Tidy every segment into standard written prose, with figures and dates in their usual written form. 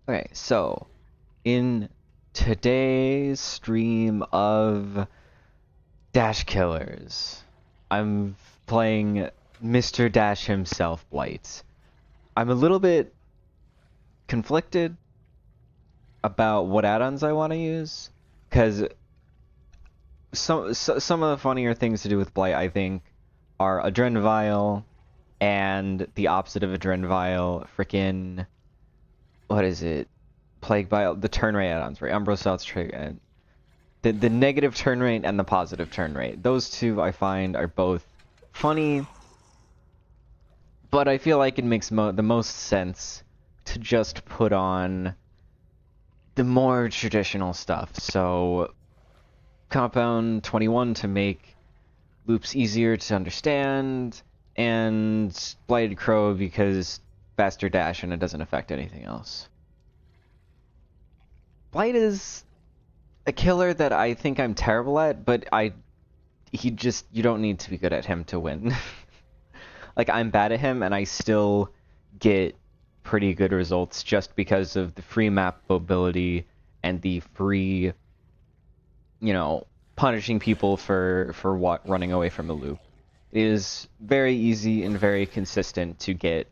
Okay, so in today's stream of Dash Killers, I'm playing Mr. Dash himself, Blight. I'm a little bit conflicted about what add-ons I want to use, because some of the funnier things to do with Blight, I think, are Adren Vial and the opposite of Adren Vial, frickin' what is it? Plague Vial, the turn rate add-ons, right? Umbral South Trade, and the negative turn rate and the positive turn rate. Those two I find are both funny, but I feel like it makes the most sense to just put on the more traditional stuff. So Compound 21 to make loops easier to understand, and Blighted Crow because faster dash and it doesn't affect anything else. Blight is a killer that I think I'm terrible at, but you don't need to be good at him to win. Like, I'm bad at him, and I still get pretty good results just because of the free map ability and the free, punishing people for running away from a loop. It is very easy and very consistent to get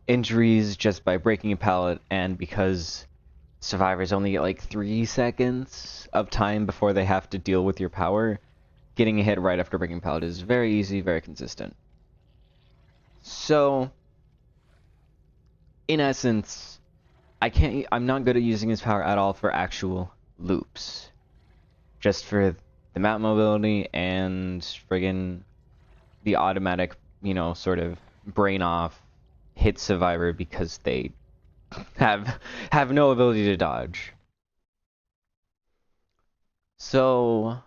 injuries just by breaking a pallet, and because survivors only get like 3 seconds of time before they have to deal with your power, getting a hit right after breaking pallet is very easy, very consistent. So, in essence, I'm not good at using his power at all for actual loops. Just for the map mobility and friggin' the automatic, sort of brain off hit survivor because they have no ability to dodge. So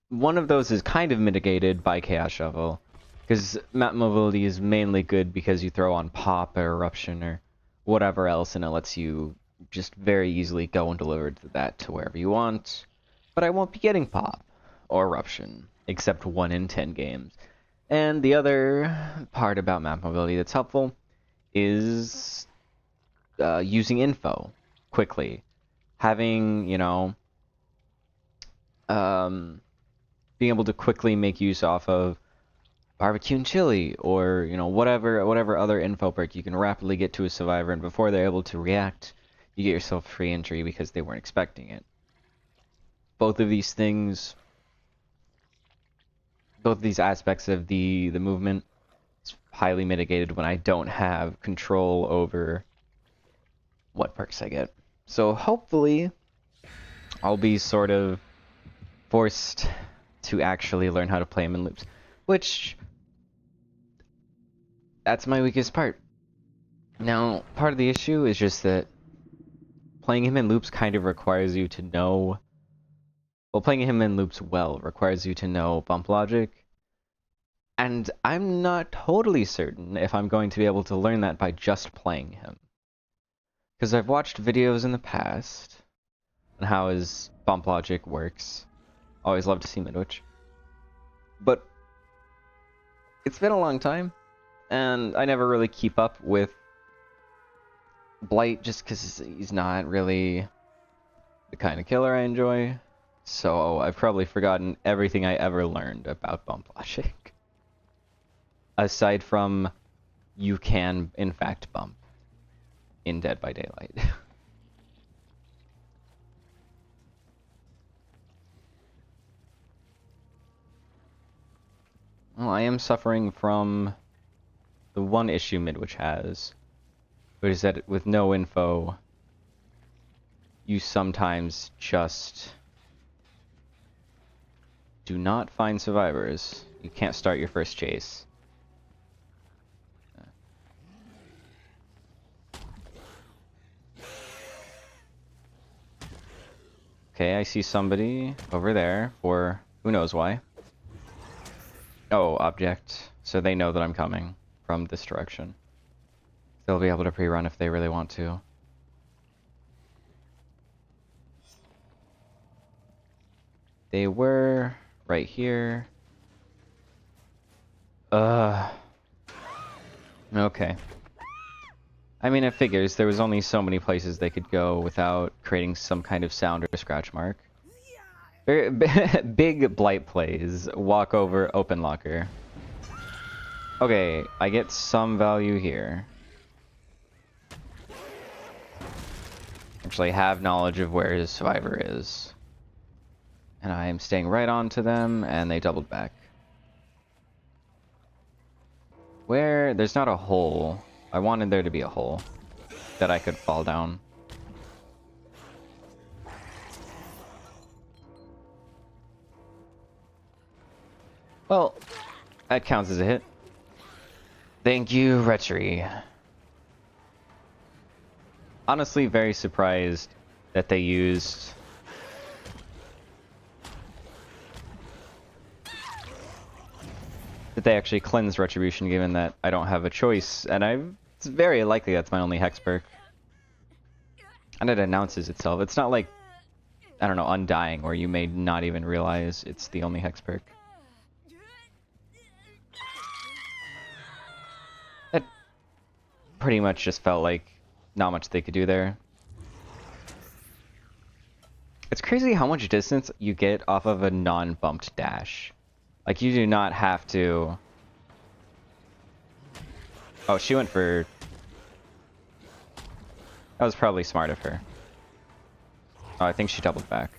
one of those is kind of mitigated by Chaos Shovel, because map mobility is mainly good because you throw on Pop or Eruption or whatever else, and it lets you just very easily go and deliver that to wherever you want. But I won't be getting Pop or Eruption, except 1 in 10 games. And the other part about map mobility that's helpful is using info quickly. Having, being able to quickly make use off of barbecue and chili, or whatever other info perk you can rapidly get to a survivor, and before they're able to react, you get yourself free injury because they weren't expecting it. Both of these things, both of these aspects of the movement is highly mitigated when I don't have control over what perks I get. So hopefully I'll be sort of forced to actually learn how to play him in loops, which that's my weakest part. Now, part of the issue is just that playing him in loops kind of requires you to know, well, playing him in loops well requires you to know bump logic, and I'm not totally certain if I'm going to be able to learn that by just playing him. Because I've watched videos in the past on how his bump logic works. Always love to see Midwich. But it's been a long time, and I never really keep up with Blight just because he's not really the kind of killer I enjoy. So I've probably forgotten everything I ever learned about bump logic. Aside from, you can, in fact, bump in Dead by Daylight. Well, I am suffering from the one issue Midwich has, which is that with no info, you sometimes just do not find survivors. You can't start your first chase. Okay, I see somebody over there, for who knows why. Oh, object. So they know that I'm coming from this direction. They'll be able to pre-run if they really want to. They were right here. Okay. I mean, it figures there was only so many places they could go without creating some kind of sound or scratch mark. Very big Blight plays. Walk over, open locker. Okay, I get some value here. Actually have knowledge of where his survivor is. And I am staying right on to them, and they doubled back. Where? There's not a hole. I wanted there to be a hole that I could fall down. Well, that counts as a hit. Thank you, Retchery. Honestly, very surprised that they used... that they actually cleanse Retribution, given that I don't have a choice, and it's very likely that's my only Hex perk. And it announces itself. It's not like, I don't know, Undying, where you may not even realize it's the only Hex perk. It pretty much just felt like not much they could do there. It's crazy how much distance you get off of a non-bumped dash. Like, you do not have to... Oh, she went for... That was probably smart of her. Oh, I think she doubled back.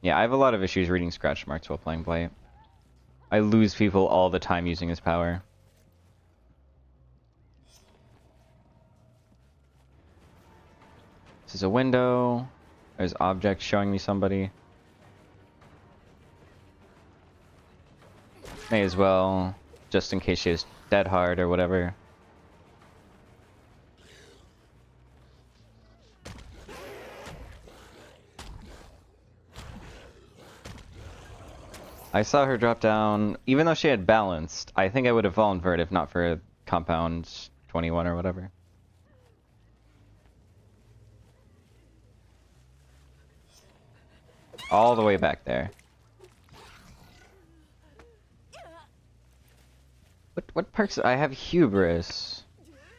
Yeah, I have a lot of issues reading scratch marks while playing Blight. I lose people all the time using his power. This is a window. There's objects showing me somebody. May as well, just in case she has dead hard or whatever. I saw her drop down. Even though she had balanced, I think I would have fallen for it if not for compound 21 or whatever. All the way back there. What perks? I have Hubris.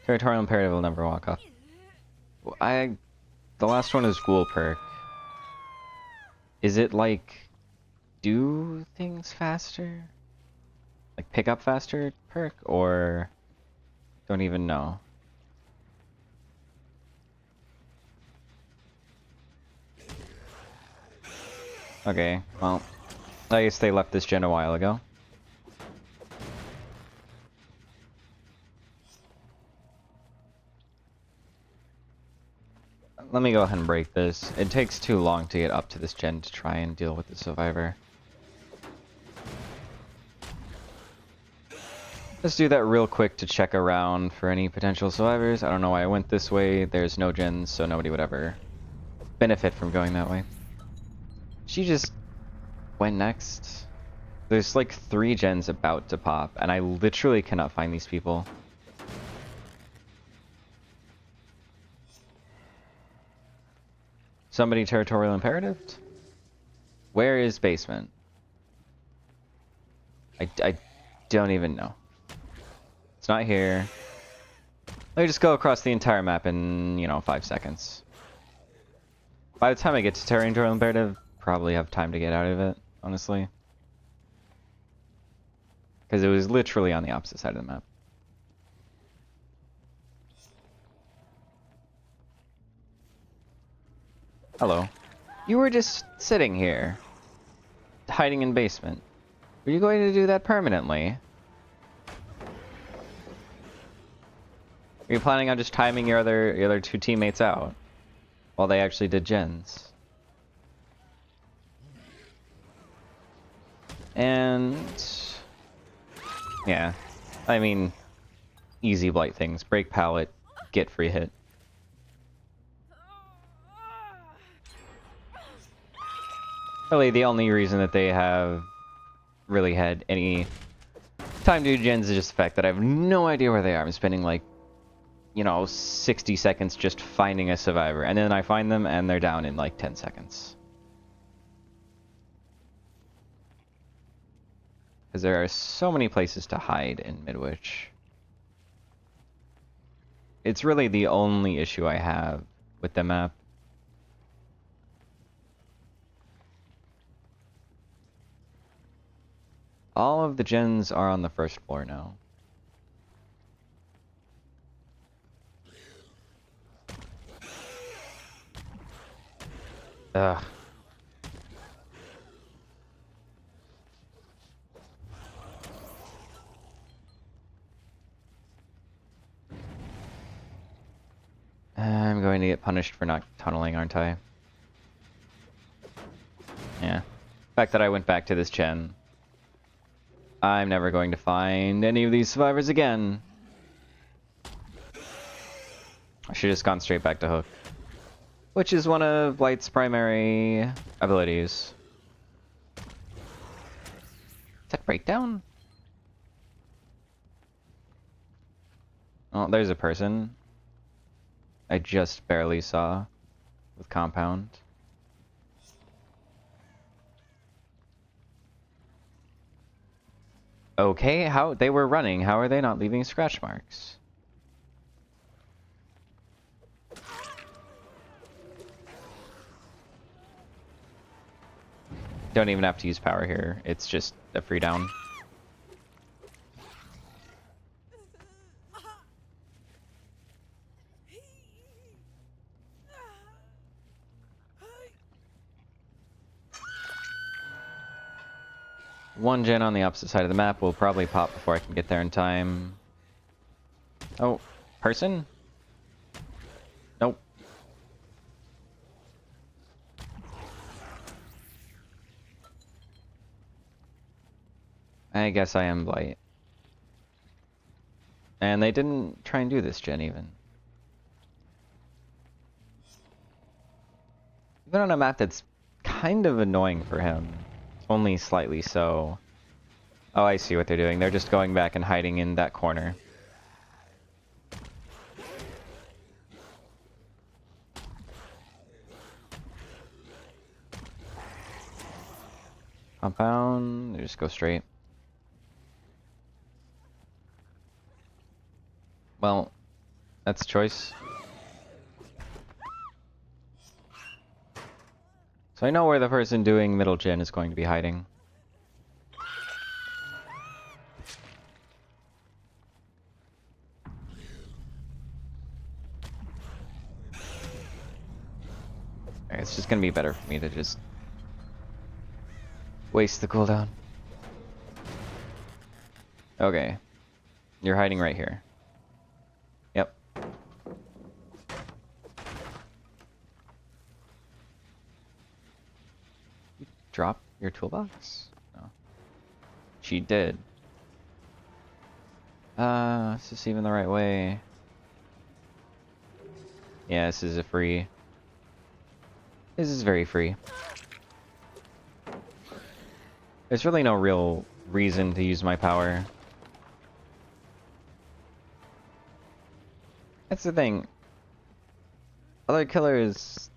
Territorial Imperative will never walk off. The last one is Ghoul perk. Is it like do things faster? Like pick up faster perk, or don't even know. Okay, well, I guess they left this gen a while ago. Let me go ahead and break this. It takes too long to get up to this gen to try and deal with the survivor. Let's do that real quick to check around for any potential survivors. I don't know why I went this way. There's no gens, so nobody would ever benefit from going that way. She just went next. There's like 3 gens about to pop, and I literally cannot find these people. Somebody territorial imperative? Where is basement? I don't even know. It's not here. Let me just go across the entire map in, 5 seconds. By the time I get to territorial imperative, probably have time to get out of it, honestly. Because it was literally on the opposite side of the map. Hello. You were just sitting here, hiding in basement. Were you going to do that permanently? Are you planning on just timing your other 2 teammates out while they actually did gens? And yeah, I mean, easy Blight things: break pallet, get free hit. Really, the only reason that they have really had any time to do gens is just the fact that I have no idea where they are. I'm spending like, 60 seconds just finding a survivor, and then I find them and they're down in like 10 seconds. Because there are so many places to hide in Midwich. It's really the only issue I have with the map. All of the gens are on the first floor now. Ugh. I'm going to get punished for not tunneling, aren't I? Yeah. The fact that I went back to this gen. I'm never going to find any of these survivors again. I should have just gone straight back to Hook. Which is one of Blight's primary abilities. Is that breakdown? Oh, there's a person. I just barely saw with compound. Okay, how they were running. How are they not leaving scratch marks? Don't even have to use power here. It's just a free down. One gen on the opposite side of the map will probably pop before I can get there in time. Oh, person? Nope. I guess I am Blight. And they didn't try and do this gen even. Even on a map that's kind of annoying for him. Only slightly so. Oh, I see what they're doing. They're just going back and hiding in that corner. Compound, they just go straight. Well, that's a choice. So I know where the person doing middle gen is going to be hiding. Alright, it's just gonna be better for me to just waste the cooldown. Okay. You're hiding right here. Yep. You drop your toolbox? No. She did. Is this even the right way? Yeah, this is a free. This is very free. There's really no real reason to use my power. That's the thing. Other killers,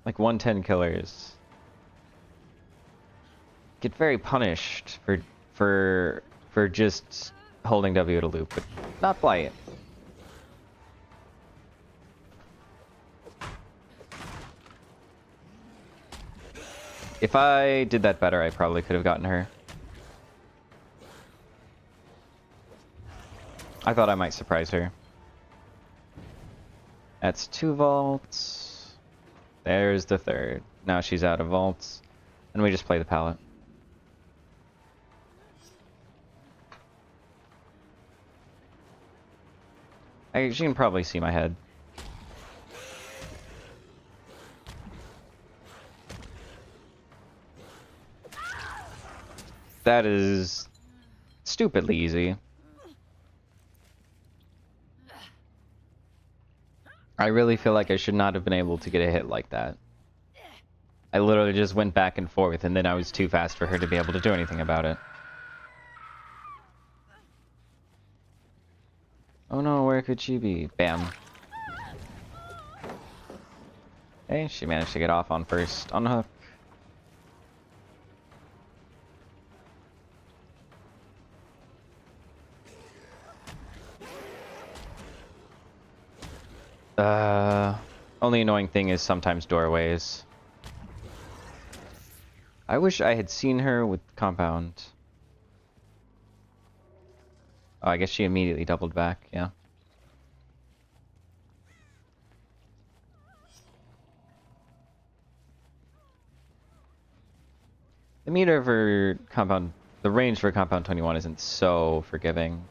like 110 killers, get very punished for just holding W to loop, but not Blight. If I did that better, I probably could have gotten her. I thought I might surprise her. That's 2 vaults. There's the 3rd. Now she's out of vaults. And we just play the pallet. She can probably see my head. That is stupidly easy. I really feel like I should not have been able to get a hit like that. I literally just went back and forth, and then I was too fast for her to be able to do anything about it. Oh no, where could she be? Bam. Hey, she managed to get off on first. On Hook. Only annoying thing is sometimes doorways. I wish I had seen her with compound. Oh, I guess she immediately doubled back, yeah. The meter for compound, the range for compound 21 isn't so forgiving.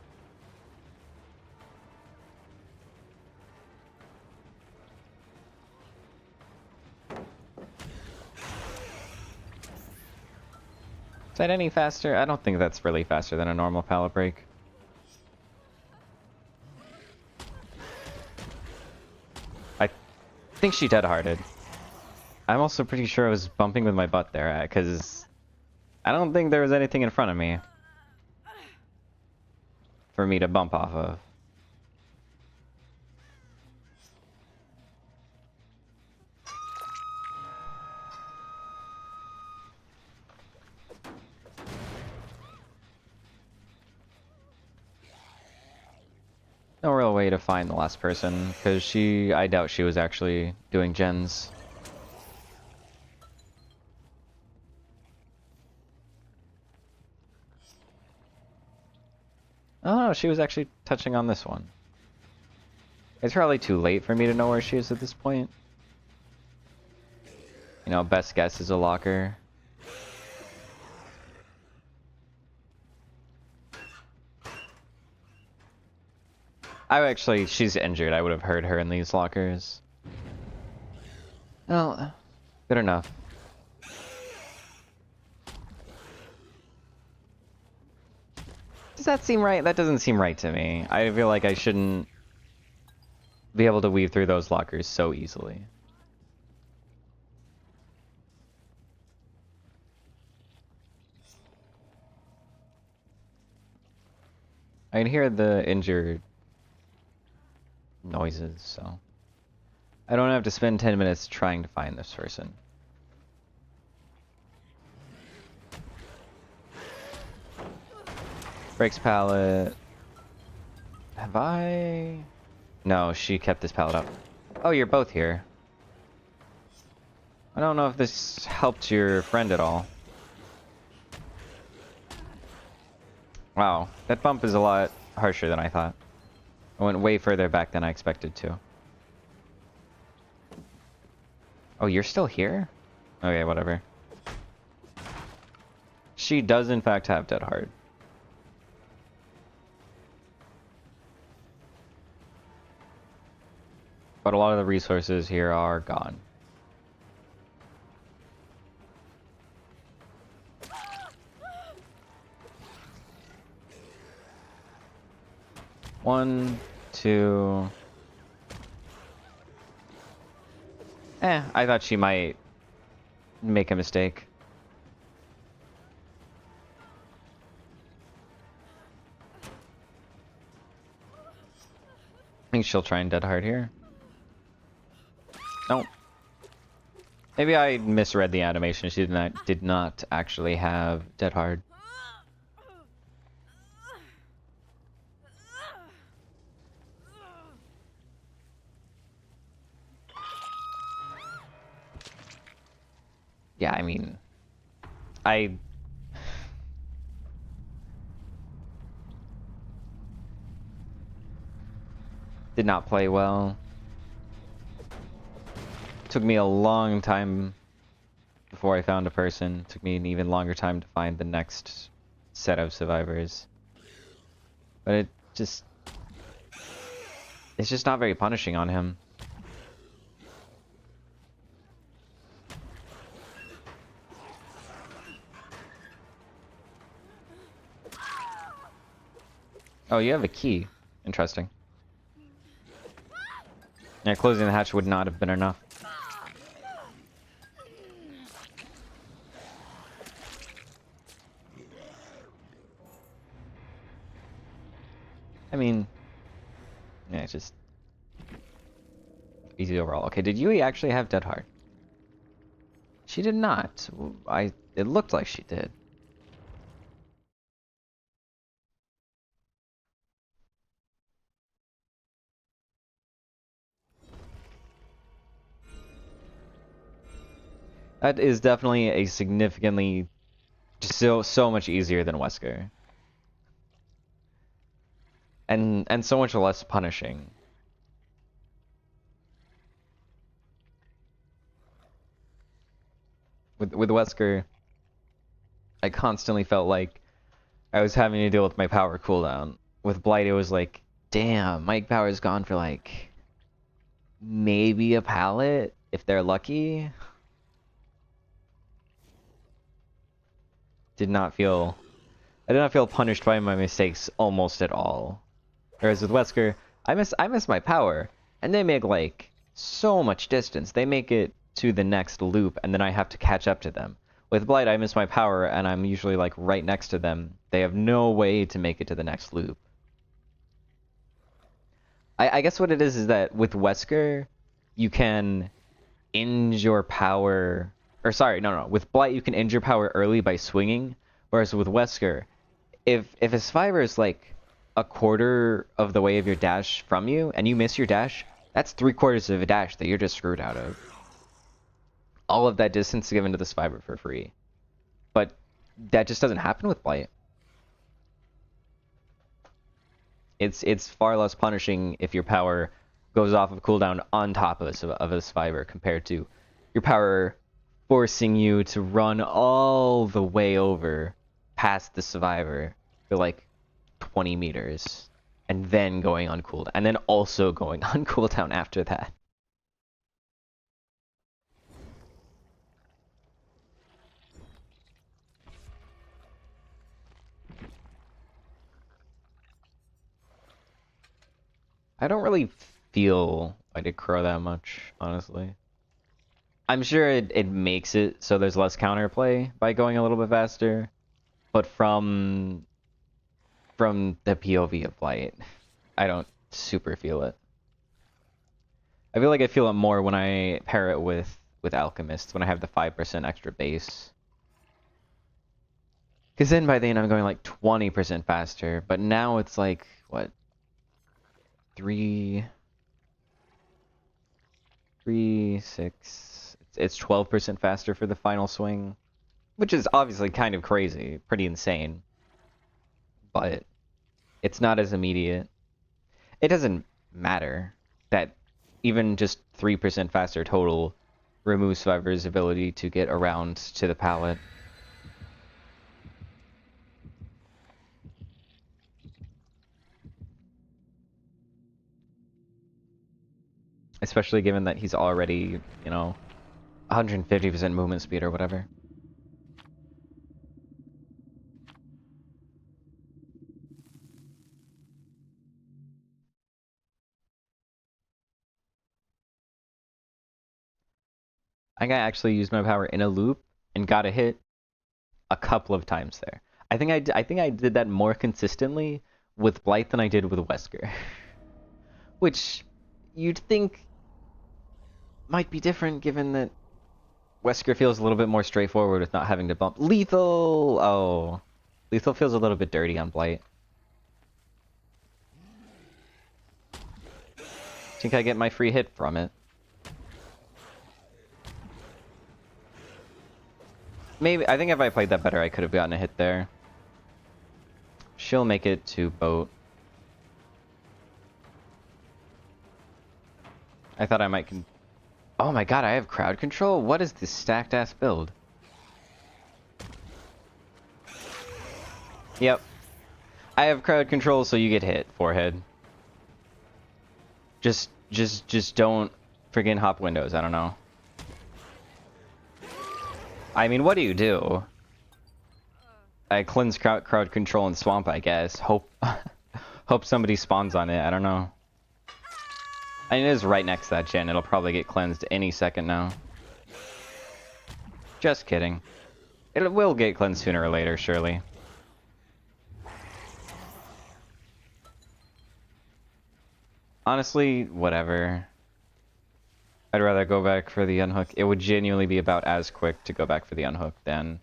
Is that any faster? I don't think that's really faster than a normal pallet break. I think she dead-hearted. I'm also pretty sure I was bumping with my butt there, because I don't think there was anything in front of me for me to bump off of. No real way to find the last person, because I doubt she was actually doing gens. Oh no, she was actually touching on this one. It's probably too late for me to know where she is at this point. You know, best guess is a locker. She's injured. I would have heard her in these lockers. Well, good enough. Does that seem right? That doesn't seem right to me. I feel like I shouldn't be able to weave through those lockers so easily. I can hear the injured noises, so I don't have to spend 10 minutes trying to find this person. Breaks pallet. Have I? No, she kept this pallet up. Oh, you're both here. I don't know if this helped your friend at all. Wow, that bump is a lot harsher than I thought. I went way further back than I expected to. Oh, you're still here? Okay, whatever. She does in fact have Dead Heart. But a lot of the resources here are gone. One, two... I thought she might make a mistake. I think she'll try and Dead Heart here. Nope. Maybe I misread the animation. She did not actually have Dead Hard. Yeah, I mean, I did not play well. Took me a long time before I found a person. Took me an even longer time to find the next set of survivors. But it's just not very punishing on him. Oh, you have a key. Interesting. Yeah, closing the hatch would not have been enough. I mean, yeah, it's just easy overall. Okay, did Yui actually have Dead Heart? She did not. It looked like she did. That is definitely a significantly so much easier than Wesker. And so much less punishing. With Wesker, I constantly felt like I was having to deal with my power cooldown. With Blight, it was like, damn, my power's gone for like maybe a pallet if they're lucky. I did not feel punished by my mistakes almost at all. Whereas with Wesker, I miss my power, and they make like so much distance. They make it to the next loop, and then I have to catch up to them. With Blight, I miss my power, and I'm usually like right next to them. They have no way to make it to the next loop. I guess what it is that with Wesker, you can injure power, or sorry, no. With Blight, you can injure power early by swinging, whereas with Wesker, if his fiber is like a quarter of the way of your dash from you, and you miss your dash, that's 3/4 of a dash that you're just screwed out of. All of that distance is given to this fiber for free. But that just doesn't happen with Blight. It's far less punishing if your power goes off of cooldown on top of this fiber compared to your power forcing you to run all the way over past the survivor for like 20 meters and then going on cooldown and then also going on cooldown after that. I don't really feel I did crow that much, honestly. I'm sure it makes it so there's less counterplay by going a little bit faster, but from the POV of Blight, I don't super feel it. I feel like I feel it more when I pair it with Alchemist, when I have the 5% extra base. Because then by the end I'm going like 20% faster, but now it's like, what? 3, 6. It's 12% faster for the final swing, which is obviously kind of crazy, pretty insane. But it's not as immediate. It doesn't matter that even just 3% faster total removes Survivor's ability to get around to the pallet. Especially given that he's already, 150% movement speed or whatever. I think I actually used my power in a loop and got a hit a couple of times there. I think I did that more consistently with Blight than I did with Wesker. Which you'd think might be different given that Wesker feels a little bit more straightforward with not having to bump. Lethal! Oh. Lethal feels a little bit dirty on Blight. Think I get my free hit from it. Maybe, I think if I played that better, I could have gotten a hit there. She'll make it to boat. I thought I might oh my god, I have crowd control? What is this stacked ass build? Yep. I have crowd control, so you get hit, forehead. Just don't friggin' hop windows, I don't know. I mean, what do you do? I cleanse crowd control and swamp, I guess. Hope somebody spawns on it, I don't know. I mean, it is right next to that gen. It'll probably get cleansed any second now. Just kidding. It will get cleansed sooner or later, surely. Honestly, whatever. I'd rather go back for the unhook. It would genuinely be about as quick to go back for the unhook than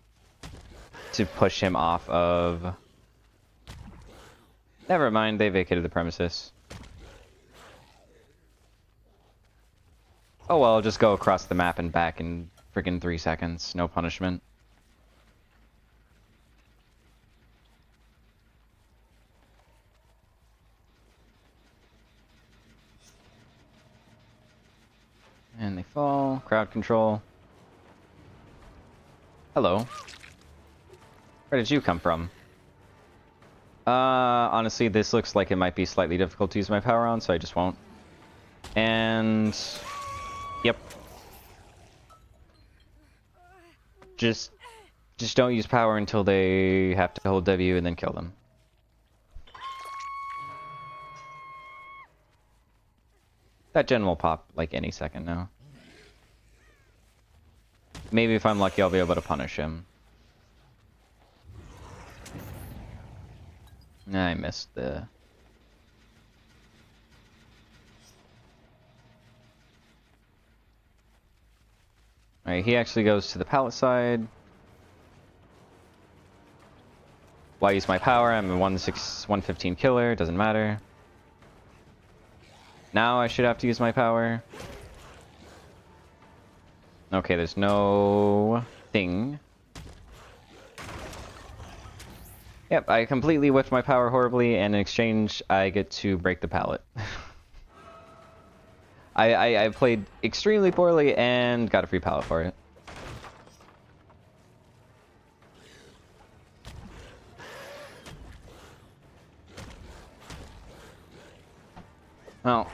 to push him off of... Never mind, they vacated the premises. Oh well, I'll just go across the map and back and Freaking 3 seconds, no punishment. And they fall. Crowd control. Hello. Where did you come from? Honestly, this looks like it might be slightly difficult to use my power on, so I just won't. And... Yep. Just don't use power until they have to hold W and then kill them. That gen will pop like any second now. Maybe if I'm lucky I'll be able to punish him. I missed the... Alright, he actually goes to the pallet side. Why use my power? I'm a 115 killer, doesn't matter. Now I should have to use my power. Okay, there's no thing. Yep, I completely whiffed my power horribly, and in exchange, I get to break the pallet. I played extremely poorly and got a free pallet for it. Well,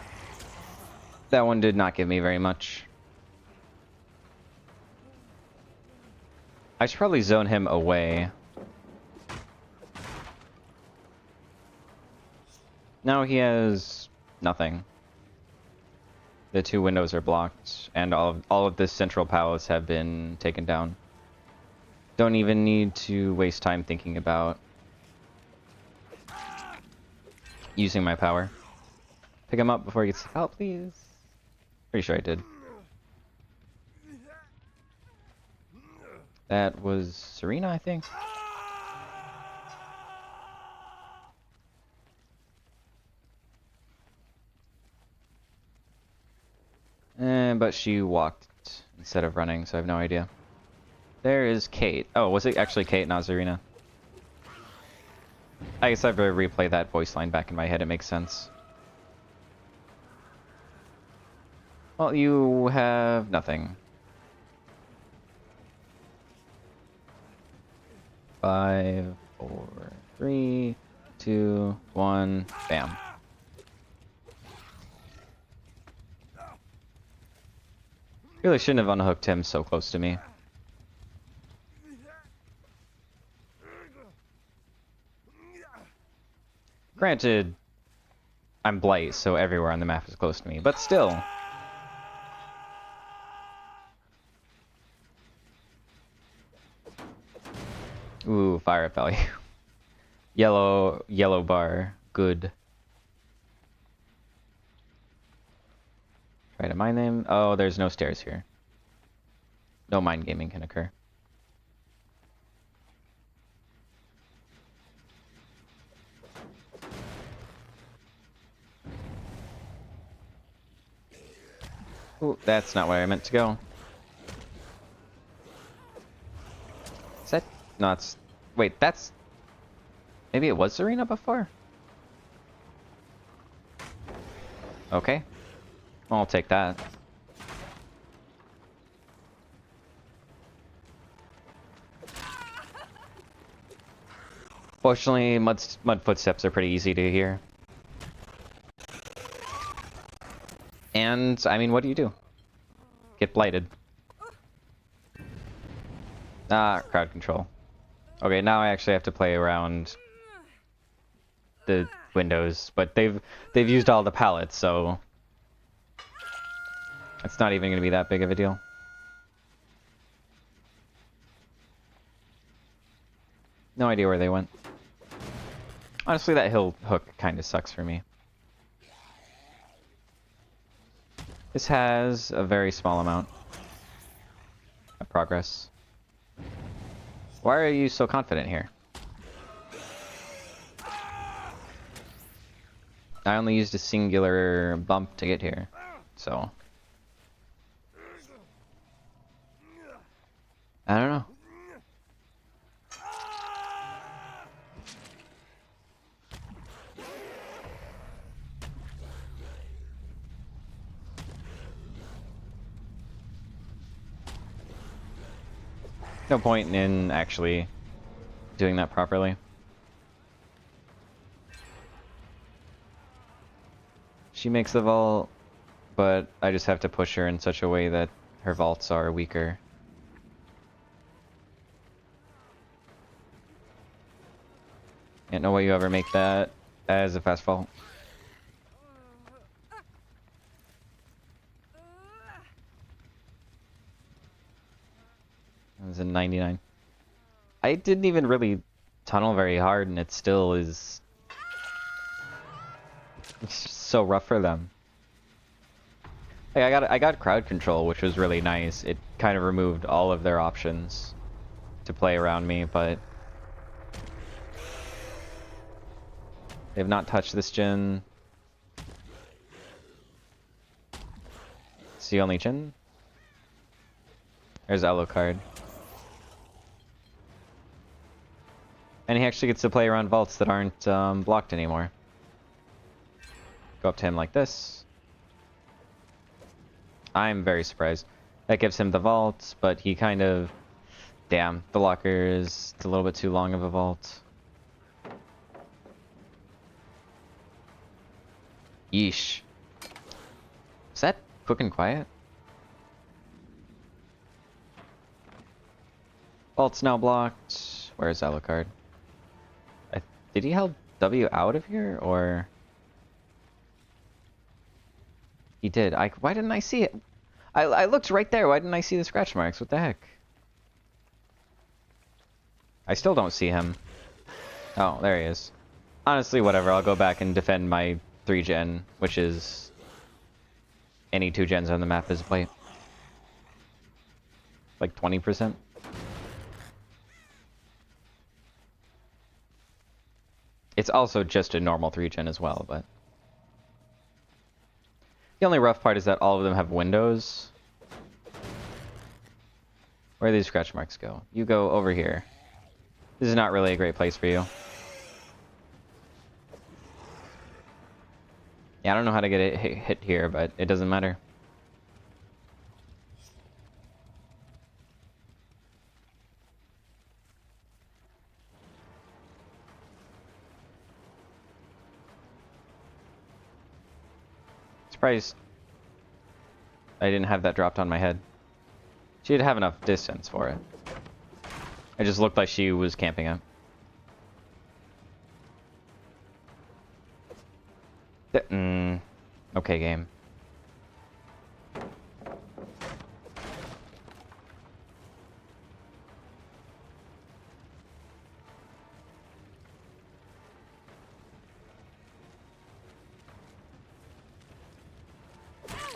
that one did not give me very much. I should probably zone him away. Now he has nothing. The 2 windows are blocked, and all of the central pallets have been taken down. Don't even need to waste time thinking about using my power. Pick him up before he gets out, please. Pretty sure I did. That was Serena, I think. But she walked instead of running, so I have no idea. There is Kate. Oh, was it actually Kate, not Serena? I guess I've replayed that voice line back in my head, it makes sense. Well, you have nothing. 5, 4, 3, 2, 1, bam. Really shouldn't have unhooked him so close to me. Granted, I'm Blight, so everywhere on the map is close to me, but still. Ooh, fire up value. Yellow bar, good. Try to mine them. Oh, there's no stairs here. No mind gaming can occur. Ooh, that's not where I meant to go. Is that... No, it's... Wait, that's... Maybe it was Serena before? Okay. I'll take that. Fortunately, mud footsteps are pretty easy to hear. And, I mean, what do you do? Get blighted. Ah, crowd control. Okay, now I actually have to play around the windows, but they've used all the pallets, so it's not even going to be that big of a deal. No idea where they went. Honestly, that hill hook kind of sucks for me. This has a very small amount of progress. Why are you so confident here? I only used a singular bump to get here, so... I don't know. No point in actually doing that properly. She makes the vault, but I just have to push her in such a way that her vaults are weaker. Ain't no way you ever make that as a fast vault. It was a 99. I didn't even really tunnel very hard, and it still is... It's just so rough for them. Like, I got crowd control, which was really nice. It kind of removed all of their options to play around me, but... They've not touched this gen. It's the only gen. There's Alucard. And he actually gets to play around vaults that aren't blocked anymore. Go up to him like this. I'm very surprised. That gives him the vault, but he kind of... Damn, the locker is a little bit too long of a vault. Yeesh. Is that quick and quiet? Vault's now blocked. Where's Alucard? Did he help W out of here, or...? He did. Why didn't I see it? I looked right there. Why didn't I see the scratch marks? What the heck? I still don't see him. Oh, there he is. Honestly, whatever. I'll go back and defend my 3-gen, which is... Any 2 gens on the map is Blight. Like 20%. It's also just a normal 3-gen as well, but... The only rough part is that all of them have windows. Where do these scratch marks go? You go over here. This is not really a great place for you. Yeah, I don't know how to get it hit here, but it doesn't matter. Surprised I didn't have that dropped on my head. She'd have enough distance for it. It just looked like she was camping out. Okay, game.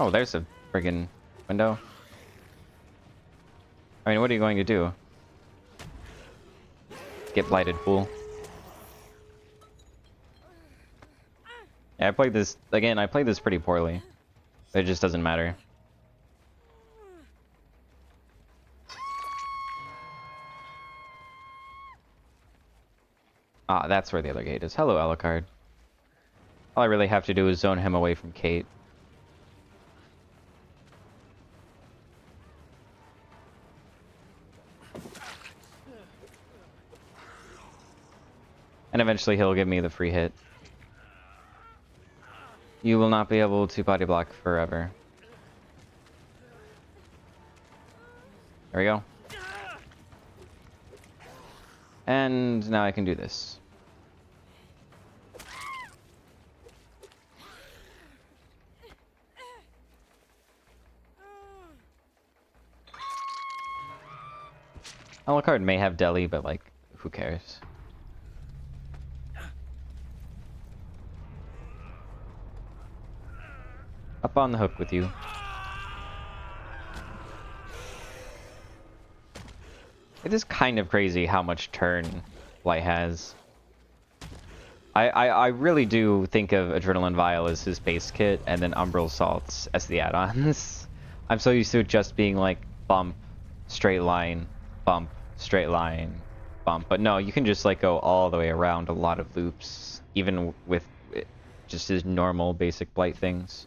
Oh, there's a friggin' window. I mean, what are you going to do? Get blighted, fool. Yeah, I played this... Again, I played this pretty poorly. But it just doesn't matter. Ah, that's where the other gate is. Hello, Alucard. All I really have to do is zone him away from Kate. And eventually he'll give me the free hit. You will not be able to body block forever. There we go. And now I can do this. Alucard may have deli, but like, who cares? Up on the hook with you. It is kind of crazy how much turn Blight has. I really do think of Adrenaline Vial as his base kit, and then Umbral Salts as the add-ons. I'm so used to it just being like bump, straight line, bump, straight line, bump. But no, you can just like go all the way around a lot of loops, even with just his normal basic Blight things.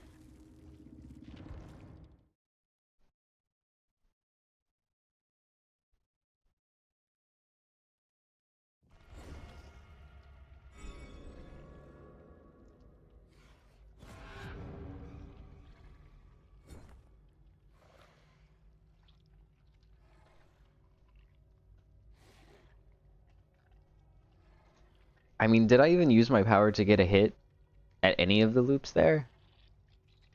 I mean, did I even use my power to get a hit at any of the loops there?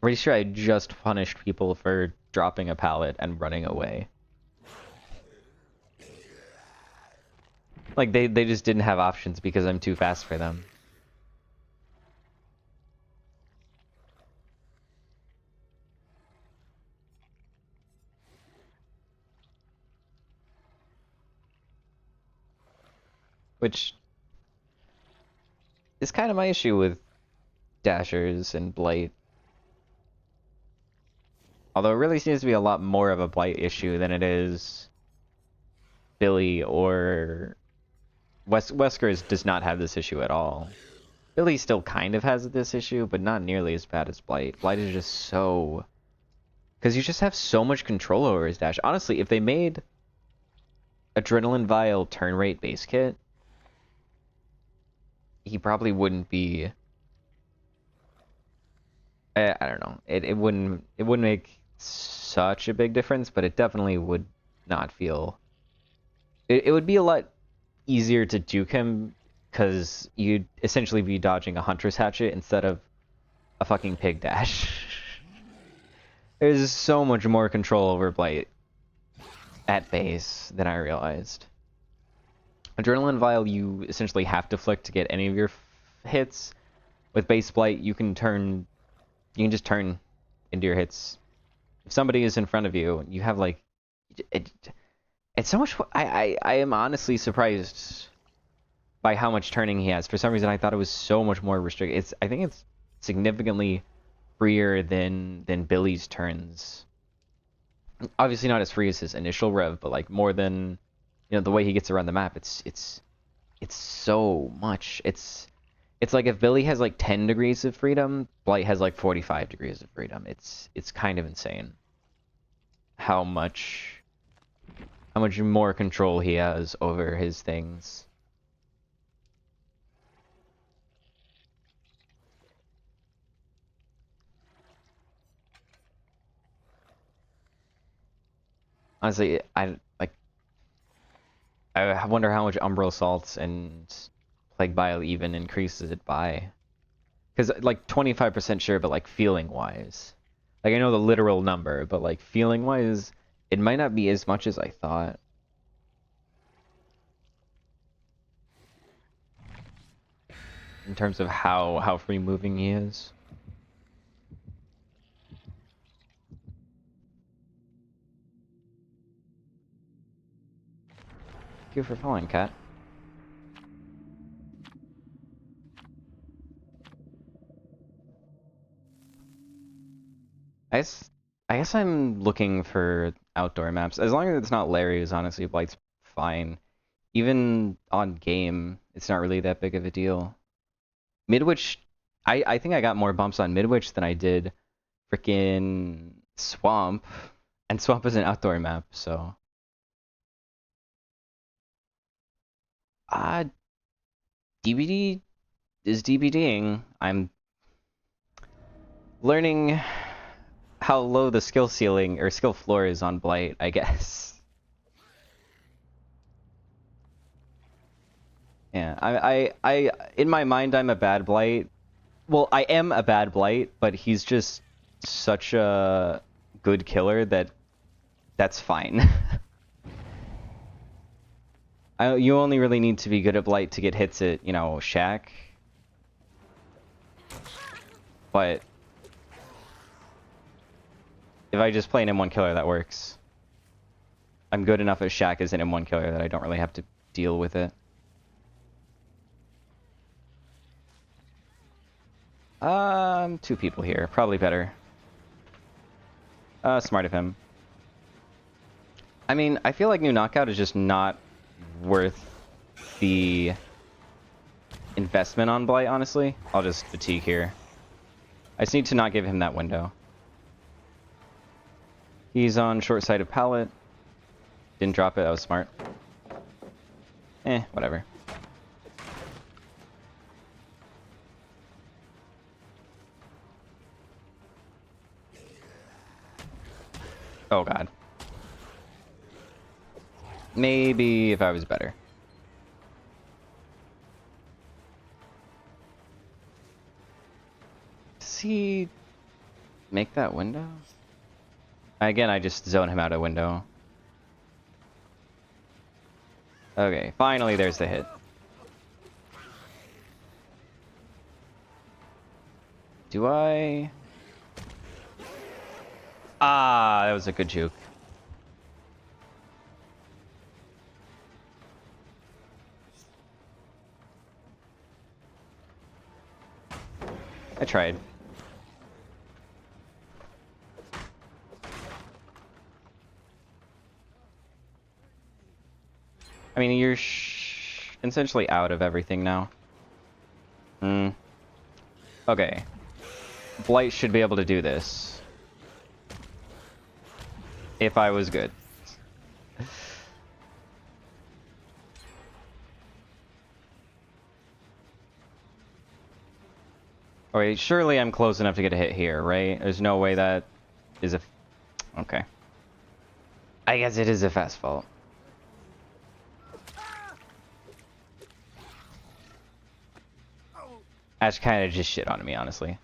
Pretty sure I just punished people for dropping a pallet and running away. Like, they just didn't have options because I'm too fast for them. Which is kind of my issue with Dashers and Blight. Although it really seems to be a lot more of a Blight issue than it is Billy or... Wesker's does not have this issue at all. Billy still kind of has this issue, but not nearly as bad as Blight. Blight is just so... Because you just have so much control over his dash. Honestly, if they made Adrenaline Vial turn rate base kit, he probably wouldn't be... I don't know. It wouldn't make such a big difference, but it definitely would not feel... It would be a lot easier to juke him because you'd essentially be dodging a Hunter's Hatchet instead of a fucking pig dash. There's so much more control over Blight at base than I realized. Adrenaline Vial, you essentially have to flick to get any of your hits. With base Blight, you can just turn into your hits. If somebody is in front of you, you have like... It's so much... I am honestly surprised by how much turning he has. For some reason, I thought it was so much more restricted. I think it's significantly freer than Billy's turns. Obviously not as free as his initial rev, but like more than, you know, the way he gets around the map. It's so much. It's like if Billy has like 10 degrees of freedom, Blight has like 45 degrees of freedom. It's kind of insane how much more control he has over his things. Honestly, I wonder how much Umbral Assaults and Plague Bile even increases it by. Because, like, 25% sure, but, like, feeling-wise. Like, I know the literal number, but, like, feeling-wise, it might not be as much as I thought. In terms of how free-moving he is. Thank you for following, Cat. I guess I'm looking for outdoor maps. As long as it's not Larry's, honestly, Blight's fine. Even on game, it's not really that big of a deal. Midwich, I think I got more bumps on Midwich than I did frickin' Swamp. And Swamp is an outdoor map, so... DBD is DBDing. I'm learning how low the skill ceiling or skill floor is on Blight, I guess. Yeah, I in my mind I'm a bad Blight. Well, I am a bad Blight, but he's just such a good killer that that's fine. You only really need to be good at Blight to get hits at, you know, Shack. But if I just play an M1 killer, that works. I'm good enough at Shack as an M1 killer that I don't really have to deal with it. Two people here. Probably better. Smart of him. I mean, I feel like new knockout is just not worth the investment on Blight, honestly. I'll just fatigue here. I just need to not give him that window. He's on short-sighted pallet. Didn't drop it, that was smart. Whatever. Oh god. Maybe if I was better. Does he make that window? Again, I just zone him out a window. Okay, finally there's the hit. Do I? Ah, that was a good juke. I tried. I mean, you're essentially out of everything now. Okay. Blight should be able to do this. If I was good. Alright, surely I'm close enough to get a hit here, right? There's no way that is a... Okay. I guess it is a fast fault. Ash kind of just shit on me, honestly.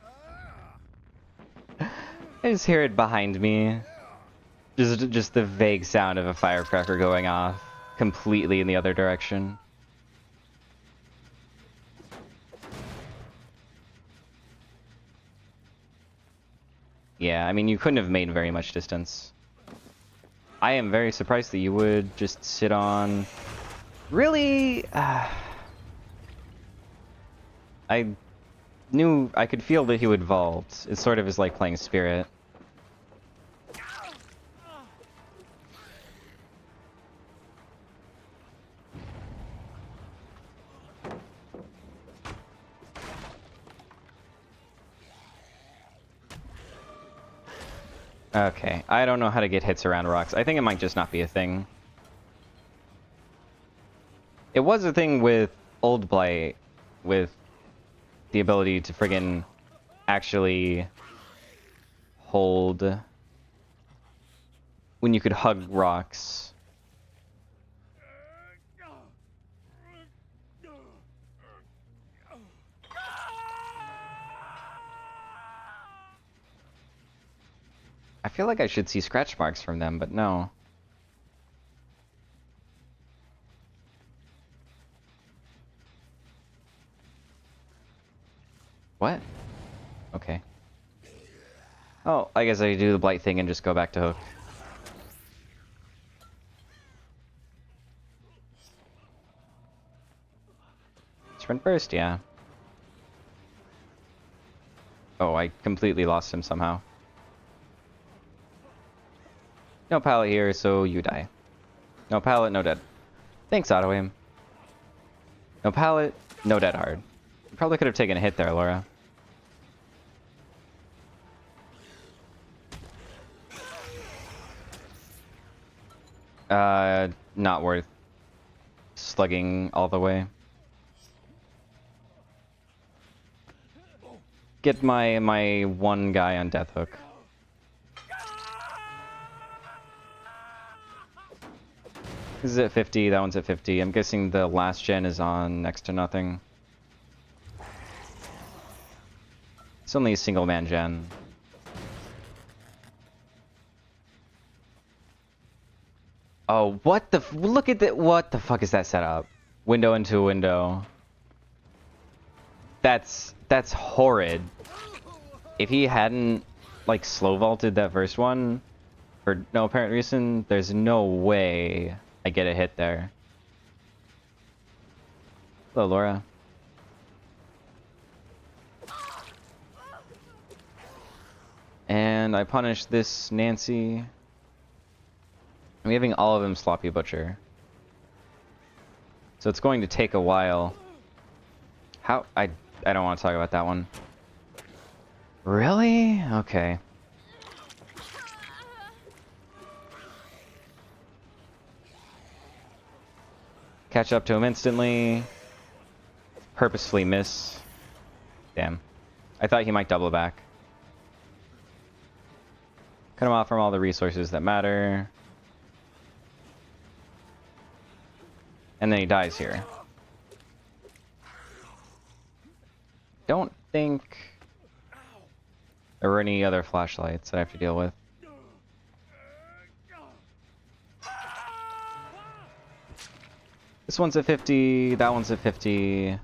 I just hear it behind me. Just the vague sound of a firecracker going off completely in the other direction. Yeah, I mean, you couldn't have made very much distance. I am very surprised that you would just sit on... Really? I knew... I could feel that he would vault. It sort of is like playing Spirit. Okay, I don't know how to get hits around rocks. I think it might just not be a thing. It was a thing with old Blight, with the ability to friggin' actually hold when you could hug rocks. I feel like I should see scratch marks from them, but no. What? Okay. Oh, I guess I do the Blight thing and just go back to hook. Sprint burst, yeah. Oh, I completely lost him somehow. No pallet here, so you die. No pallet, no dead. Thanks, auto aim. No pallet, no dead hard. You probably could have taken a hit there, Laura. Not worth slugging all the way. Get my one guy on death hook. This is at 50, that one's at 50. I'm guessing the last gen is on next to nothing. It's only a single man gen. Oh, what the look at that, what the fuck is that setup? Window into a window. That's horrid. If he hadn't like slow vaulted that first one for no apparent reason, there's no way I get a hit there. Hello, Laura. And I punish this Nancy. I'm giving all of them Sloppy Butcher. So it's going to take a while. How? I don't want to talk about that one. Really? Okay. Catch up to him instantly. Purposefully miss. Damn. I thought he might double back. Cut him off from all the resources that matter. And then he dies here. Don't think there were any other flashlights that I have to deal with. This one's at 50, that one's at 50.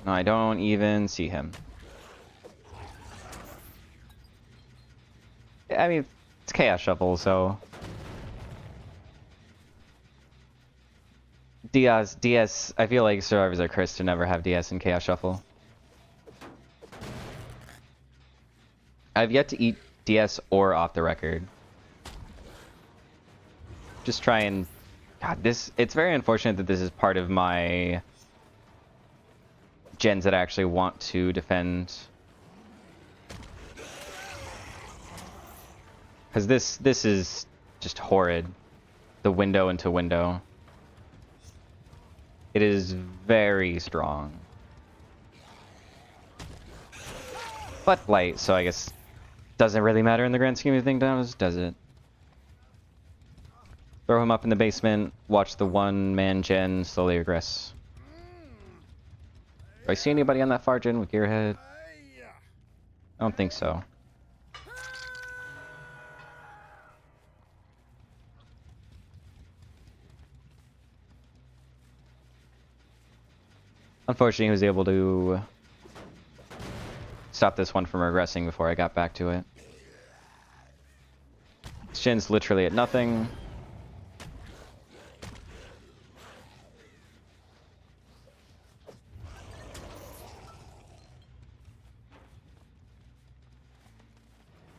No, I don't even see him. I mean, it's Chaos Shuffle, so... DS, I feel like Survivors are cursed to never have DS in Chaos Shuffle. I've yet to eat DS or off the record. Just try and... God, it's very unfortunate that this is part of my... gens that I actually want to defend. Because this is just horrid. The window into window. It is very strong. But Blight, so I guess doesn't really matter in the grand scheme of things, does it? Throw him up in the basement, watch the one-man gen slowly regress. Do I see anybody on that far gen with Gearhead? I don't think so. Unfortunately, he was able to stop this one from regressing before I got back to it. This gen's literally at nothing.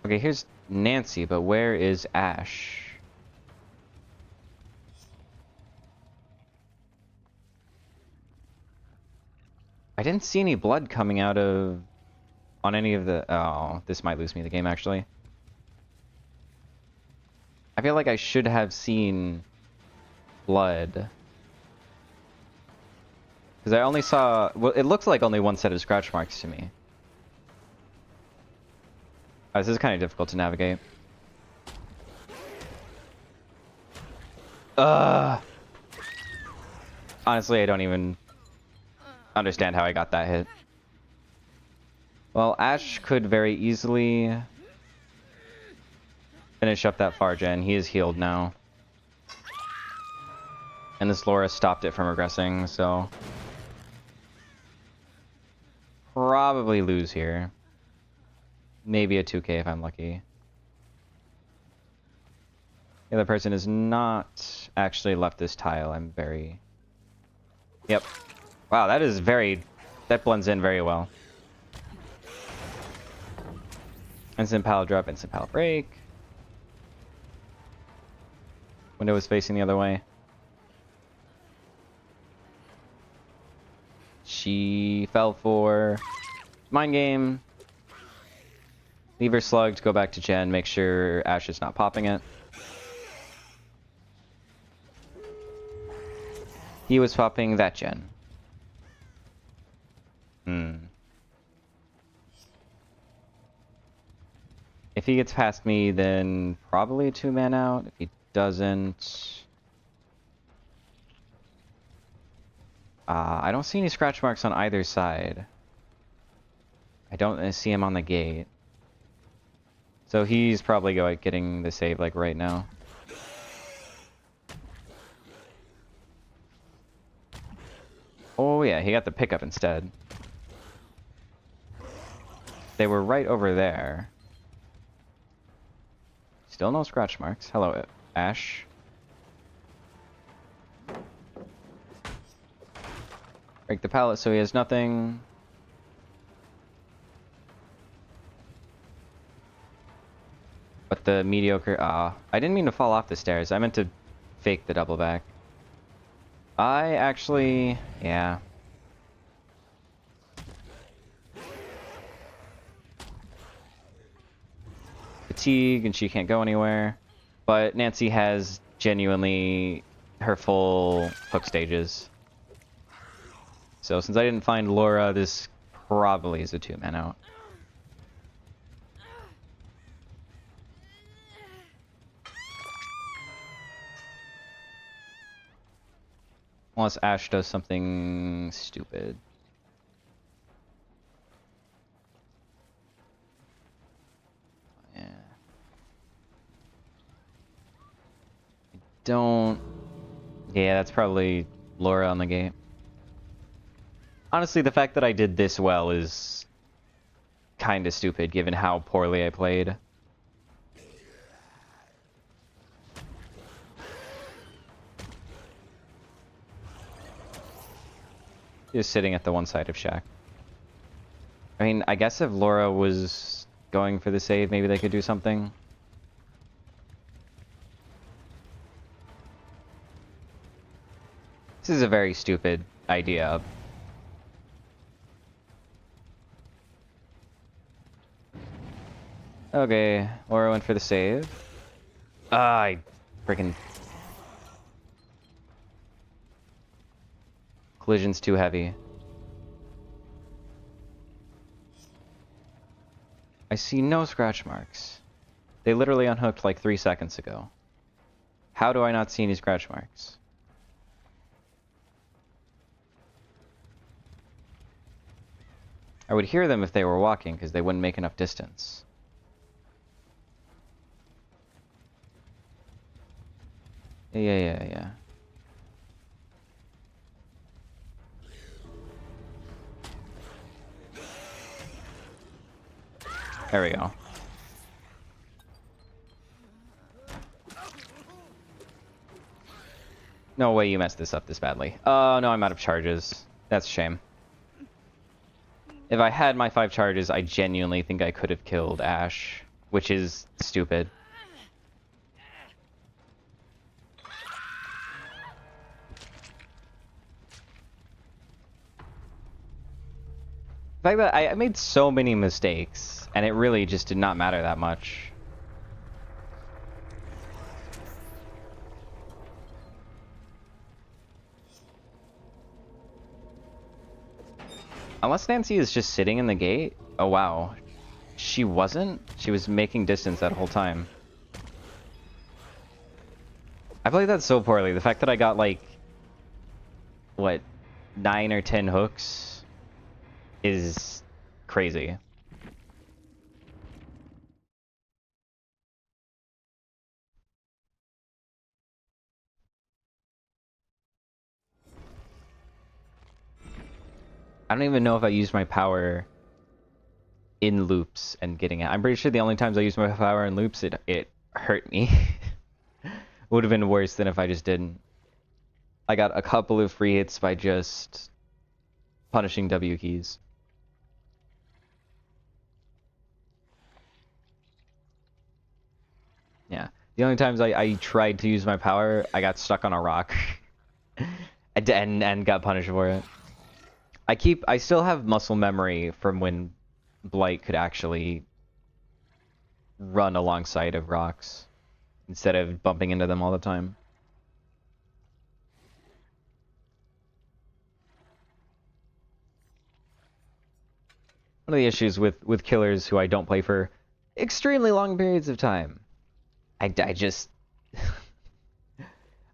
Okay, here's Nancy, but where is Ash? I didn't see any blood coming out of... on any of the... Oh, this might lose me the game, actually. I feel like I should have seen blood. Because I only saw... Well, it looks like only one set of scratch marks to me. Oh, this is kind of difficult to navigate. Honestly, I don't even understand how I got that hit. Well, Ash could very easily finish up that far gen. He is healed now. And this Laura stopped it from regressing, so... probably lose here. Maybe a 2k if I'm lucky. The other person has not actually left this tile. I'm very... Yep. Wow, that is very... that blends in very well. Instant pallet drop, instant pallet break. Window is facing the other way. She fell for mind game. Leave her slugged, go back to Jen, make sure Ash is not popping it. He was popping that Gen. If he gets past me, then probably a 2-man out. If he doesn't... I don't see any scratch marks on either side. I don't see him on the gate. So he's probably getting the save like right now. Oh yeah, he got the pickup instead. They were right over there. Still no scratch marks. Hello, Ash. Break the pallet so he has nothing. But the mediocre... I didn't mean to fall off the stairs. I meant to fake the double back. I actually... Yeah. Fatigue, and she can't go anywhere. But Nancy has genuinely her full hook stages. So since I didn't find Laura, this probably is a 2-man out. Unless Ash does something stupid. Yeah. I don't... Yeah, that's probably Laura on the gate. Honestly, the fact that I did this well is kind of stupid, given how poorly I played. Just sitting at the one side of Shack. I mean, I guess if Laura was going for the save, maybe they could do something. This is a very stupid idea. Okay, Laura went for the save. I freaking... Collision's too heavy. I see no scratch marks. They literally unhooked like 3 seconds ago. How do I not see any scratch marks? I would hear them if they were walking, because they wouldn't make enough distance. Yeah. There we go. No way you messed this up this badly. Oh, no, I'm out of charges. That's a shame. If I had my 5 charges, I genuinely think I could have killed Ash, which is stupid. The fact that I made so many mistakes, and it really just did not matter that much. Unless Nancy is just sitting in the gate? Oh wow. She wasn't? She was making distance that whole time. I played that so poorly. The fact that I got like... what? 9 or 10 hooks? Is crazy. I don't even know if I used my power in loops and getting it. I'm pretty sure the only times I used my power in loops, it hurt me. Would have been worse than if I just didn't. I got a couple of free hits by just punishing W keys. Yeah. The only times I tried to use my power, I got stuck on a rock. and got punished for it. I still have muscle memory from when Blight could actually run alongside of rocks instead of bumping into them all the time. One of the issues with killers who I don't play for extremely long periods of time, I just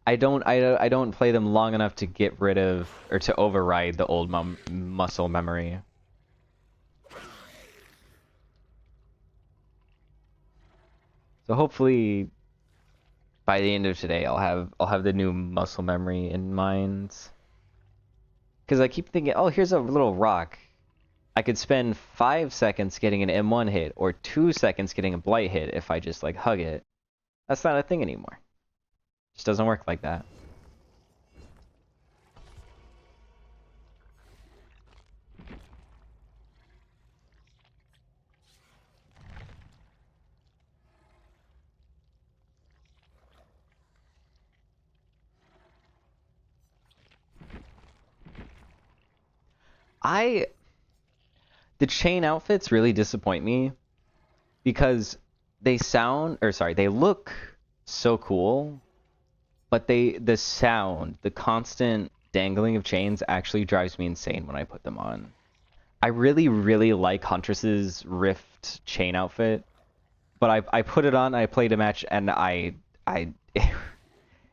I don't play them long enough to get rid of or to override the old muscle memory. So hopefully by the end of today I'll have the new muscle memory in mind. Because I keep thinking, oh, here's a little rock. I could spend 5 seconds getting an M1 hit or 2 seconds getting a Blight hit if I just like hug it. That's not a thing anymore. Just doesn't work like that. The chain outfits really disappoint me because they look so cool, but the sound, the constant dangling of chains actually drives me insane when I put them on. I really, really like Huntress's Rift chain outfit, but I put it on, I played a match, and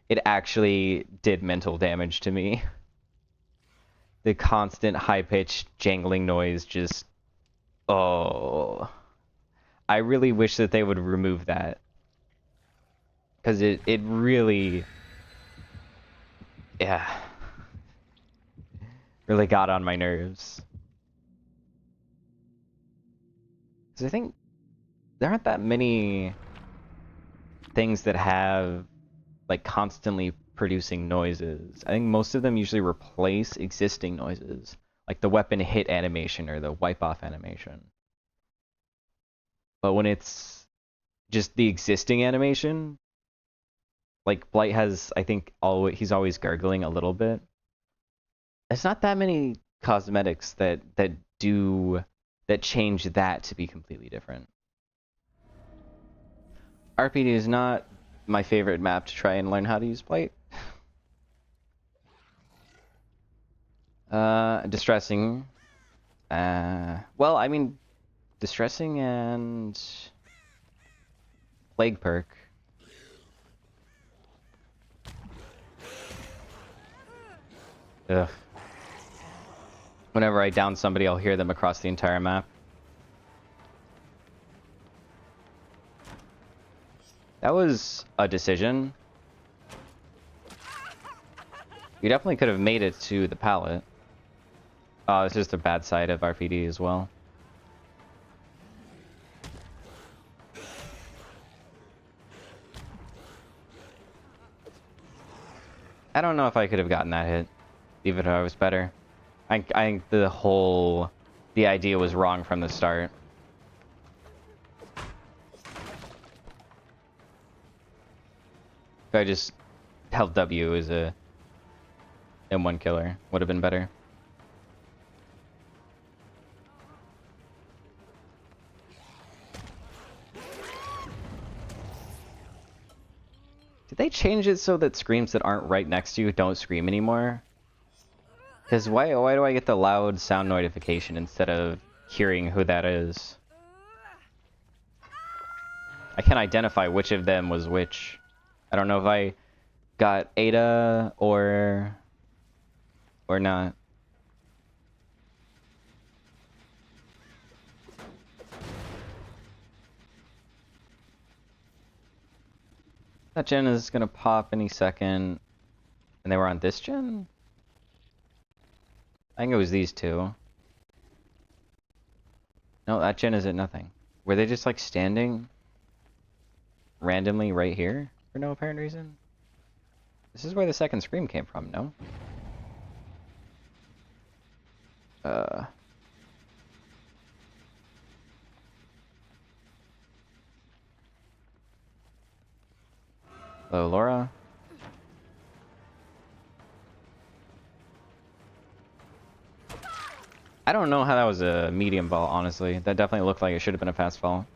it actually did mental damage to me. The constant high-pitched jangling noise just, oh. I really wish that they would remove that. Because it really, yeah, really got on my nerves. Because I think there aren't that many things that have, like, constantly producing noises. I think most of them usually replace existing noises, like the weapon hit animation or the wipe-off animation. But when it's just the existing animation, like Blight has, I think, he's always gargling a little bit. There's not that many cosmetics that change that to be completely different. RPD is not my favorite map to try and learn how to use Blight. Distressing. Well, I mean, distressing and plague perk. Ugh. Whenever I down somebody, I'll hear them across the entire map. That was a decision. You definitely could have made it to the pallet. Oh, it's just the bad side of RPD as well. I don't know if I could have gotten that hit, even if I was better. I think the idea was wrong from the start. If I just held W as a M1 killer, would have been better. Did they change it so that screams that aren't right next to you don't scream anymore? Because why do I get the loud sound notification instead of hearing who that is? I can't identify which of them was which. I don't know if I got Ada or not. That gen is gonna pop any second. And they were on this gen? I think it was these two. No, that gen is at nothing. Were they just like standing randomly right here for no apparent reason? This is where the second scream came from, no? Hello, Laura. I don't know how that was a medium ball, honestly. That definitely looked like it should have been a fast fall.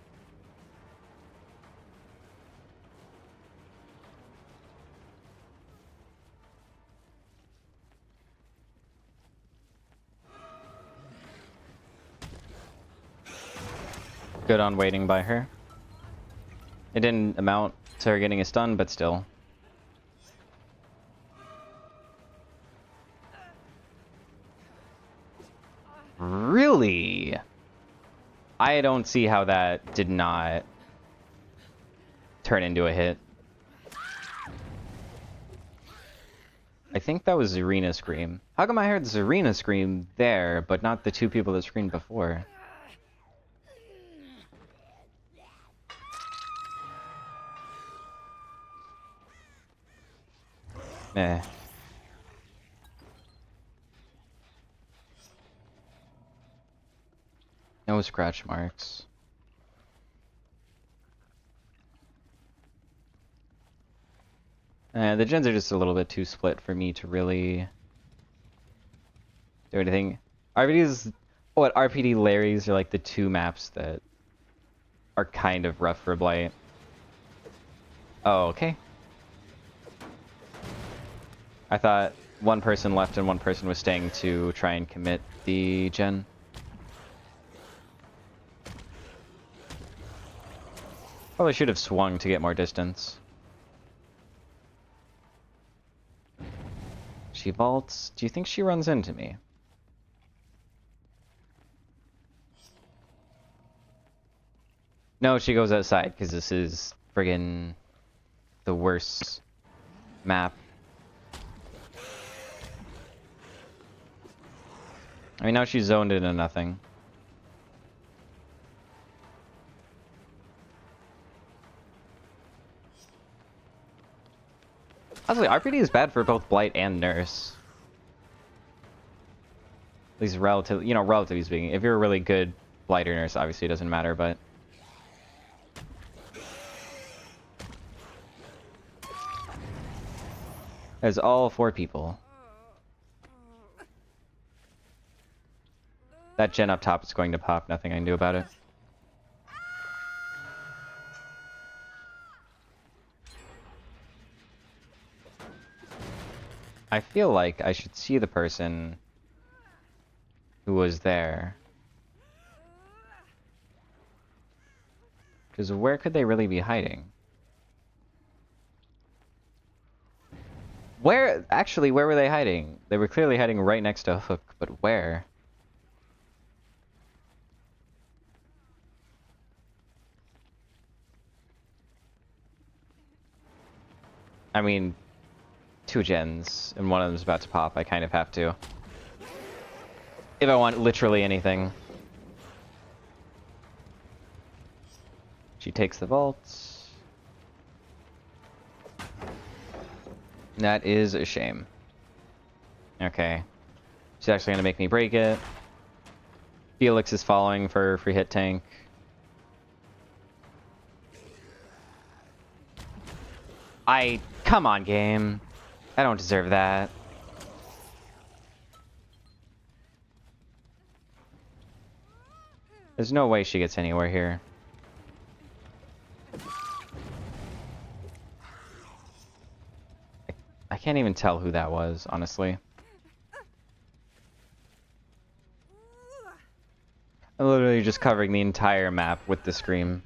Good on waiting by her. It didn't amount to her getting a stun, but still. Really? I don't see how that did not turn into a hit. I think that was Zarina scream. How come I heard Zarina scream there, but not the two people that screamed before? Eh. No scratch marks. The gens are just a little bit too split for me to really do anything. RPD's... What, RPD Larry's are like the two maps that are kind of rough for Blight. Oh, okay. I thought one person left and one person was staying to try and commit the gen. Probably should have swung to get more distance. She vaults. Do you think she runs into me? No, she goes outside because this is friggin' the worst map. I mean, now she's zoned into nothing. Honestly, RPD is bad for both Blight and Nurse. At least relatively, you know, relatively speaking. If you're a really good Blight or Nurse, obviously it doesn't matter, but... There's all 4 people. That gen up top is going to pop, nothing I can do about it. I feel like I should see the person who was there. Because where could they really be hiding? Where, actually, where were they hiding? They were clearly hiding right next to Hook, but where? I mean, 2 gens, and one of them's about to pop. I kind of have to. If I want literally anything. She takes the vault. That is a shame. Okay. She's actually gonna make me break it. Felix is following for free hit tank. Come on, game. I don't deserve that. There's no way she gets anywhere here. I can't even tell who that was, honestly. I'm literally just covering the entire map with the scream.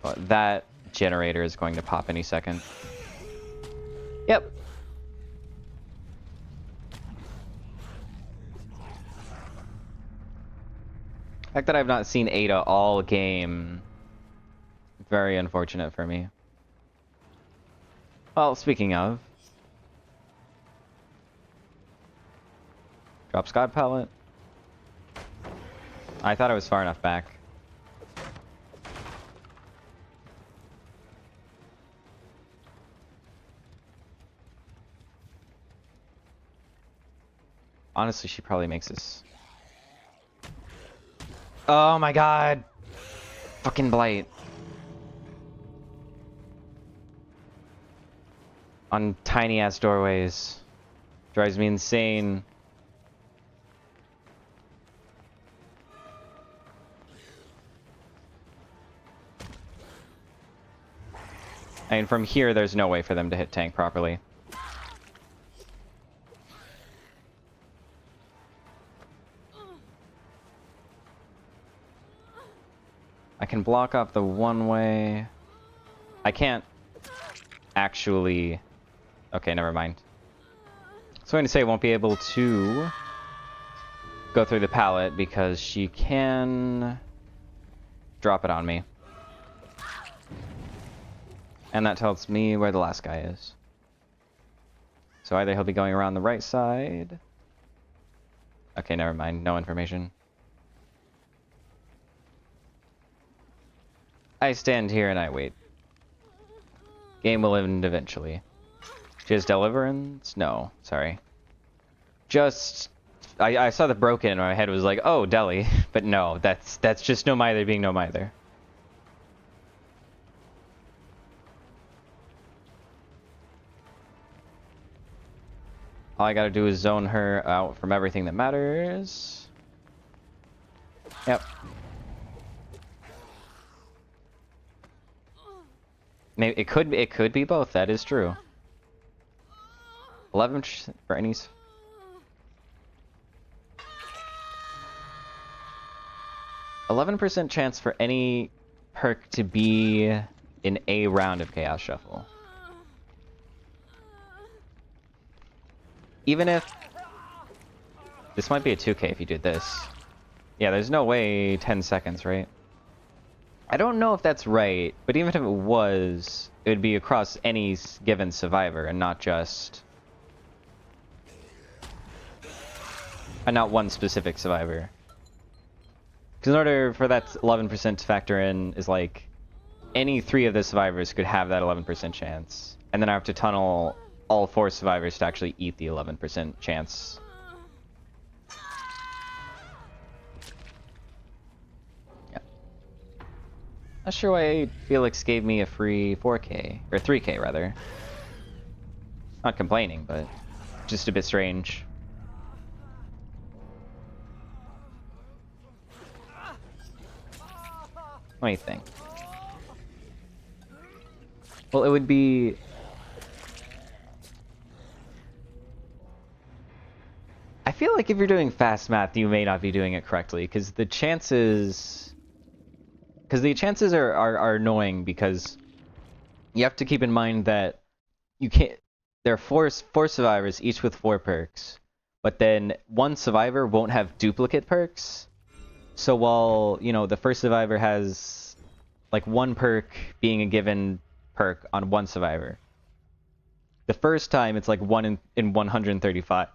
But that generator is going to pop any second. Yep. The fact that I've not seen Ada all game, very unfortunate for me. Well, speaking of, drop Scott pallet. I thought I was far enough back. Honestly, she probably makes this. Oh my god! Fucking Blight. On tiny ass doorways. Drives me insane. I mean, from here, there's no way for them to hit tank properly. I can block off the one way. I can't actually... Okay, never mind. So I'm going to say I won't be able to go through the pallet because she can drop it on me. And that tells me where the last guy is. So either he'll be going around the right side. Okay, never mind. No information. I stand here and I wait. Game will end eventually. She has deliverance? No, sorry. Just... I saw the broken and my head was like, oh, deli. But no, that's just no mither being no mither. All I gotta do is zone her out from everything that matters. Yep. Maybe it could be both. That is true. 11 for any. 11% chance for any perk to be in a round of Chaos Shuffle. Even if this might be a 2K if you did this. Yeah, there's no way 10 seconds, right? I don't know if that's right, but even if it was, it would be across any given survivor and not just... and not one specific survivor. Because in order for that 11% to factor in is like, any 3 of the survivors could have that 11% chance. And then I have to tunnel all 4 survivors to actually eat the 11% chance. Yeah. Not sure why Felix gave me a free 4K, or 3K rather. Not complaining, but just a bit strange. What do you think? Well, it would be... I feel like if you're doing fast math, you may not be doing it correctly, because the chances... Because the chances are annoying, because you have to keep in mind that you can't... There are four survivors, each with 4 perks, but then one survivor won't have duplicate perks. So while, you know, the first survivor has, like, 1 perk being a given perk on one survivor, the first time it's like 1 in 135.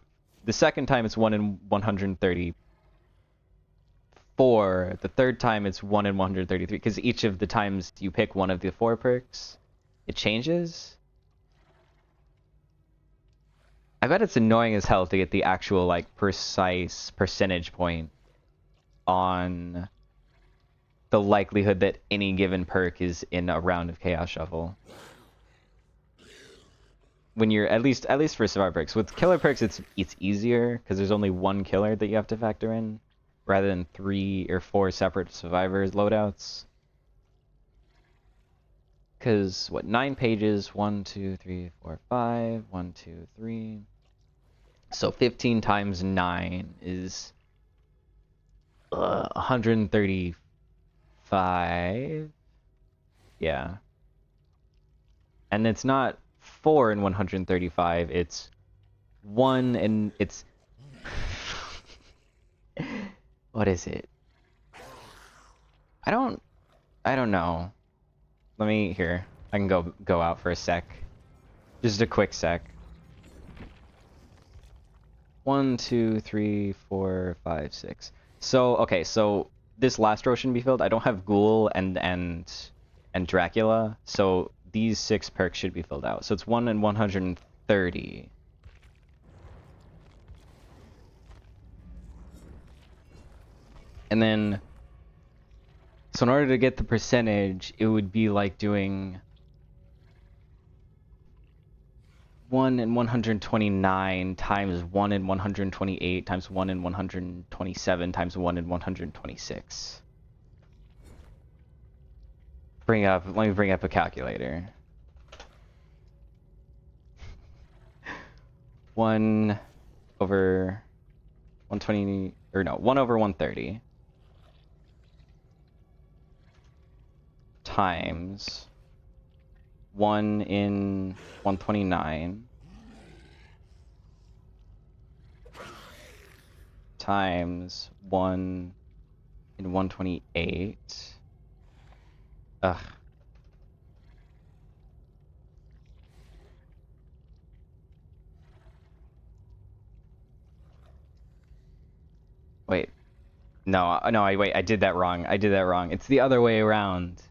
The second time it's 1 in 134. The third time it's 1 in 133. Because each of the times you pick one of the 4 perks, it changes. I bet it's annoying as hell to get the actual, like, precise percentage point on the likelihood that any given perk is in a round of Chaos Shuffle. When you're at least for survivor perks. With killer perks, it's easier because there's only 1 killer that you have to factor in, rather than 3 or 4 separate survivors loadouts. Because what, 9 pages? 1, 2, 3, 4, 5. 1, 2, 3. So 15 times 9 is 135. Yeah. And it's not 4 in 135, it's 1 and it's... What is it? I don't know. Let me, here. I can go out for a sec. Just a quick sec. 1, 2, 3, 4, 5, 6. So, okay, so this last row shouldn't be filled. I don't have Ghoul and Dracula, so these 6 perks should be filled out. So it's 1 in 130. And then, so in order to get the percentage, it would be like doing 1 in 129 times 1 in 128 times 1 in 127 times 1 in 126. Let me bring up a calculator. 1 over 120, or no, 1 over 130 times 1 in 129 times 1 in 128. Ugh. Wait. No, wait, I did that wrong. It's the other way around.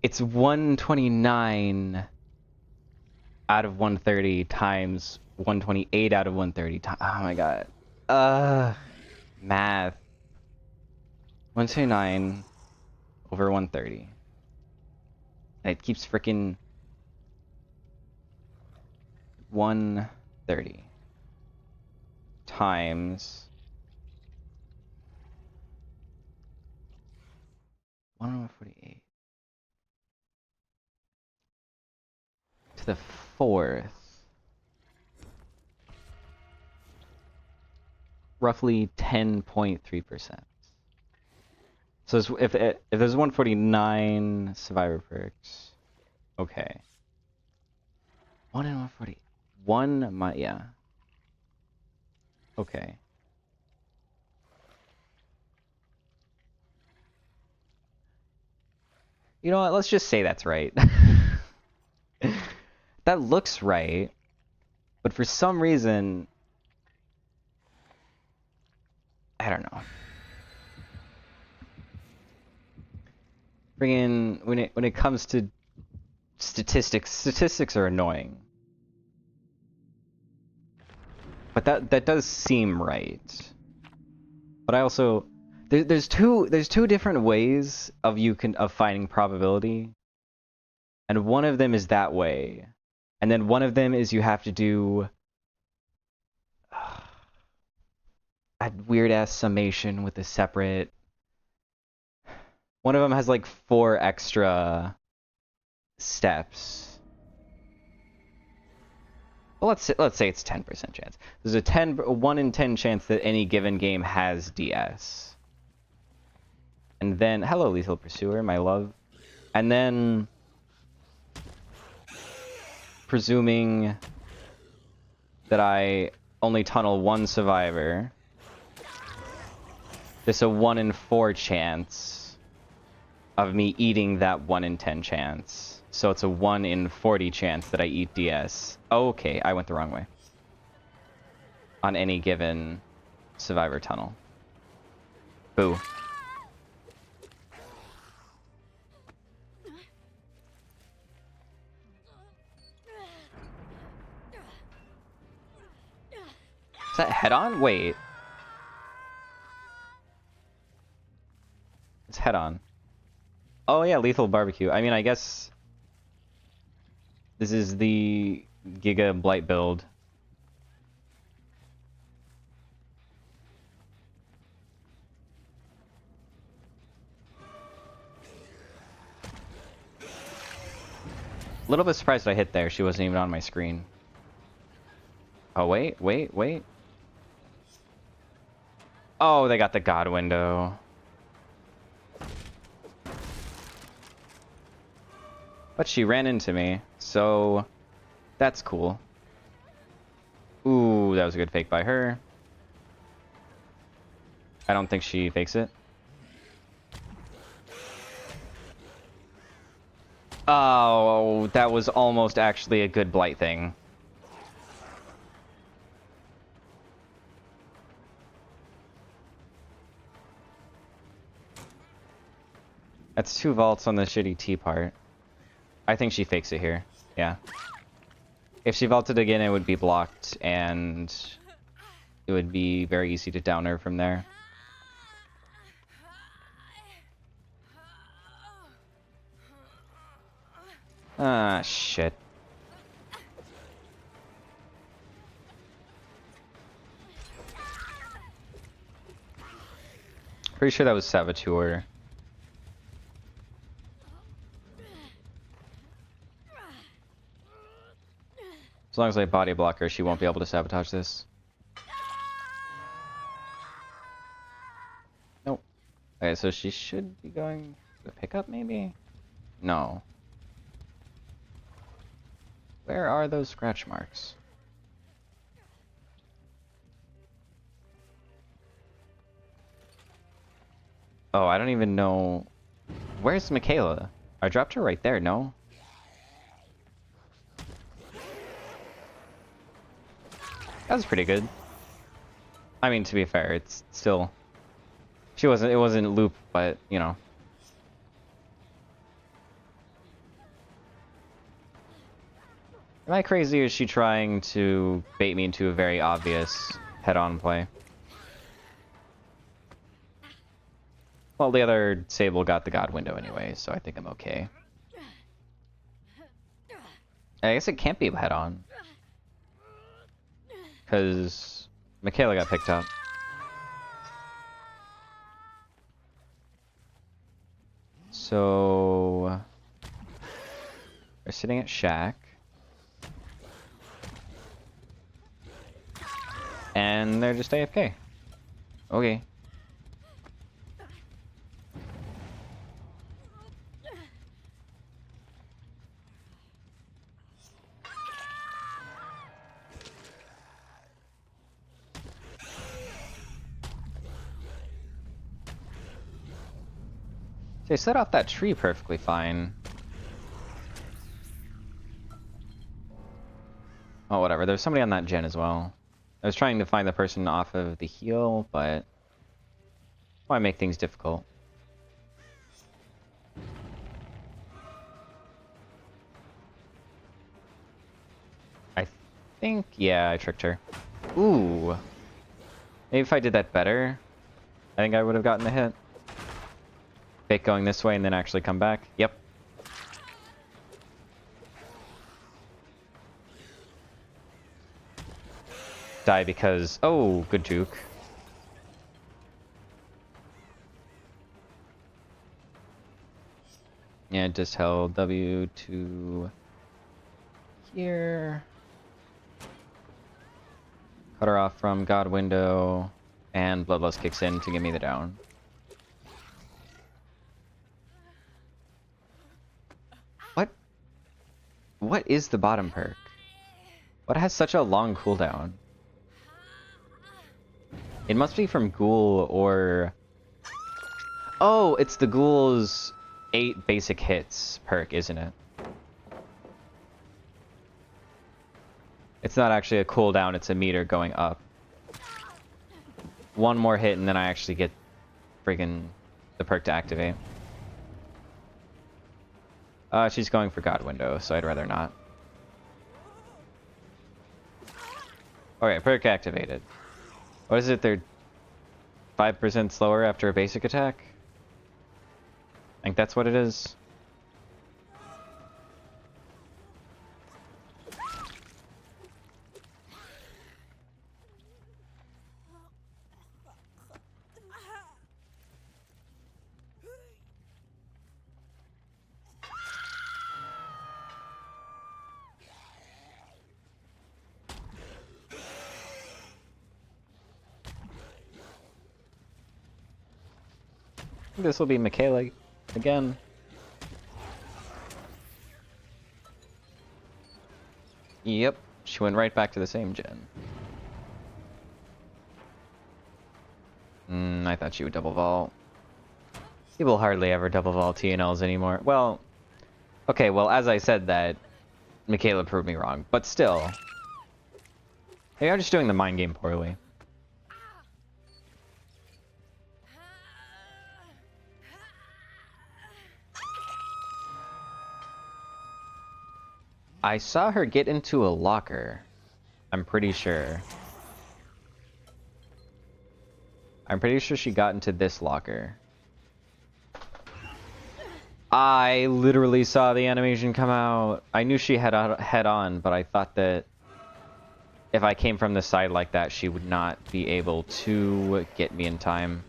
It's 129 out of 130 times 128 out of 130 times... Oh my god. Math. 129 over 130. And it keeps freaking 130. times 148 to the 4th. Roughly 10.3%. So if there's 149 survivor perks, okay. 1 in 140. Yeah. Okay. You know what? Let's just say that's right. That looks right, but for some reason, I don't know. When it comes to statistics are annoying. But that does seem right. But I also there's two different ways of finding probability. And one of them is that way. And then one of them is you have to do a weird ass summation with a separate. One of them has like 4 extra steps. Well, let's say it's 10% chance. There's a 1 in 10 chance that any given game has DS. And then hello, Lethal Pursuer, my love. And then presuming that I only tunnel 1 survivor, there's a 1 in 4 chance of me eating that 1 in 10 chance. So it's a 1 in 40 chance that I eat DS. Oh, okay, I went the wrong way. On any given survivor tunnel. Boo. Is that head on? Wait. It's head on. Oh yeah, lethal barbecue. I mean, I guess this is the Giga Blight build. A little bit surprised I hit there. She wasn't even on my screen. Oh, wait. Oh, they got the God window. But she ran into me, so that's cool. Ooh, that was a good fake by her. I don't think she fakes it. Oh, that was almost actually a good Blight thing. That's 2 vaults on the shitty T part. I think she fakes it here. Yeah. If she vaulted again, it would be blocked, and it would be very easy to down her from there. Ah, shit. Pretty sure that was Saboteur. As long as I body block her, she won't be able to sabotage this. Nope. Okay, so she should be going to pick up, maybe? No. Where are those scratch marks? Oh, I don't even know. Where's Michaela? I dropped her right there, no? That was pretty good. I mean, to be fair, it's still... it wasn't loop, but, you know. Am I crazy, or is she trying to bait me into a very obvious head-on play? Well, the other Sable got the God window anyway, so I think I'm okay. I guess it can't be head-on. Because Michaela got picked up. So we're sitting at Shack. And they're just AFK. Okay. They set off that tree perfectly fine. Oh, whatever. There's somebody on that gen as well. I was trying to find the person off of the heal, but why make things difficult? I think, yeah, I tricked her. Ooh. Maybe if I did that better, I think I would have gotten the hit. Fake going this way and then actually come back. Yep. Die because... Oh, good juke. Yeah, just held W to here. Cut her off from God Window, and Bloodlust kicks in to give me the down. What is the bottom perk? What has such a long cooldown? It must be from Ghoul or... Oh, it's the Ghoul's 8 basic hits perk, isn't it? It's not actually a cooldown, it's a meter going up. One more hit and then I actually get friggin' the perk to activate. She's going for God Window, so I'd rather not. Okay, perk activated. What is it? They're 5% slower after a basic attack? I think that's what it is. This will be Michaela again. Yep, she went right back to the same gen. I thought she would double vault. People hardly ever double vault TNLs anymore. Well, okay, well, as I said that, Michaela proved me wrong, but still. They are just doing the mind game poorly. I saw her get into a locker. I'm pretty sure. I'm pretty sure she got into this locker. I literally saw the animation come out. I knew she had head on, but I thought that if I came from the side like that, she would not be able to get me in time.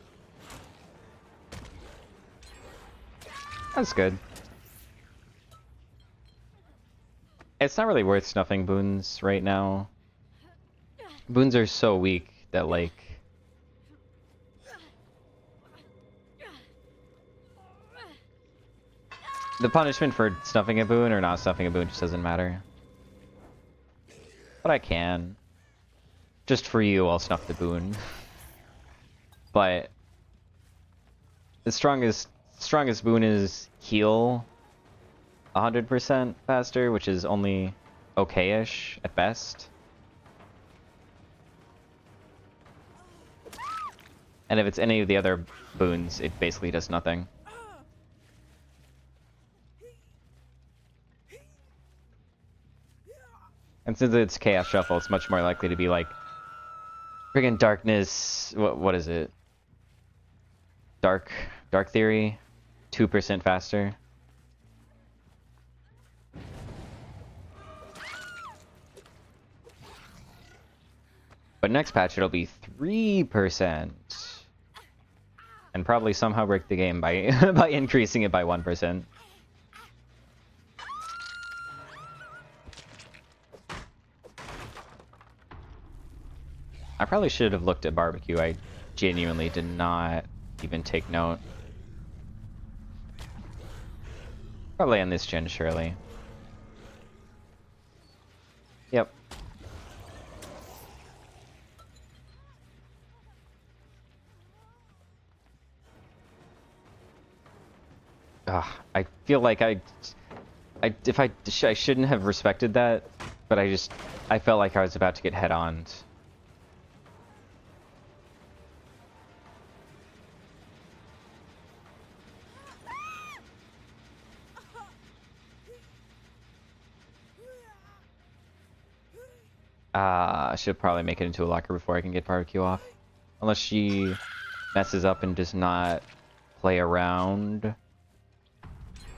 That's good. It's not really worth snuffing boons right now. Boons are so weak that, like... The punishment for snuffing a boon or not snuffing a boon just doesn't matter. But I can. Just for you, I'll snuff the boon. But... the strongest boon is heal 100% faster, which is only okay-ish at best. And if it's any of the other boons, it basically does nothing. And since it's Chaos Shuffle, it's much more likely to be like friggin' Darkness. What is it? Dark Theory, 2% faster. But But next patch it'll be 3%. And probably somehow break the game by by increasing it by 1%. I probably should have looked at barbecue. I genuinely did not even take note. Probably on this gen, surely. Yep. Ugh, I feel like I shouldn't have respected that, but I felt like I was about to get head-on. I should probably make it into a locker before I can get barbecue off. Unless she messes up and does not play around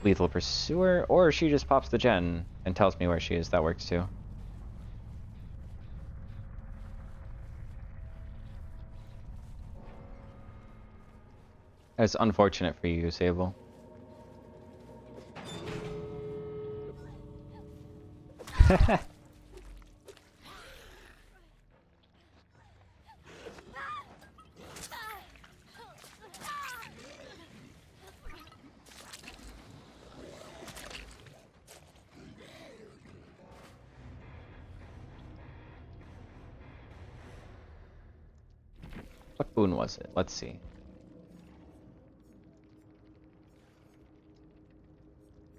Lethal Pursuer, or she just pops the gen and tells me where she is. That works too. That's unfortunate for you, Sable. What boon was it? Let's see.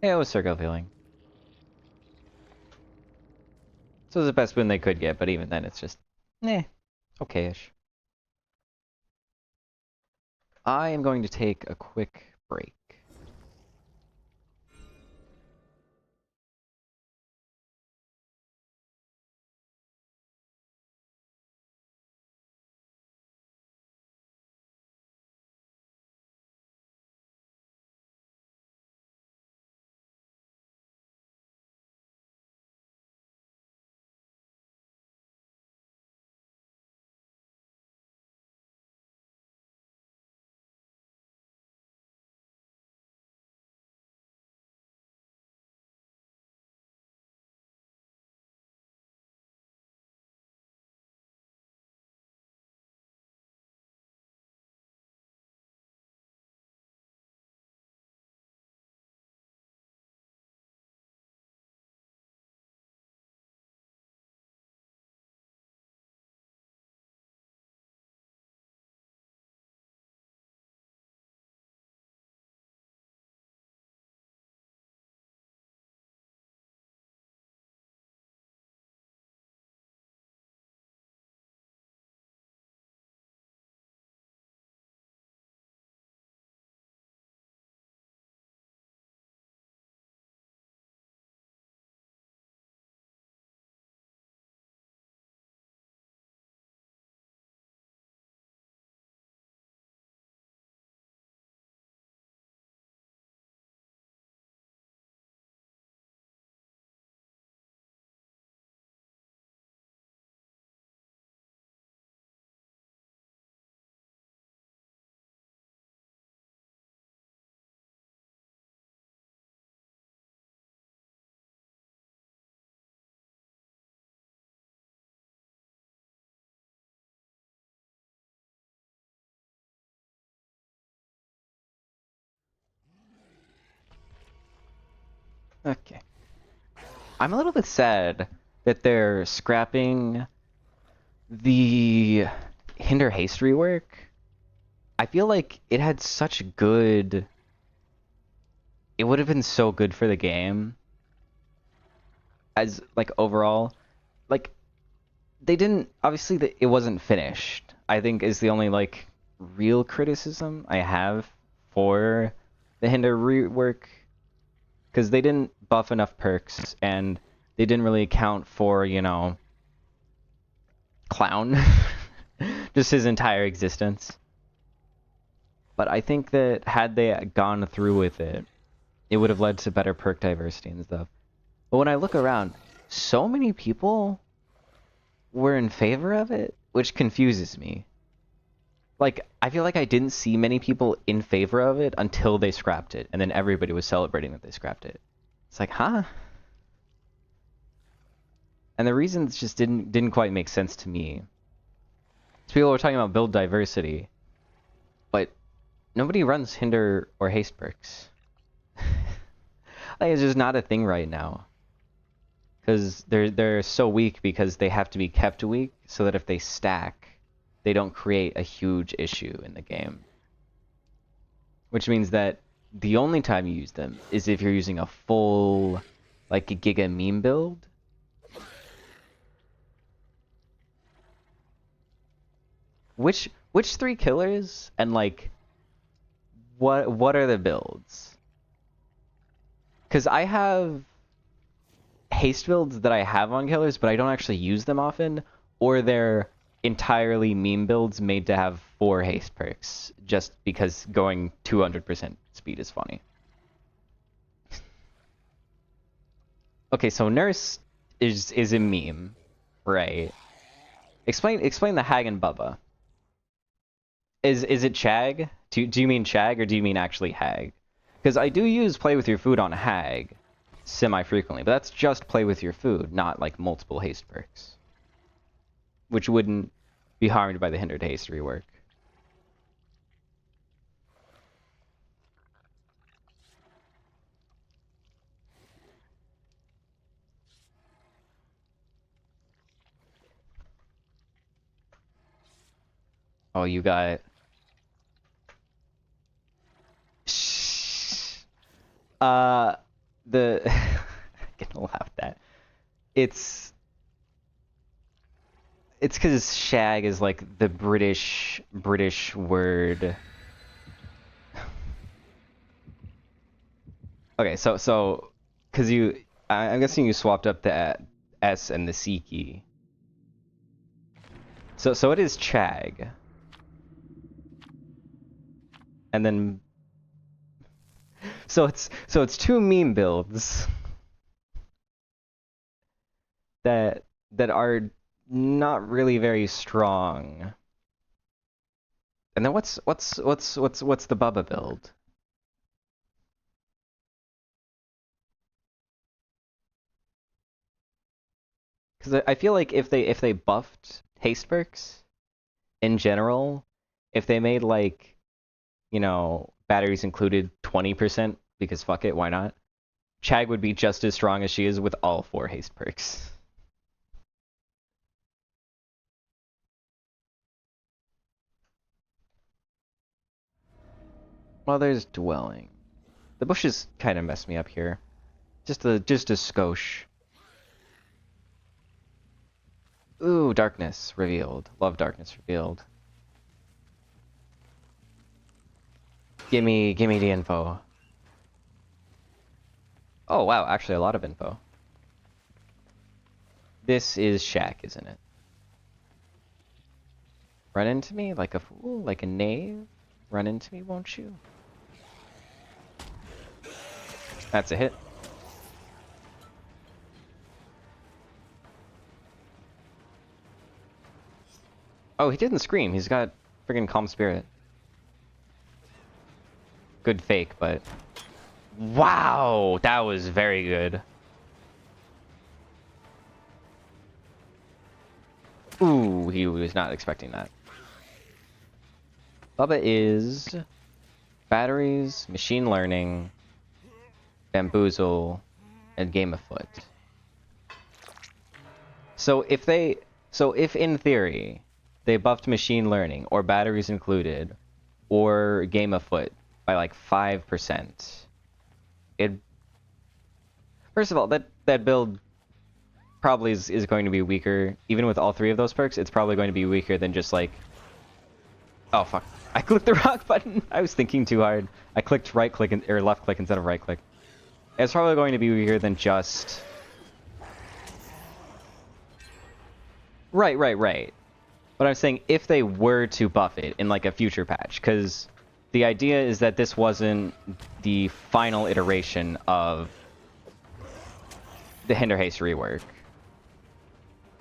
Yeah, it was Circle of Healing. So it was the best boon they could get, but even then it's just, okay-ish. I am going to take a quick break. Okay. I'm a little bit sad that they're scrapping the Hinder Haste rework. I feel like it had such good... It would have been so good for the game. As, like, overall. Like, they didn't... Obviously, it wasn't finished. I think is the only, like, real criticism I have for the Hinder rework. Because they didn't buff enough perks, and they didn't really account for, you know, Clown. Just his entire existence. But I think that had they gone through with it, it would have led to better perk diversity and stuff. But when I look around, so many people were in favor of it. which confuses me. Like, I feel like I didn't see many people in favor of it until they scrapped it, and then everybody was celebrating that they scrapped it. It's like, huh? And the reasons just didn't quite make sense to me. So people were talking about build diversity, but nobody runs hinder or haste perks. Like, it's just not a thing right now. Because they're so weak because they have to be kept weak so that if they stack, they don't create a huge issue in the game. Which means that the only time you use them is if you're using a full, like, a Giga meme build. Which 3 killers and, like, what are the builds? Because I have haste builds that I have on killers, but I don't actually use them often, or they're entirely meme builds made to have 4 haste perks, just because going 200% speed is funny. Okay, so Nurse is a meme, right? Explain the Hag and Bubba. Is it Chag? Do you mean Chag or do you mean actually Hag? Because I do use play with your food on Hag semi-frequently, but that's just play with your food, not like multiple haste perks. Which wouldn't be harmed by the hindered haste rework. Oh, you got... the... getting laughed at. It's because shag is like the British word. Okay, so because I'm guessing you swapped up the S and the C key. So it is Chag. And then so it's 2 meme builds that are not really very strong. And then what's the Bubba build? Because I feel like if they buffed haste perks in general, if they made like, you know, batteries included 20%, because fuck it, why not? Chag would be just as strong as she is with all 4 haste perks. Well, there's dwelling. The bushes kind of mess me up here. Just a skosh. Ooh, darkness revealed. Love darkness revealed. Gimme the info. Oh wow, actually a lot of info. This is Shaq, isn't it? Run into me like a fool, like a knave? Run into me, won't you? That's a hit. Oh, he didn't scream. He's got friggin' calm spirit. Good fake, but... Wow! That was very good. Ooh, he was not expecting that. Bubba is... batteries, machine learning, bamboozle, and game afoot. So if in theory they buffed machine learning or batteries included or game afoot by like 5%, first of all, that build probably is going to be weaker. Even with all 3 of those perks, it's probably going to be weaker than just like... Oh fuck. I clicked the wrong button. I was thinking too hard. I clicked right click or left click instead of right click. It's probably going to be weaker than just... Right. But I'm saying if they were to buff it in like a future patch, because the idea is that this wasn't the final iteration of the Hinder Haste rework.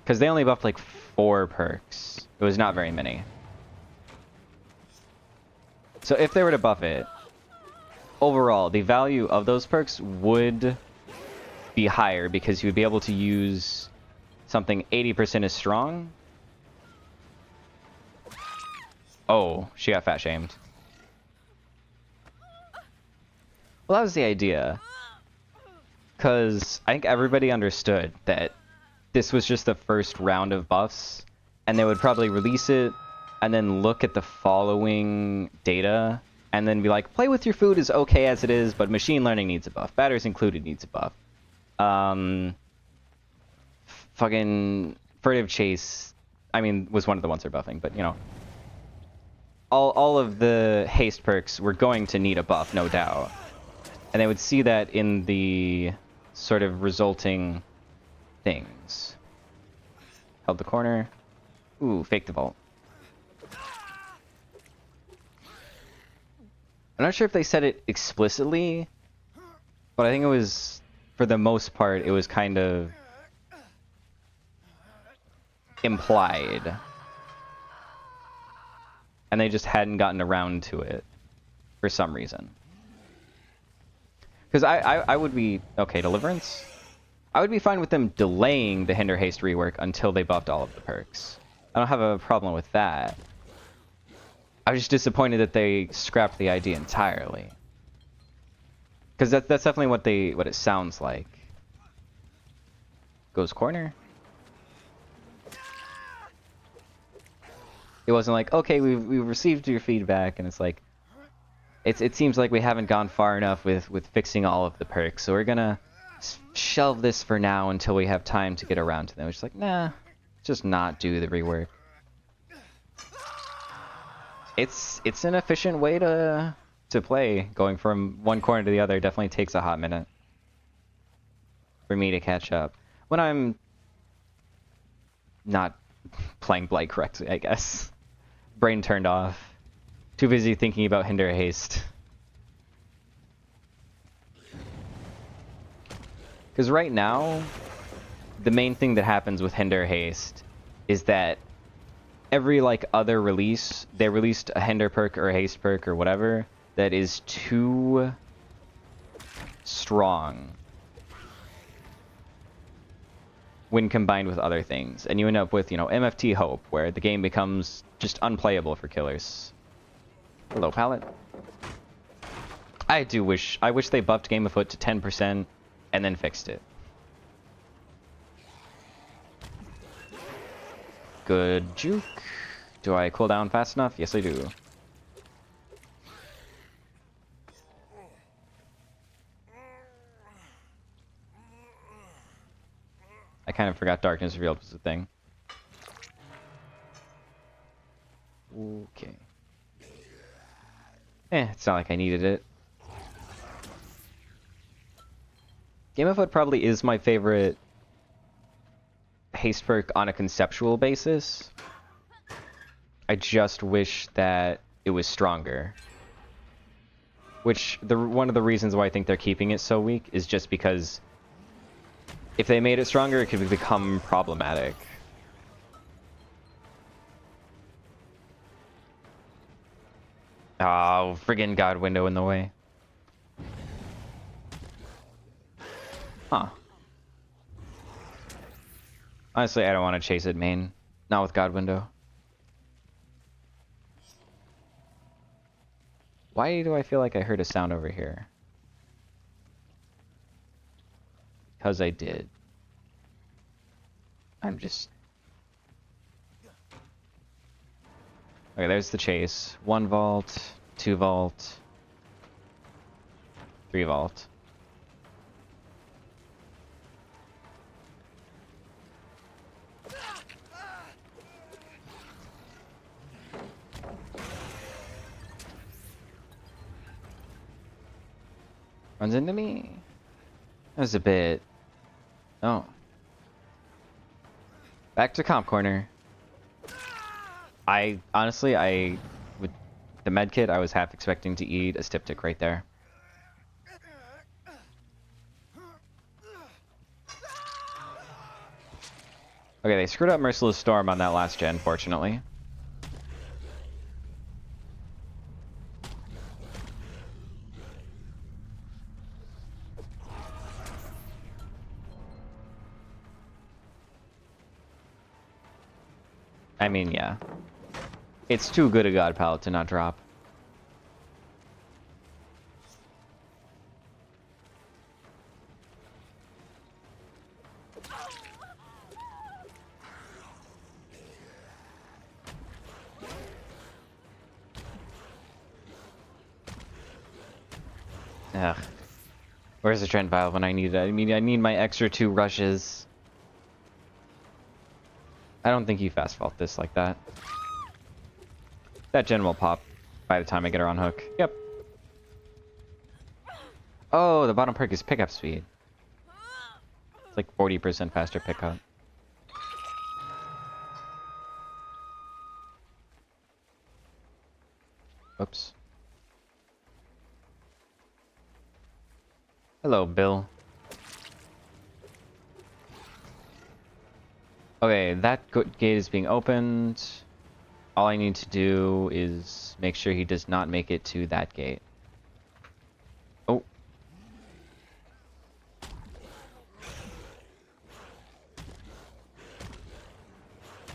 Because they only buffed like 4 perks, It was not very many. So if they were to buff it, overall, the value of those perks would be higher because you would be able to use something 80% as strong. Oh, she got fat shamed. Well, that was the idea. Because I think everybody understood that this was just the first round of buffs, and they would probably release it and then look at the following data and then be like, play with your food is okay as it is, but machine learning needs a buff. Batters included needs a buff. Fucking furtive chase, I mean, was one of the ones they're buffing, but you know. All of the haste perks were going to need a buff, no doubt. And they would see that in the sort of resulting things. Held the corner. Ooh, fake the vault. I'm not sure if they said it explicitly, but I think it was, for the most part, it was kind of implied. And they just hadn't gotten around to it for some reason. Because I would be... Okay, Deliverance? I would be fine with them delaying the Hinder Haste rework until they buffed all of the perks. I don't have a problem with that. I was just disappointed that they scrapped the idea entirely. Because that's definitely what it sounds like. Goes corner. It wasn't like, okay, we've received your feedback, and it's like, it seems like we haven't gone far enough with fixing all of the perks, so we're gonna shelve this for now until we have time to get around to them. It's like, nah, just not do the rework. It's an efficient way to play. Going from one corner to the other definitely takes a hot minute for me to catch up. When I'm not playing Blight correctly, I guess. Brain turned off. Too busy thinking about Hinder Haste. Because right now, the main thing that happens with Hinder Haste is that every other release, they released a Hinder perk or a Haste perk or whatever that is too strong when combined with other things. And you end up with, MFT Hope, where the game becomes just unplayable for killers. Hello, pallet. I wish they buffed Game of Foot to 10% and then fixed it. Good juke. Do I cool down fast enough? Yes, I do. I kind of forgot Darkness Revealed was a thing. Okay. It's not like I needed it. Game of Foot probably is my favorite haste perk on a conceptual basis. I just wish that it was stronger. Which, one of the reasons why I think they're keeping it so weak is just because if they made it stronger, it could become problematic. Oh, friggin' God window in the way. Huh. Honestly, I don't want to chase it main. Not with God window. Why do I feel like I heard a sound over here? Because I did. I'm just... Okay, there's the chase. 1 vault, 2 vault, 3 vault. Runs into me. That was a bit... Oh. Back to comp corner. Honestly, with the medkit, I was half expecting to eat a Styptic right there. Okay, they screwed up Merciless Storm on that last gen, fortunately. I mean, yeah. It's too good a god palette to not drop. Ugh. Where's the Trent Vial when I need it? I mean, I need my extra 2 rushes. I don't think you fast fault this like that. That gen will pop by the time I get her on hook. Yep. Oh, the bottom perk is pickup speed. It's like 40% faster pickup. Oops. Hello, Bill. Okay, that gate is being opened. All I need to do is make sure he does not make it to that gate. Oh.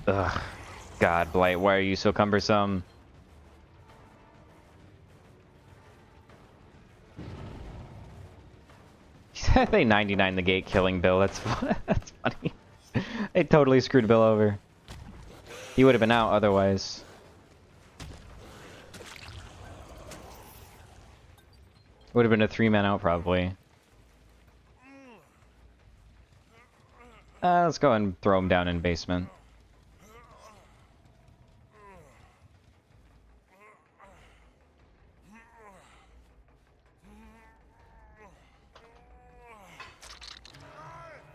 Ugh. God, Blight, why are you so cumbersome? They 99 the gate, killing Bill. That's that's funny. They totally screwed Bill over. He would have been out otherwise. Would have been a 3-man out probably. Let's go and throw him down in basement.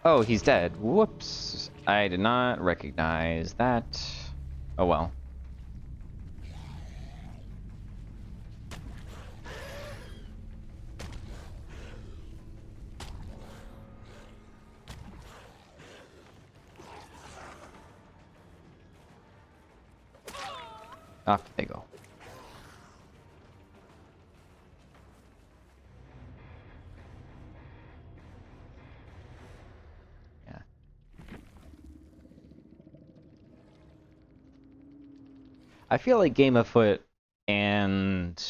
Oh, he's dead. Whoops. I did not recognize that. Oh well. Off they go. Yeah. I feel like Game of Foot and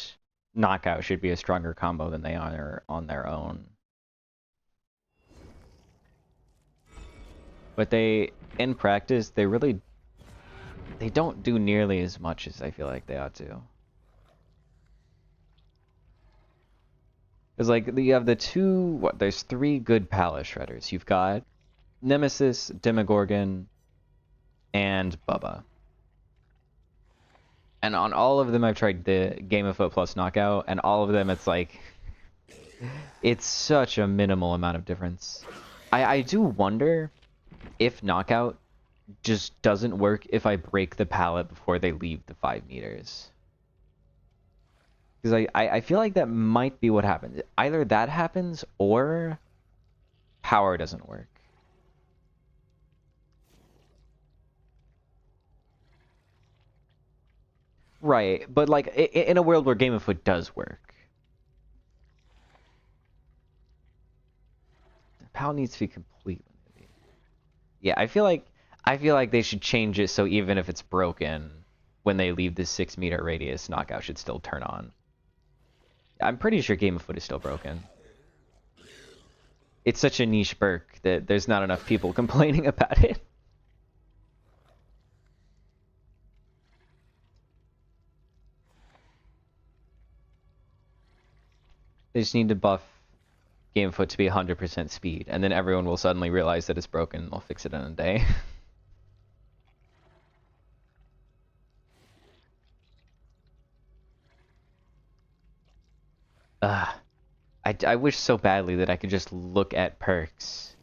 Knockout should be a stronger combo than they are on their own. But they, in practice, they don't do nearly as much as I feel like they ought to. Because, like, you have there's 3 good palette shredders. You've got Nemesis, Demogorgon, and Bubba. And on all of them, I've tried the Game of Foot plus Knockout, and all of them, it's like, it's such a minimal amount of difference. I do wonder if Knockout just doesn't work if I break the pallet before they leave the 5 meters. Because I feel like that might be what happens. Either that happens or power doesn't work. Right, but like in a world where Game of Foot does work, PAL needs to be completely. Yeah, I feel like they should change it so even if it's broken, when they leave the 6-meter radius, Knockout should still turn on. I'm pretty sure Game of Foot is still broken. It's such a niche perk that there's not enough people complaining about it. They just need to buff Game of Foot to be 100% speed, and then everyone will suddenly realize that it's broken and they'll fix it in a day. I wish so badly that I could just look at perks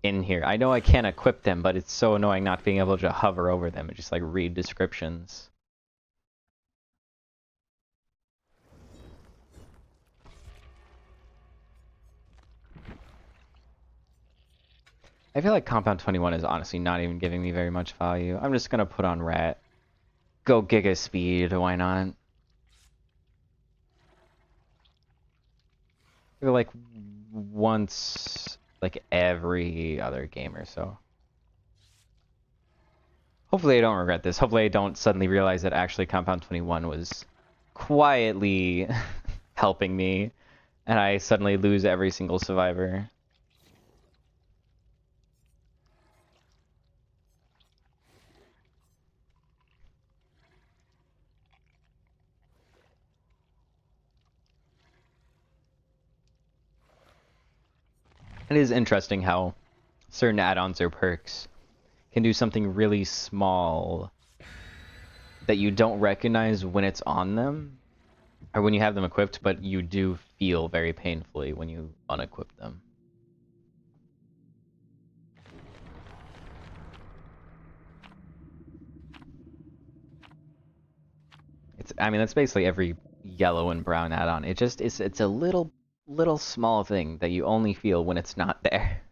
in here. I know I can't equip them, but it's so annoying not being able to hover over them and just like read descriptions. I feel like Compound 21 is honestly not even giving me very much value. I'm just gonna put on Rat. Go Giga Speed, why not? I feel like once, like every other game or so. Hopefully I don't regret this. Hopefully I don't suddenly realize that actually Compound 21 was quietly helping me, and I suddenly lose every single survivor. It is interesting how certain add-ons or perks can do something really small that you don't recognize when it's on them, or when you have them equipped, but you do feel very painfully when you unequip them. I mean, that's basically every yellow and brown add-on. It's a little small thing that you only feel when it's not there.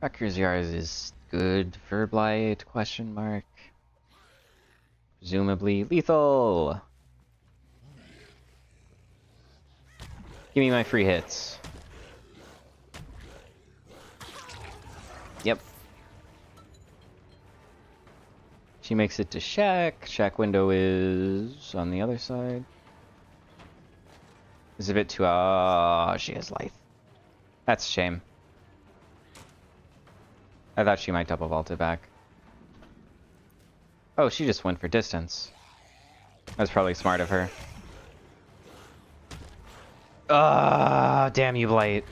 Wrecker's Yard is good for Blight, question mark. Presumably lethal. Give me my free hits. Yep. She makes it to Shack. Shack window is on the other side. Is a bit too... she has life. That's a shame. I thought she might double vault it back. Oh, she just went for distance. That's probably smart of her. Damn you, Blight.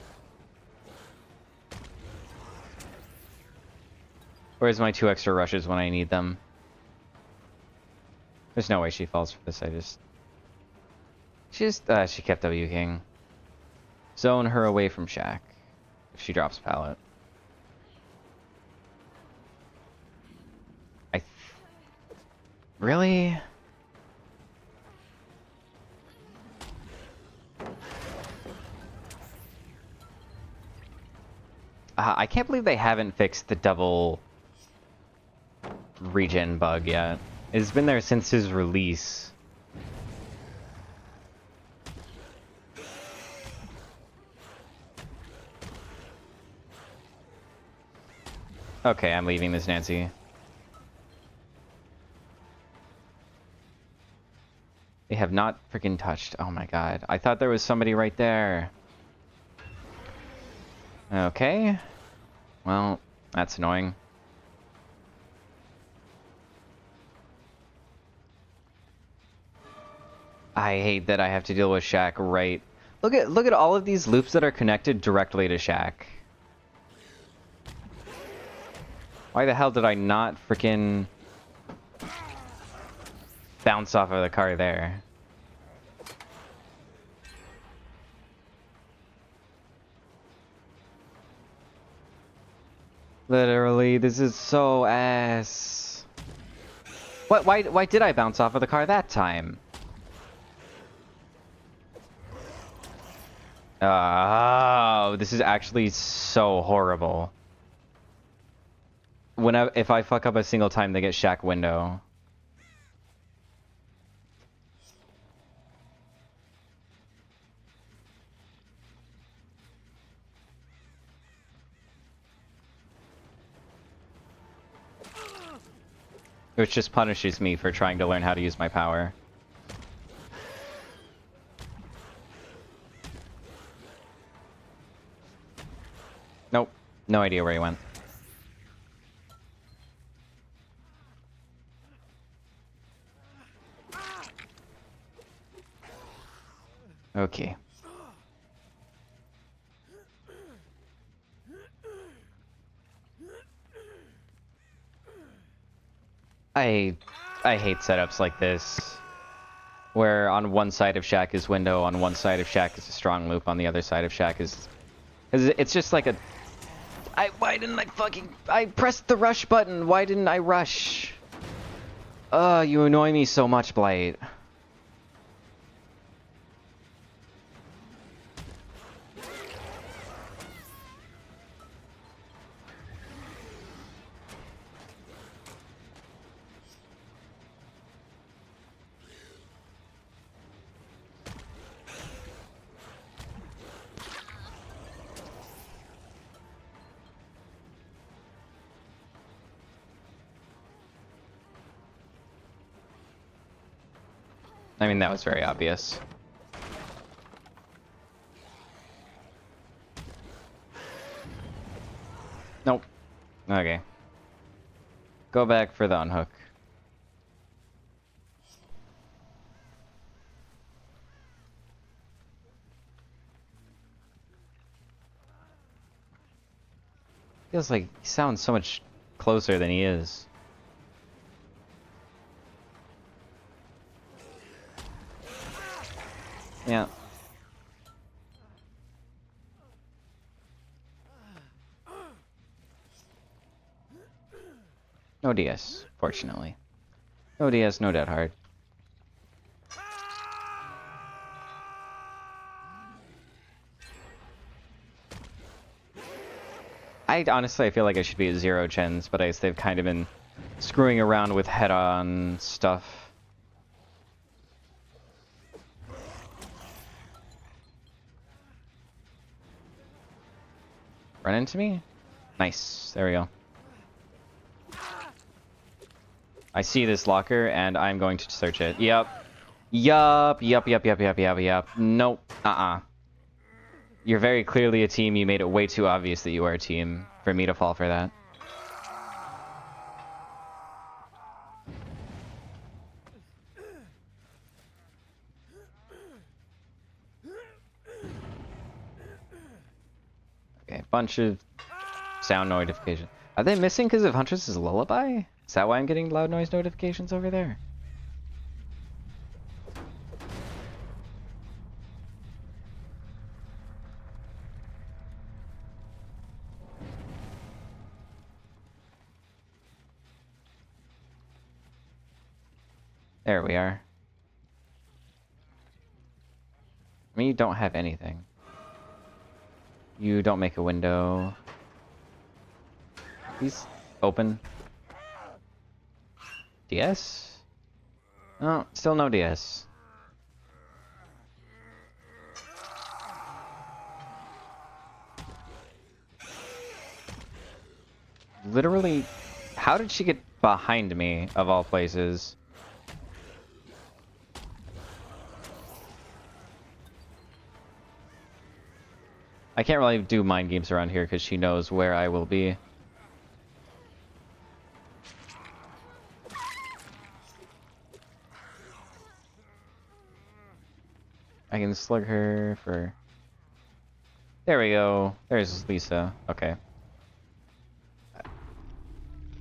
Where's my 2 extra rushes when I need them? There's no way she falls for this, she kept W King. Zone her away from Shack. If she drops pallet. Really? I can't believe they haven't fixed the double regen bug yet. It's been there since his release. Okay, I'm leaving this, Nancy. They have not freaking touched. Oh my god. I thought there was somebody right there. Okay. Well, that's annoying. I hate that I have to deal with Shack right. Look at all of these loops that are connected directly to Shack. Why the hell did I not freaking bounce off of the car there? Literally, this is so ass. What? Why did I bounce off of the car that time? Oh, this is actually so horrible. If I fuck up a single time, they get Shack window. Which just punishes me for trying to learn how to use my power. Nope. No idea where he went. Okay. I hate setups like this, where on one side of Shack is window, on one side of Shack is a strong loop, on the other side of Shack is... It's just like a... Why didn't I pressed the rush button, why didn't I rush? You annoy me so much, Blight. I mean, that was very obvious. Nope. Okay. Go back for the unhook. Feels like he sounds so much closer than he is. Yeah. No DS, fortunately. No DS, no dead hard. I honestly feel like I should be at 0 gens, but I guess they've kind of been screwing around with head-on stuff. Run into me? Nice. There we go. I see this locker, and I'm going to search it. Yup. Yup. Nope. You're very clearly a team. You made it way too obvious that you are a team for me to fall for that. Okay, bunch of sound notification. Are they missing because of Huntress's lullaby? Is that why I'm getting loud noise notifications over there? There we are. I mean, you don't have anything. You don't make a window. He's open. DS? Oh, still no DS. Literally, how did she get behind me, of all places? I can't really do mind games around here because she knows where I will be. I can slug her for... There we go. There's Lisa. Okay.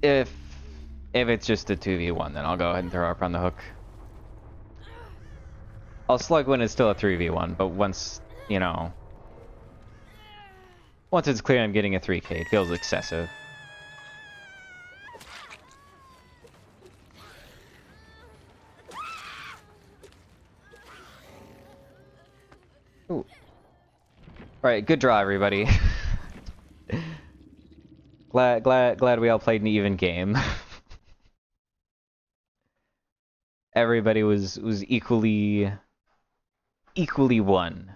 If it's just a 2v1, then I'll go ahead and throw her up on the hook. I'll slug when it's still a 3v1, but once, you know... Once it's clear I'm getting a 3k, it feels excessive. Ooh. Alright, good draw, everybody. glad we all played an even game. Everybody was equally won.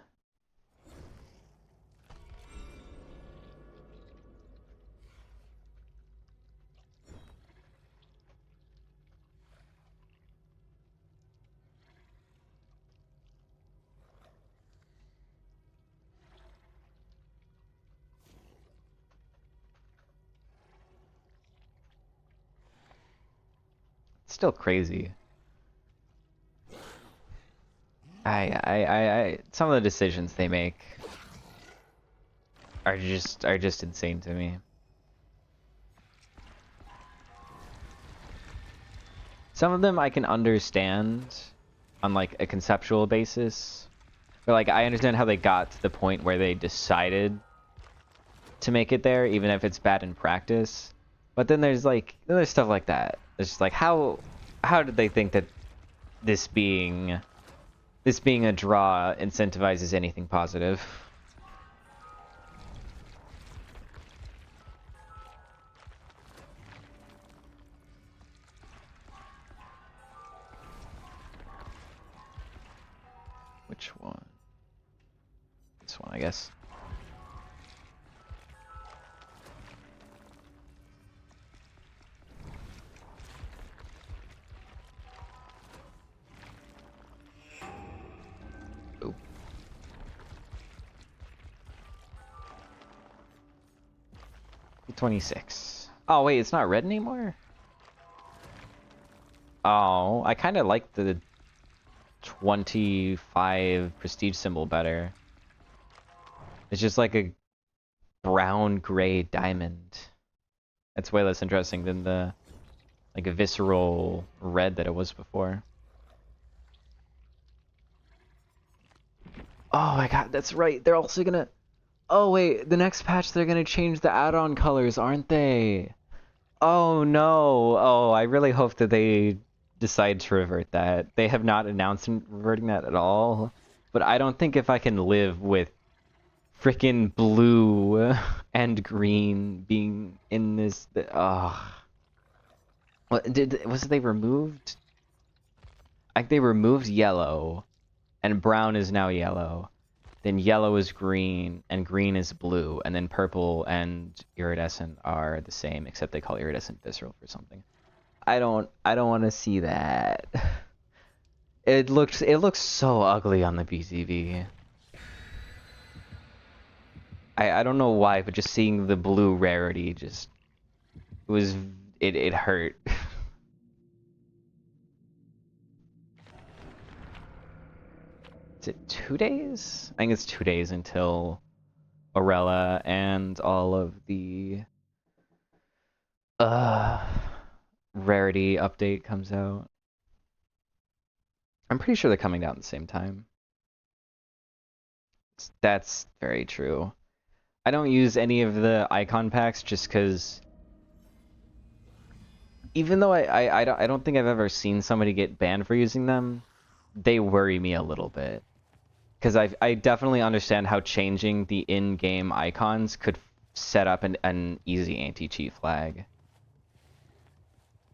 It's still crazy. Some of the decisions they make are just insane to me. Some of them I can understand on like a conceptual basis. But like I understand how they got to the point where they decided to make it there, even if it's bad in practice. But then there's stuff like that. It's just like how did they think that this being a draw incentivizes anything positive? Which one? This one, I guess. 26. Oh wait, it's not red anymore? Oh, I kind of like the 25 prestige symbol better. It's just like a brown gray diamond. It's way less interesting than the like a visceral red that it was before. Oh my god, that's right. They're also gonna... Oh wait, the next patch they're gonna change the add-on colors, aren't they? Oh no. Oh, I really hope that they decide to revert that. They have not announced reverting that at all. But I don't think if I can live with frickin' blue and green being in this... What was they removed? Like they removed yellow, and brown is now yellow. Then yellow is green, and green is blue, and then purple and iridescent are the same, except they call iridescent visceral for something. I don't want to see that. It looks so ugly on the BZV. I don't know why, but just seeing the blue rarity just it hurt. Is it 2 days? I think it's 2 days until Orella and all of the rarity update comes out. I'm pretty sure they're coming out at the same time. That's very true. I don't use any of the icon packs just because even though I don't think I've ever seen somebody get banned for using them, they worry me a little bit. Because I definitely understand how changing the in-game icons could set up an easy anti-cheat flag.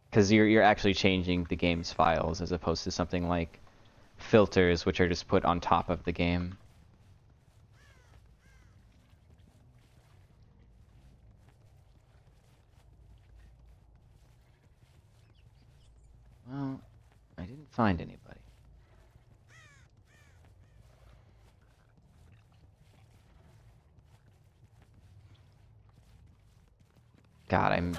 Because you're actually changing the game's files as opposed to something like filters, which are just put on top of the game. Well, I didn't find anybody. God, I'm...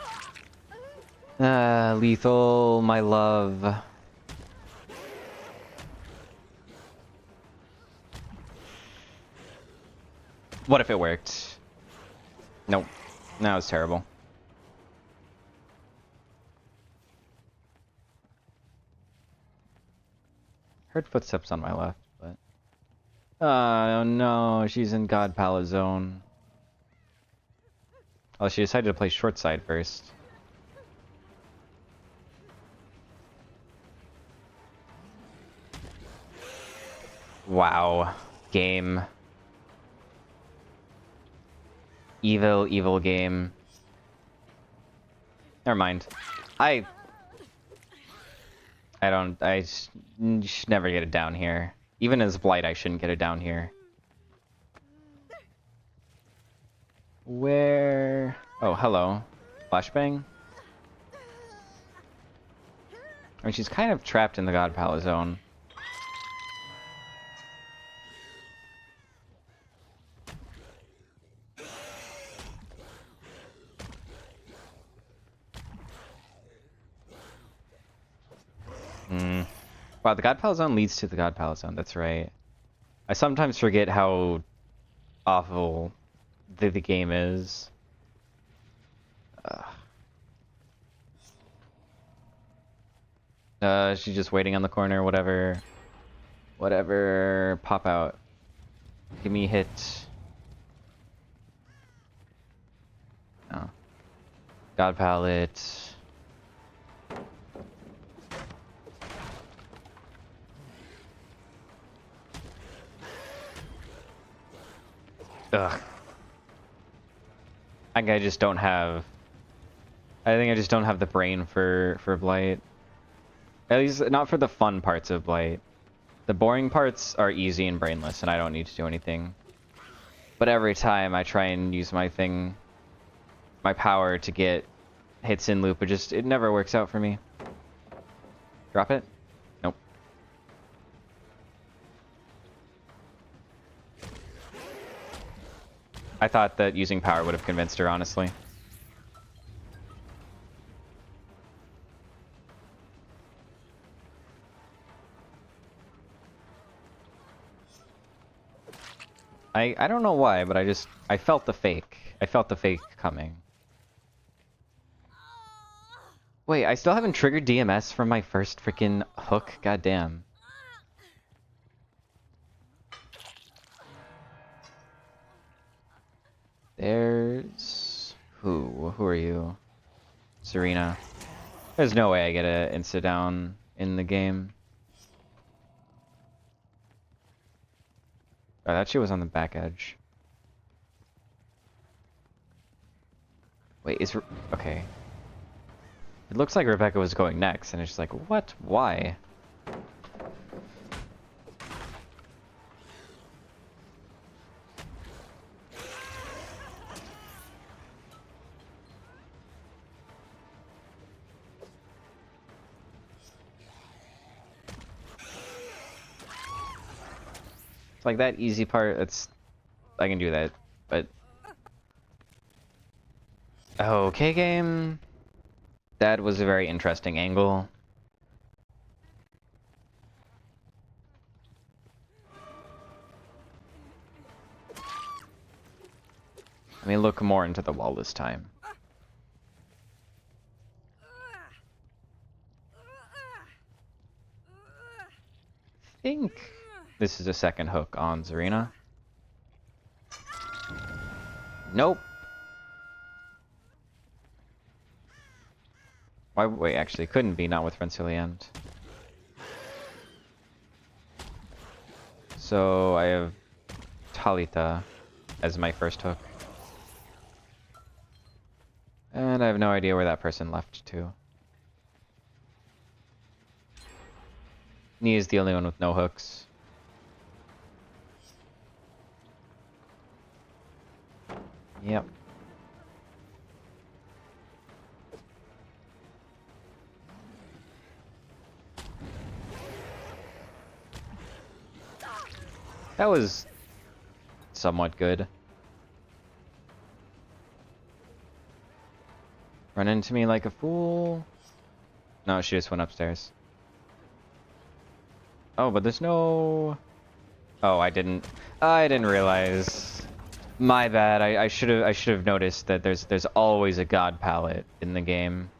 lethal, my love. What if it worked? Nope. That was terrible. Heard footsteps on my left, but... Oh no, she's in God Palace zone. Oh, she decided to play short side first. Wow. Game. Evil, evil game. Never mind. I should never get it down here. Even as Blight, I shouldn't get it down here. Where? Oh, hello. Flashbang? I mean, she's kind of trapped in the God Palace zone. Wow, the God Palace zone leads to the God Palace zone, that's right. I sometimes forget how awful the game is. She's just waiting on the corner, whatever. Whatever, pop out. Give me a hit. Oh. God Palette. Ugh. I think I just don't have... I think I just don't have the brain for Blight. At least not for the fun parts of Blight. The boring parts are easy and brainless, and I don't need to do anything. But every time I try and use my power to get hits in loop, it never works out for me. Drop it? Nope. I thought that using power would have convinced her, honestly. I don't know why, but I felt the fake. I felt the fake coming. Wait, I still haven't triggered DMS from my first freaking hook? Goddamn. There's... Who? Who are you? Serena. There's no way I get a insta-down in the game. Oh, that shit was on the back edge. Wait, okay. It looks like Rebecca was going next, and it's just like, what? Why? It's like that easy part, I can do that, but... Okay, game. That was a very interesting angle. Let me look more into the wall this time. I think this is a second hook on Zarina. Nope. Why? Wait, actually, it couldn't be, not with Rensselaer. So I have Talita as my first hook. And I have no idea where that person left to. Nee is the only one with no hooks. Yep. That was somewhat good. Run into me like a fool. No, she just went upstairs. Oh, but there's no... Oh, I didn't realize. My bad. I should have noticed that there's always a god palette in the game.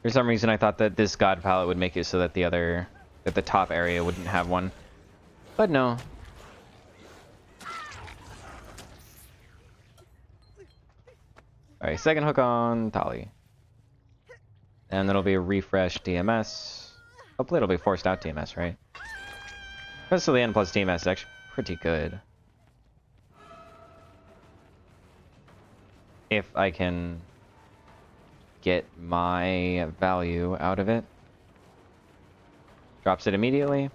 For some reason I thought that this god palette would make it so that the top area wouldn't have one. But no. Alright, second hook on Tali. And it'll be a refresh DMS. Hopefully it'll be forced out DMS, right? Rest of the N plus DMS is actually pretty good. If I can get my value out of it. Drops it immediately.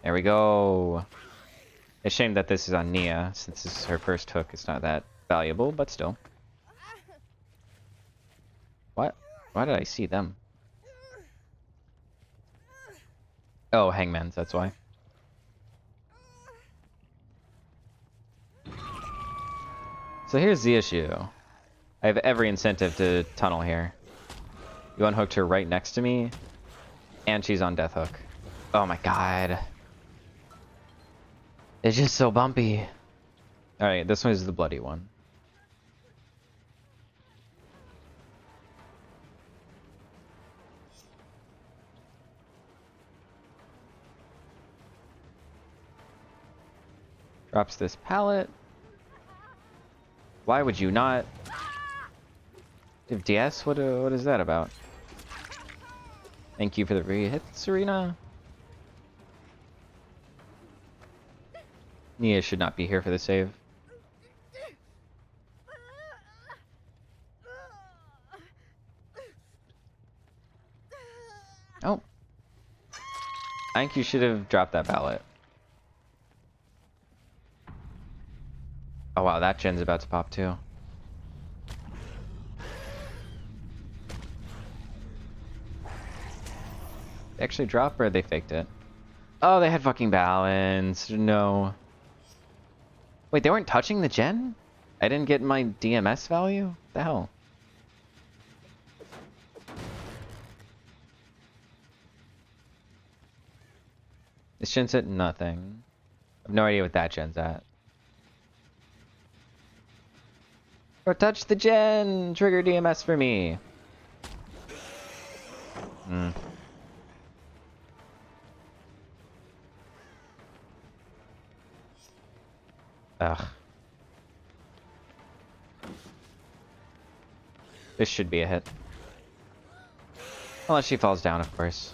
There we go. It's a shame that this is on Nia, since this is her first hook. It's not that valuable, but still. What? Why did I see them? Oh, hangmans, that's why. So here's the issue. I have every incentive to tunnel here. You unhooked her right next to me, and she's on death hook. Oh my god. It's just so bumpy. Alright, this one is the bloody one. Drops this pallet. Why would you not? If DS? What is that about? Thank you for the re-hit, Serena. Nia should not be here for the save. Oh. I think you should have dropped that pallet. Oh wow, that gen's about to pop too. They actually dropped or they faked it? Oh, they had fucking balance. No. Wait, they weren't touching the gen? I didn't get my DMS value? What the hell? This gen's at nothing. I have no idea what that gen's at. Go touch the gen! Trigger DMS for me. Hmm. Ugh. This should be a hit. Unless she falls down, of course.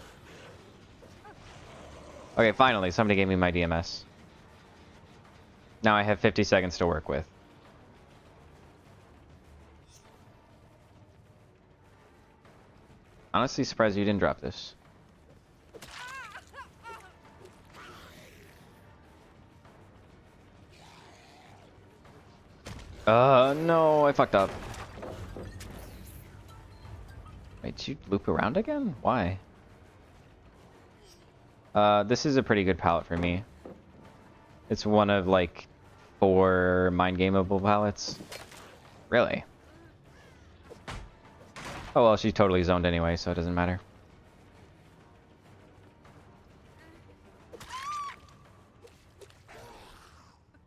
Okay, finally, somebody gave me my DMS. Now I have 50 seconds to work with. Honestly surprised you didn't drop this. No, I fucked up. Wait, did you loop around again? Why? This is a pretty good palette for me. It's one of, like, 4 mind gameable palettes. Really? Oh well, she's totally zoned anyway, so it doesn't matter.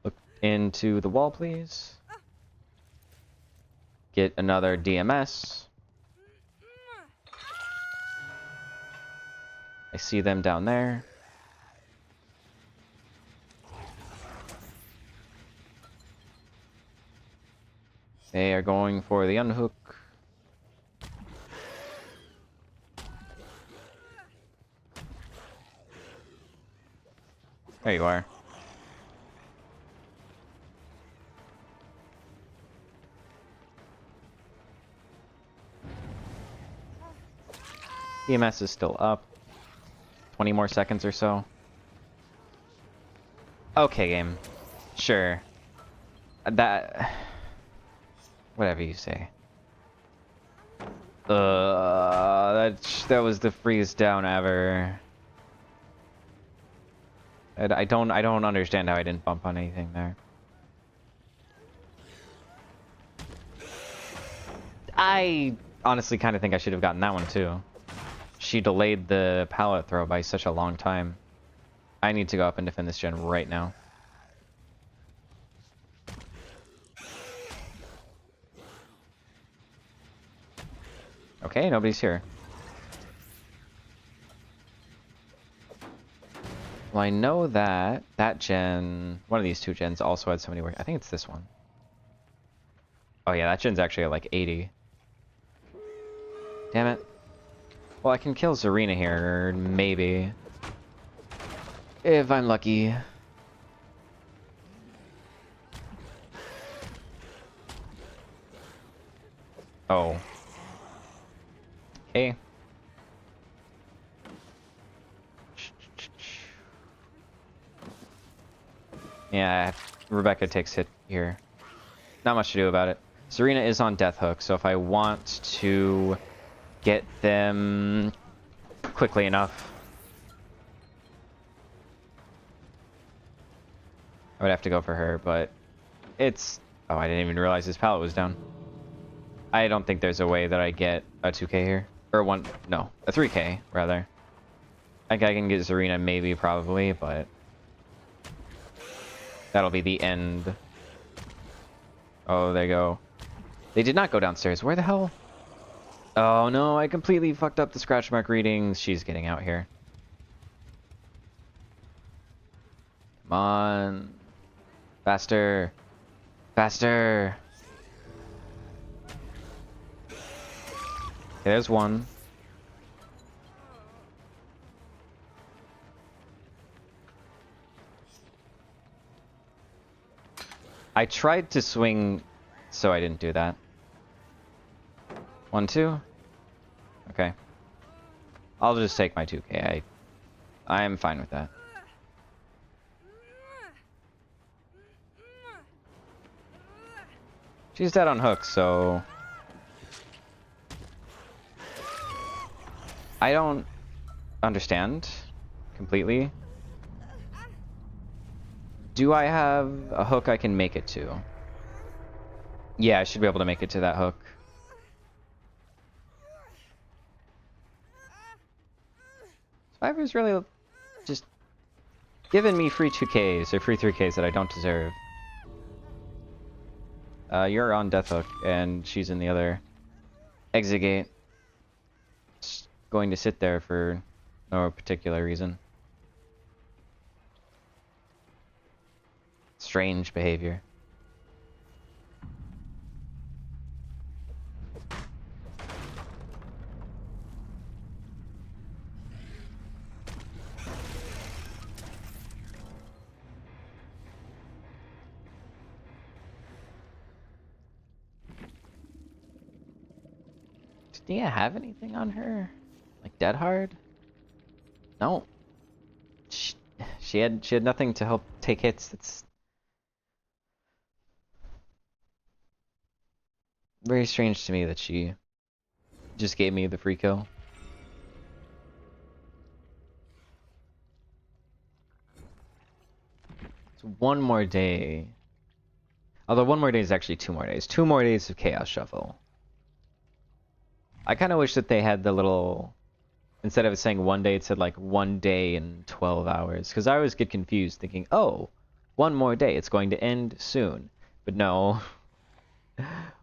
Look into the wall, please. Get another DMS. I see them down there. They are going for the unhook. There you are. EMS is still up. 20 more seconds or so. Okay, game. Sure. That... Whatever you say. That was the freeze down ever. I don't understand how I didn't bump on anything there. I honestly kind of think I should have gotten that one too. She delayed the pallet throw by such a long time. I need to go up and defend this gen right now. Okay, nobody's here. Well, I know that that gen, one of these 2 gens also had somebody work. I think it's this one. Oh yeah, that gen's actually at like 80. Damn it. Well, I can kill Zarina here, maybe. If I'm lucky. Oh. Okay. Yeah, Rebecca takes hit here. Not much to do about it. Serena is on Death Hook, so if I want to get them quickly enough, I would have to go for her, but it's... Oh, I didn't even realize this pallet was down. I don't think there's a way that I get a 2k here. Or one... No, a 3k, rather. I think I can get Zarina, maybe, probably, but... That'll be the end. Oh, there you go. They did not go downstairs. Where the hell? Oh no, I completely fucked up the scratch mark readings. She's getting out here. Come on. Faster. Faster. Okay, there's one. I tried to swing, so I didn't do that. 1, 2. Okay. I'll just take my 2k. I am fine with that. She's dead on hook, so... I don't understand completely. Do I have a hook I can make it to? Yeah, I should be able to make it to that hook. Survivor's really just giving me free 2Ks or free 3Ks that I don't deserve. You're on Death Hook, and she's in the other exit gate. Just going to sit there for no particular reason. Strange behavior. Does Nia have anything on her? Like Dead Hard? No. She had nothing to help take hits. It's very strange to me that she just gave me the free kill. It's one more day. Although one more day is actually 2 more days. 2 more days of Chaos Shuffle. I kind of wish that they had the little... Instead of it saying 1 day, it said like 1 day and 12 hours. Because I always get confused thinking, oh, 1 more day, it's going to end soon. But no.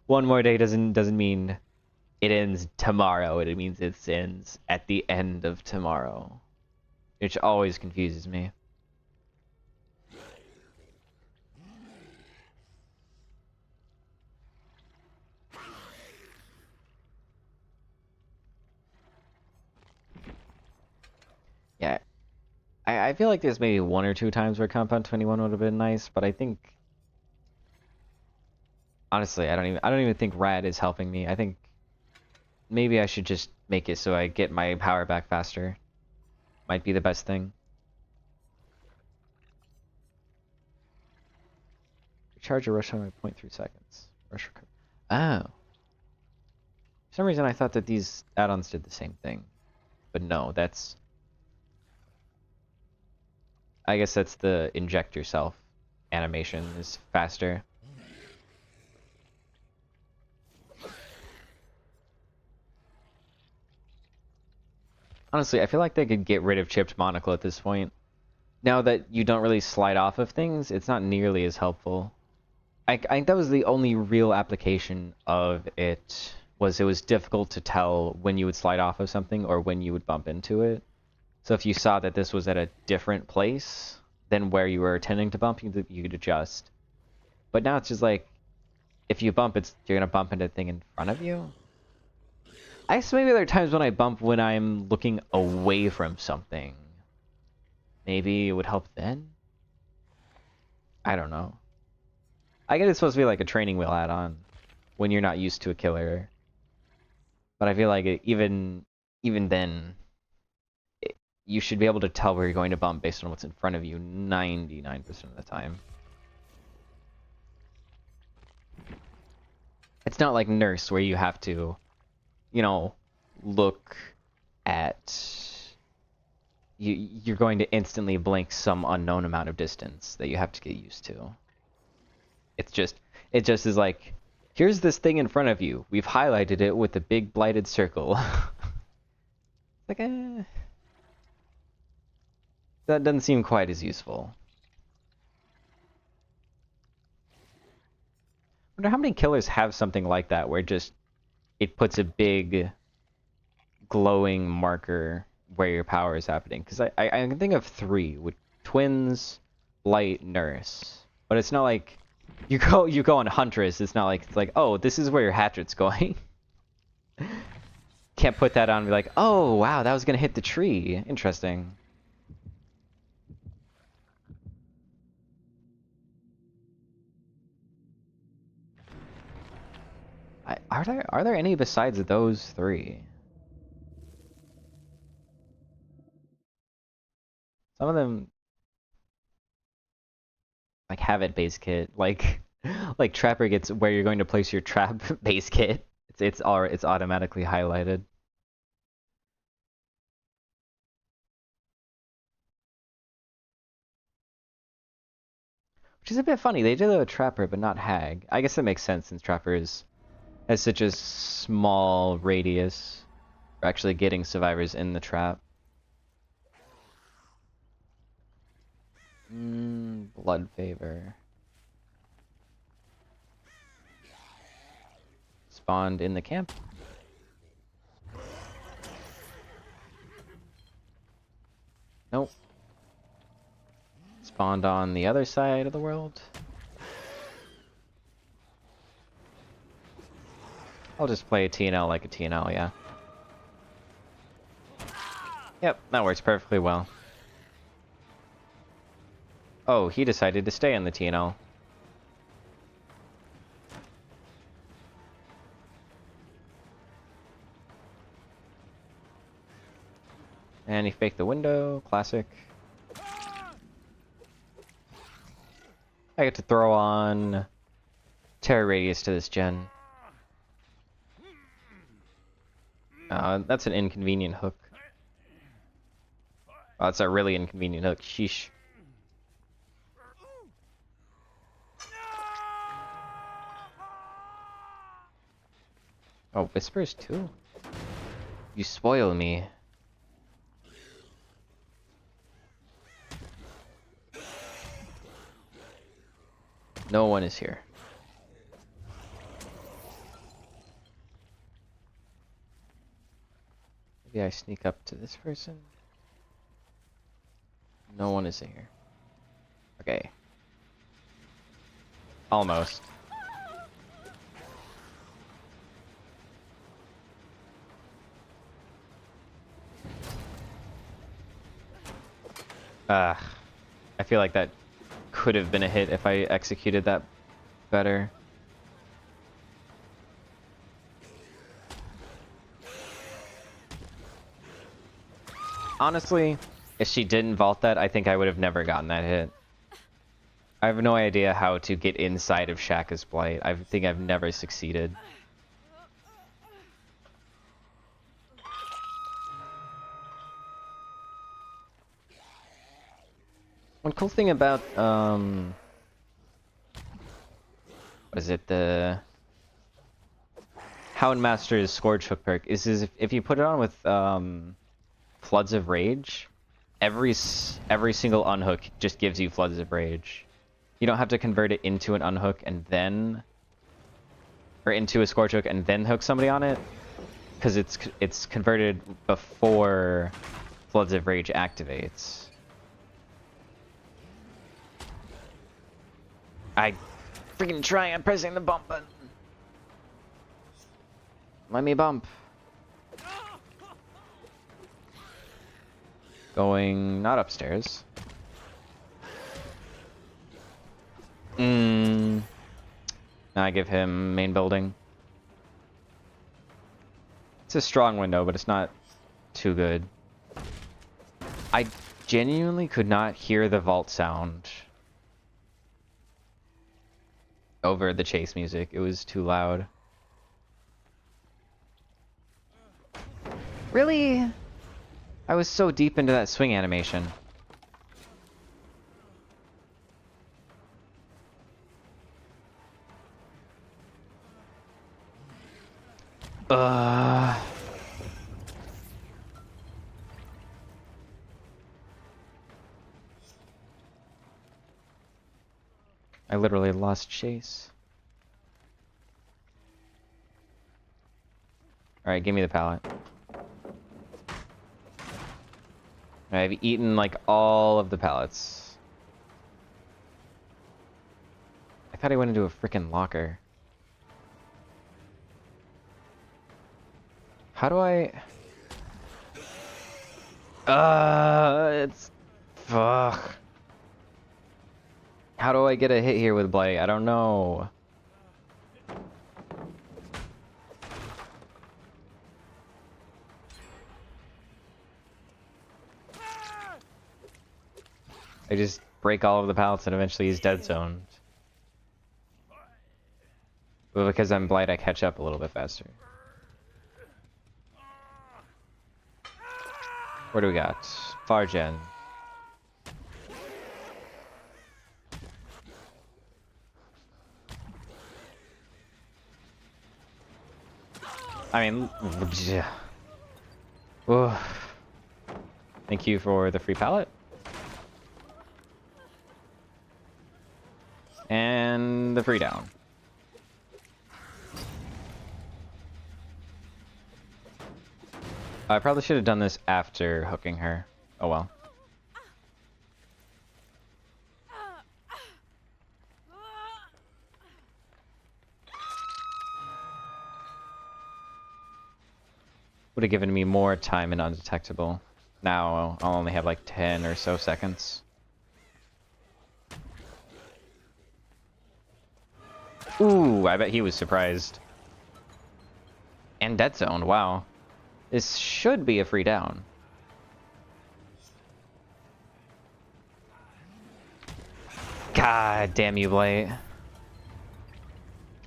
1 more day doesn't mean it ends tomorrow. It means it ends at the end of tomorrow. Which always confuses me. Yeah, I feel like there's maybe 1 or 2 times where Compound 21 would have been nice, but I think honestly, I don't even think Rad is helping me. I think maybe I should just make it so I get my power back faster. Might be the best thing. Recharge a rush on 0.3 seconds. Rush recovery. Oh. For some reason I thought that these add-ons did the same thing. But no, that's... I guess that's the inject yourself animation is faster. Honestly, I feel like they could get rid of chipped monocle at this point. Now that you don't really slide off of things, it's not nearly as helpful. I think that was the only real application of it, was it was difficult to tell when you would slide off of something or when you would bump into it. So if you saw that this was at a different place than where you were intending to bump, you could adjust. But now it's just like, if you bump, you're gonna bump into a thing in front of you. I guess maybe there are times when I bump when I'm looking away from something. Maybe it would help then? I don't know. I guess it's supposed to be like a training wheel add-on when you're not used to a killer. But I feel like even then, you should be able to tell where you're going to bump based on what's in front of you 99% of the time. It's not like Nurse where you have to, you know, look at... You're going to instantly blink some unknown amount of distance that you have to get used to. It just is like, here's this thing in front of you. We've highlighted it with a big blighted circle. Like, that doesn't seem quite as useful. I wonder how many killers have something like that where just it puts a big glowing marker where your power is happening. Because I can think of 3 with Twins, Blight, Nurse. But it's not like you go on Huntress. It's not like it's like, oh, this is where your hatchet's going. Can't put that on and be like, oh wow, that was gonna hit the tree. Interesting. Are there any besides those 3? Some of them like have it base kit, like Trapper gets where you're going to place your trap base kit. It's automatically highlighted. Which is a bit funny. They did it with Trapper, but not Hag. I guess that makes sense since Trapper has such a small radius for actually getting survivors in the trap. Blood favor. Spawned in the camp. Nope. Spawned on the other side of the world. I'll just play a TNL like a TNL, yeah. Yep, that works perfectly well. Oh, he decided to stay in the TNL. And he faked the window. Classic. I get to throw on Terror Radius to this gen. That's an inconvenient hook. Oh, that's a really inconvenient hook. Sheesh. Oh, Whispers too? You spoil me. No one is here. Maybe I sneak up to this person? No one is here. Okay. Almost. I feel like that could have been a hit if I executed that better. Honestly, if she didn't vault that, I think I would have never gotten that hit. I have no idea how to get inside of Shaka's Blight. I think I've never succeeded. One cool thing about, what is it, the Hound Master's Scourge Hook perk is if you put it on with, Floods of Rage, every single unhook just gives you Floods of Rage. You don't have to convert it into an unhook and then, or into a Scourge Hook and then hook somebody on it, because it's converted before Floods of Rage activates. I freaking try on pressing the bump button. Let me bump. Going not upstairs. Now I give him main building. It's a strong window, but it's not too good. I genuinely could not hear the vault sound over the chase music. It was too loud. Really? I was so deep into that swing animation. I literally lost chase. Alright, give me the pallet. I've eaten like all of the pallets. I thought I went into a freaking locker. How do I... it's... Fuck. How do I get a hit here with Blight? I don't know. I just break all of the pallets and eventually he's dead zoned. But because I'm Blight, I catch up a little bit faster. What do we got? Far gen. I mean, yeah. Thank you for the free pallet. the free down. I probably should have done this after hooking her. Oh well. Would have given me more time in undetectable. Now I'll only have like 10 or so seconds. Ooh, I bet he was surprised. And dead zoned, wow. This should be a free down. God damn you, Blight.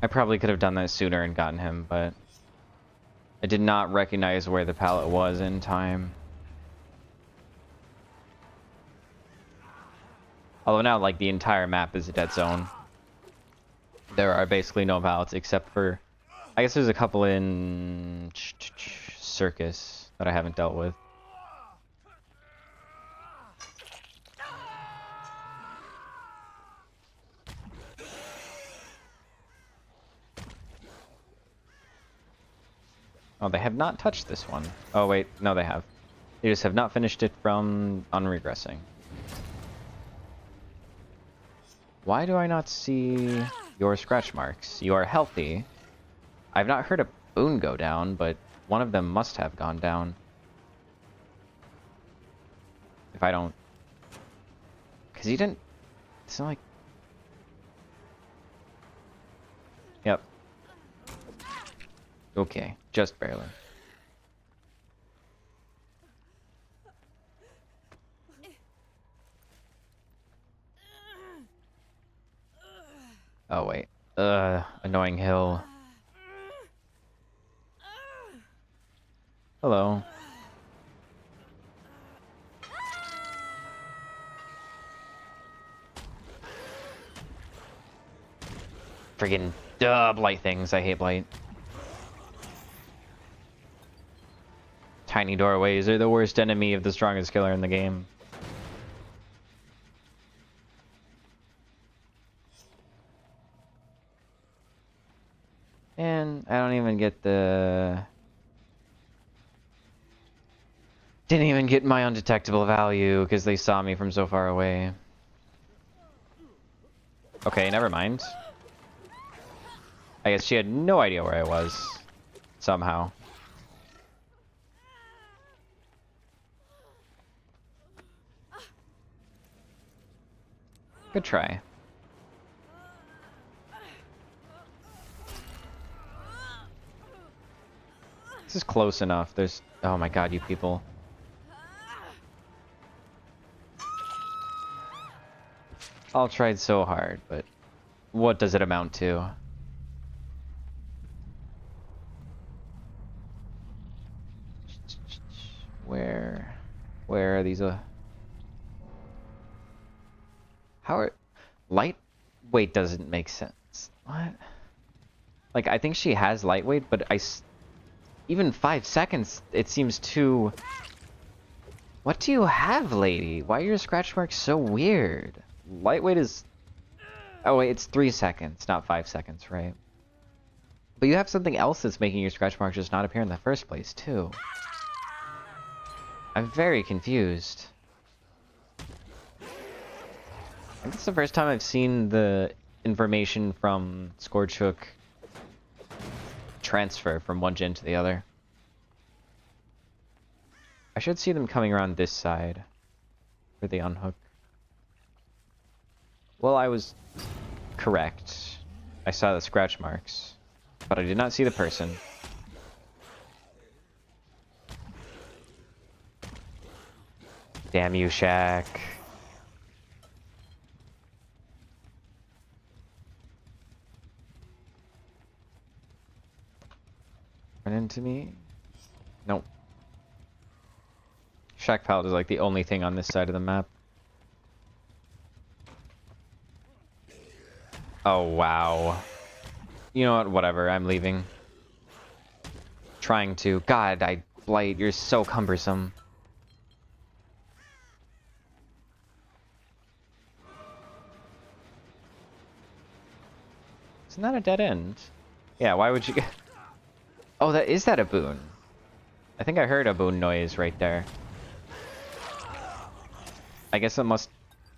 I probably could have done that sooner and gotten him, but I did not recognize where the pallet was in time. Although now, like, the entire map is a dead zone. There are basically no pallets except for... I guess there's a couple in... Circus that I haven't dealt with. Oh, they have not touched this one. Oh, wait. No, they have. They just have not finished it from unregressing. Why do I not see your scratch marks? You are healthy. I've not heard a boon go down, but one of them must have gone down. If I don't... Because he didn't... It's not like... Yep. Okay, just barely. Oh, wait. Annoying hill. Hello. Friggin' Blight things. I hate Blight. Tiny doorways are the worst enemy of the strongest killer in the game. And I don't even get the... Didn't even get my undetectable value because they saw me from so far away. Okay, never mind. I guess she had no idea where I was. Somehow. Good try. This is close enough. There's... Oh my god, you people. All tried so hard, but what does it amount to? Where are these? How are... Lightweight doesn't make sense. What? Like, I think she has lightweight, but even 5 seconds, it seems too... What do you have, lady? Why are your scratch marks so weird? Lightweight is... Oh wait, it's 3 seconds, not 5 seconds, right? But you have something else that's making your scratch marks just not appear in the first place, too. I'm very confused. I think it's the first time I've seen the information from Scorchhook transfer from one gen to the other. I should see them coming around this side for the unhook. Well, I was correct. I saw the scratch marks, but I did not see the person. Damn you, Shaq. Run into me? Nope. Shack Pallet is like the only thing on this side of the map. Oh, wow. You know what? Whatever. I'm leaving. Trying to. God, Blight, you're so cumbersome. Isn't that a dead end? Yeah, why would you get... Oh, is that a boon? I think I heard a boon noise right there. I guess it must...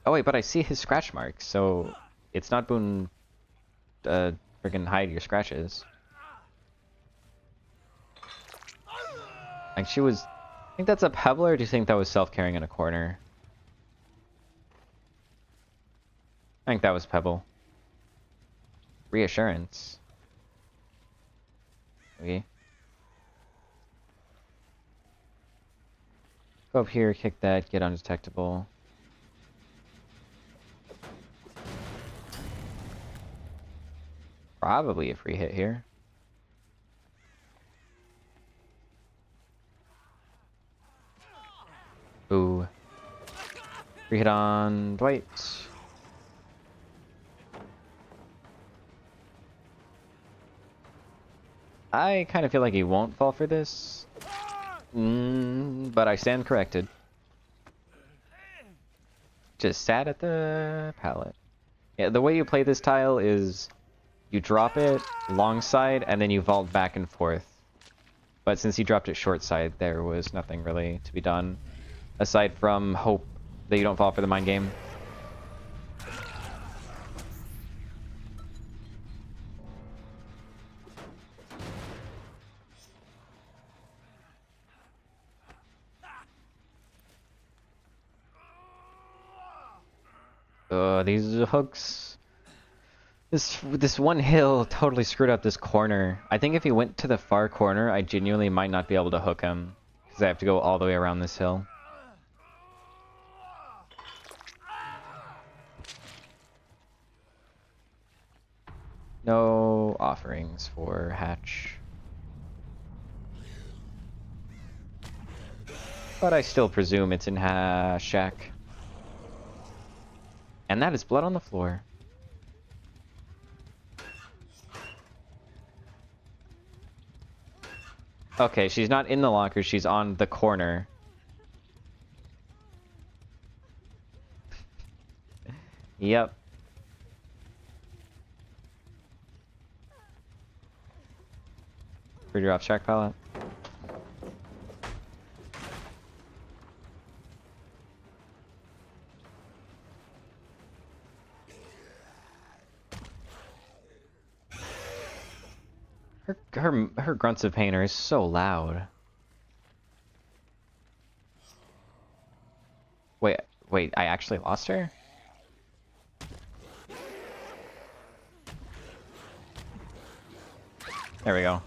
Oh wait, but I see his scratch marks, so... It's not boon... Friggin' hide your scratches. Like she was... I think that's a pebble, or do you think that was self-carrying in a corner? I think that was pebble. Reassurance. Okay. Go up here, kick that, get undetectable. Probably a free hit here. Ooh. Free hit on Blight. I kind of feel like he won't fall for this. But I stand corrected. Just sat at the pallet. Yeah, the way you play this tile is you drop it long side and then you vault back and forth. But since he dropped it short side, there was nothing really to be done. Aside from hope that you don't fall for the mind game. These hooks. This one hill totally screwed up this corner. I think if he went to the far corner, I genuinely might not be able to hook him. Because I have to go all the way around this hill. No offerings for Hatch. But I still presume it's in Shack. And that is blood on the floor. Okay, she's not in the locker, she's on the corner. Yep. Free drop Shack pallet. Her grunts of pain are so loud. Wait, I actually lost her? There we go.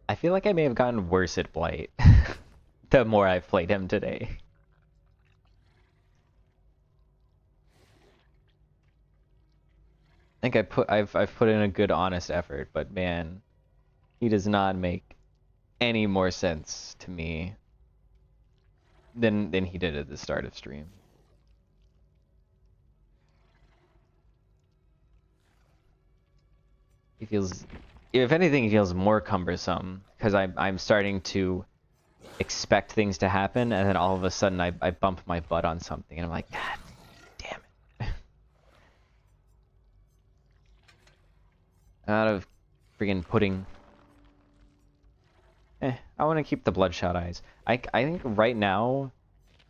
I feel like I may have gotten worse at Blight the more I've played him today. I think I've put in a good honest effort, but man, he does not make any more sense to me than he did at the start of stream. He feels, if anything, he feels more cumbersome because I'm starting to expect things to happen, and then all of a sudden I bump my butt on something, and I'm like, God damn it! Out of friggin' pudding. I want to keep the bloodshot eyes. I think right now,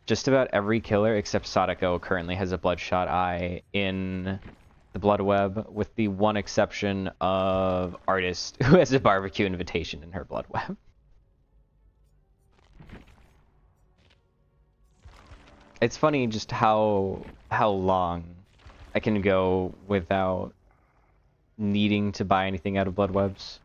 just about every killer except Sadako currently has a bloodshot eye in the blood web, with the one exception of Artist, who has a barbecue invitation in her blood web. It's funny just how long I can go without needing to buy anything out of blood webs.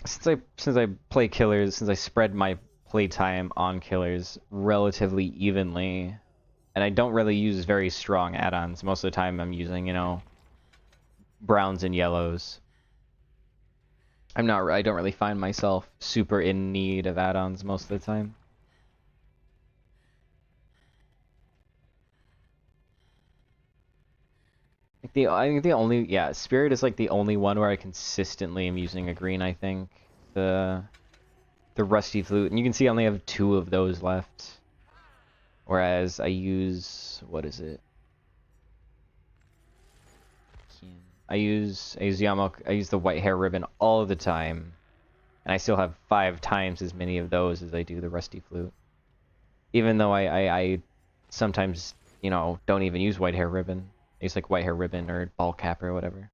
Since I play killers, since I spread my playtime on killers relatively evenly, and I don't really use very strong add-ons. Most of the time I'm using, you know, browns and yellows. I don't really find myself super in need of add-ons most of the time. I think the only, yeah, Spirit is like the only one where I consistently am using a green, I think. The Rusty Flute, and you can see I only have 2 of those left. Whereas I use, what is it? I use the white hair ribbon all the time, and I still have 5 times as many of those as I do the Rusty Flute. Even though I sometimes, you know, don't even use white hair ribbon. I use like white hair ribbon or ball cap or whatever.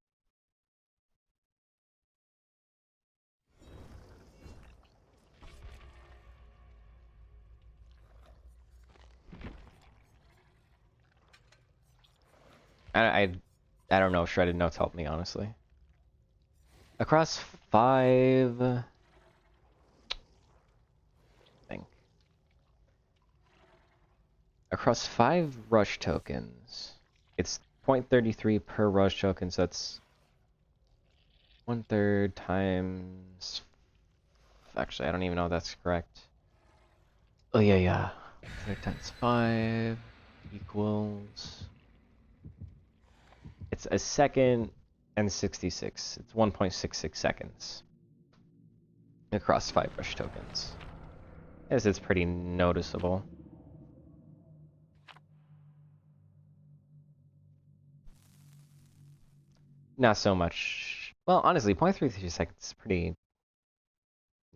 I don't know if shredded notes help me, honestly. Across 5, I think. Across 5 rush tokens, it's 0.33 per rush token, so that's 1/3 times. Actually, I don't even know if that's correct. Oh yeah. 1/3 times 5 equals. It's a second and 66. It's 1.66 seconds across 5 rush tokens. Yes, it's pretty noticeable. Not so much. Well, honestly, 0.33 seconds is pretty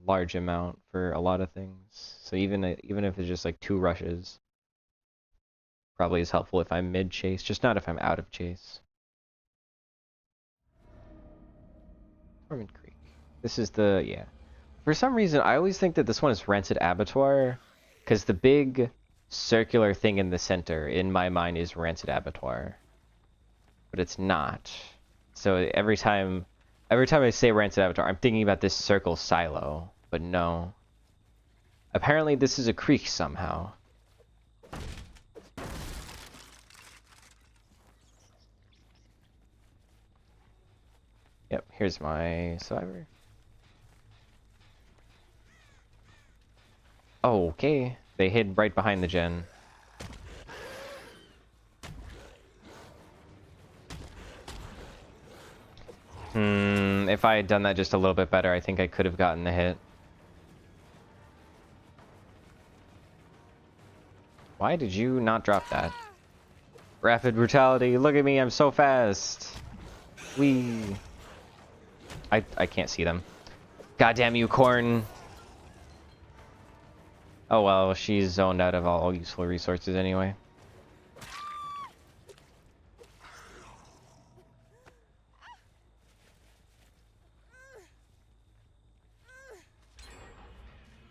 large amount for a lot of things. So even if it's just like 2 rushes, probably is helpful if I'm mid chase, just not if I'm out of chase. Torment Creek. This is the, yeah. For some reason, I always think that this one is Rancid Abattoir, because the big circular thing in the center, in my mind, is Rancid Abattoir. But it's not. So every time I say Rancid Abattoir, I'm thinking about this circle silo, but no. Apparently this is a creek somehow. Yep, here's my survivor. Oh, okay. They hid right behind the gen. If I had done that just a little bit better, I think I could have gotten the hit. Why did you not drop that? Rapid brutality, look at me, I'm so fast. Whee. I can't see them. Goddamn you, Corn. Oh well, she's zoned out of all useful resources anyway.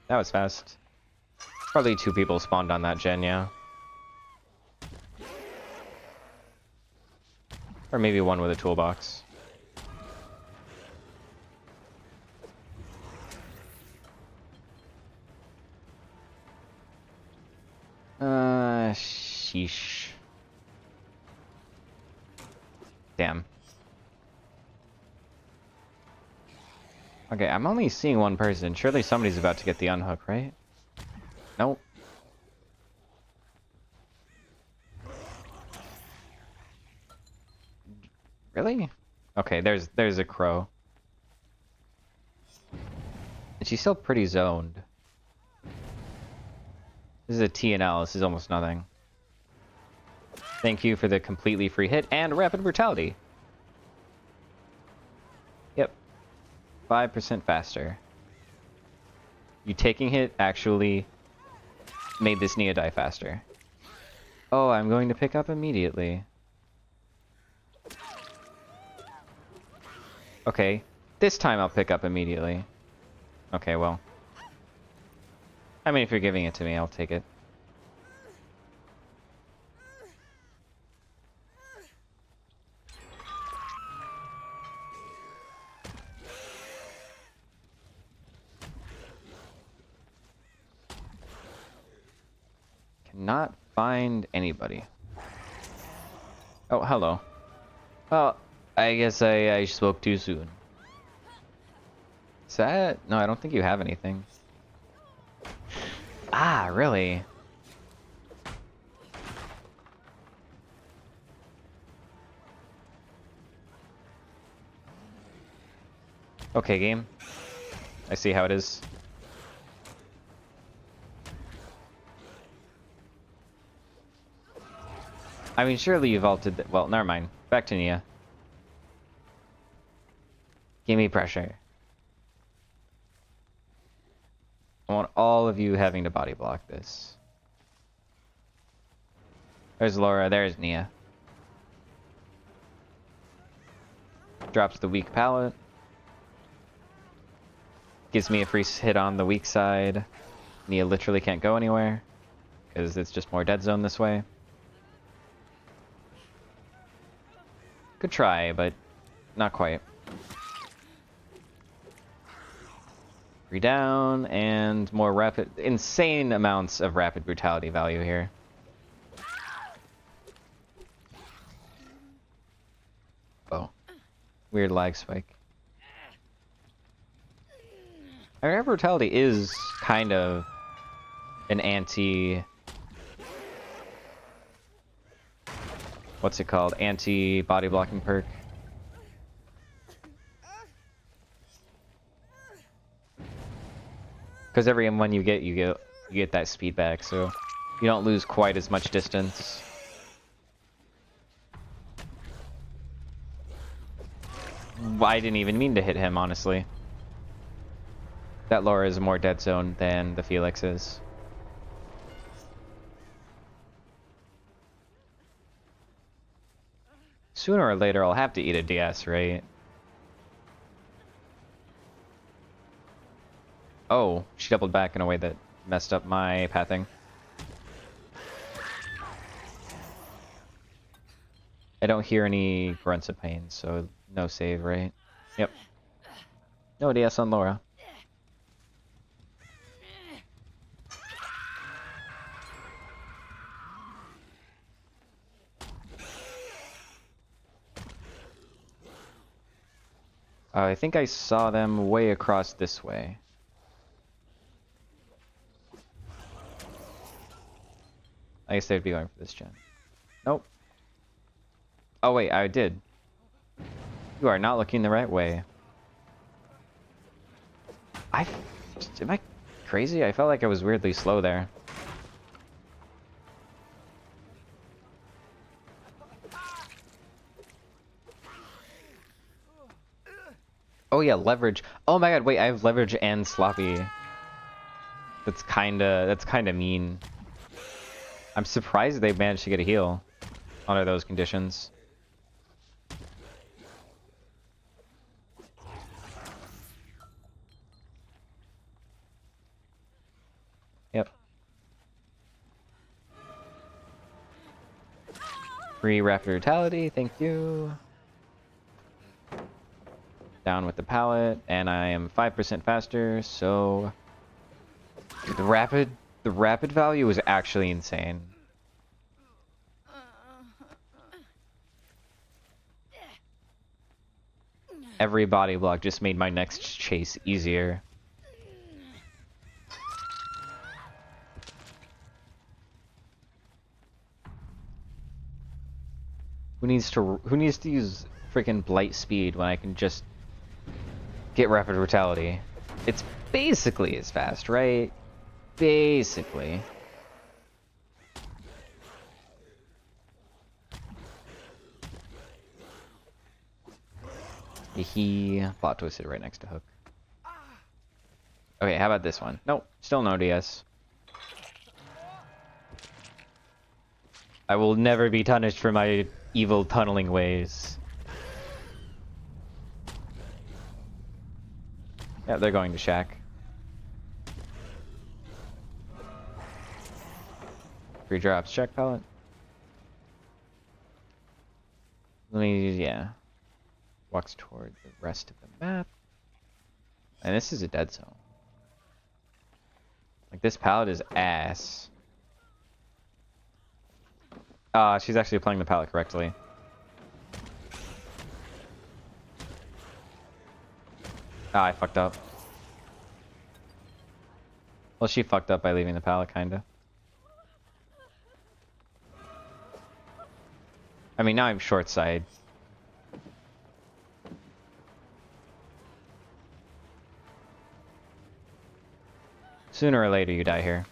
That was fast. Probably 2 people spawned on that gen, yeah. Or maybe 1 with a toolbox. Sheesh. Damn. Okay, I'm only seeing 1 person. Surely somebody's about to get the unhook, right? Nope. Really? Okay, there's a crow. And she's still pretty zoned. This is a TNL, this is almost nothing. Thank you for the completely free hit and rapid brutality. Yep. 5% faster. You taking hit actually made this Nia die faster. Oh, I'm going to pick up immediately. Okay. This time I'll pick up immediately. Okay, well. I mean, if you're giving it to me, I'll take it. not find anybody. Oh, hello. Oh, I guess I spoke too soon. Is that... No, I don't think you have anything. Ah, really? Okay, game. I see how it is. I mean, surely you vaulted... Well, never mind. Back to Nia. Give me pressure. I want all of you having to body block this. There's Laura, there's Nia. Drops the weak pallet. Gives me a free hit on the weak side. Nia literally can't go anywhere, because it's just more dead zone this way. Good try, but not quite. 3 down, and more rapid... Insane amounts of rapid brutality value here. Oh. Weird lag spike. Rapid brutality is kind of an anti... What's it called? Anti-body blocking perk. Because every M1 you get that speed back, so you don't lose quite as much distance. I didn't even mean to hit him, honestly. That Laura is more dead zone than the Felix is. Sooner or later, I'll have to eat a DS, right? Oh, she doubled back in a way that messed up my pathing. I don't hear any grunts of pain, so no save, right? Yep. No DS on Laura. I think I saw them way across this way. I guess they'd be going for this gen. Nope. Oh wait, I did. You are not looking the right way. Am I crazy? I felt like I was weirdly slow there. Oh yeah, leverage. Oh my god, wait, I have leverage and sloppy. That's kinda mean. I'm surprised they managed to get a heal under those conditions. Yep. Free rapid brutality, thank you. Down with the pallet, and I am 5% faster, so the rapid value is actually insane. Every body block just made my next chase easier. Who needs to use freaking Blight speed when I can just get rapid brutality? It's basically as fast, right? Basically. He plot twisted right next to Hook. Okay, how about this one? Nope, still no DS. I will never be punished for my evil tunneling ways. Yeah, they're going to Shack. Free drops, check pallet. Let me, yeah. Walks toward the rest of the map. And this is a dead zone. Like, this pallet is ass. She's actually playing the palette correctly. I fucked up. Well, she fucked up by leaving the palette, kinda. I mean, now I'm short side. Sooner or later, you die here.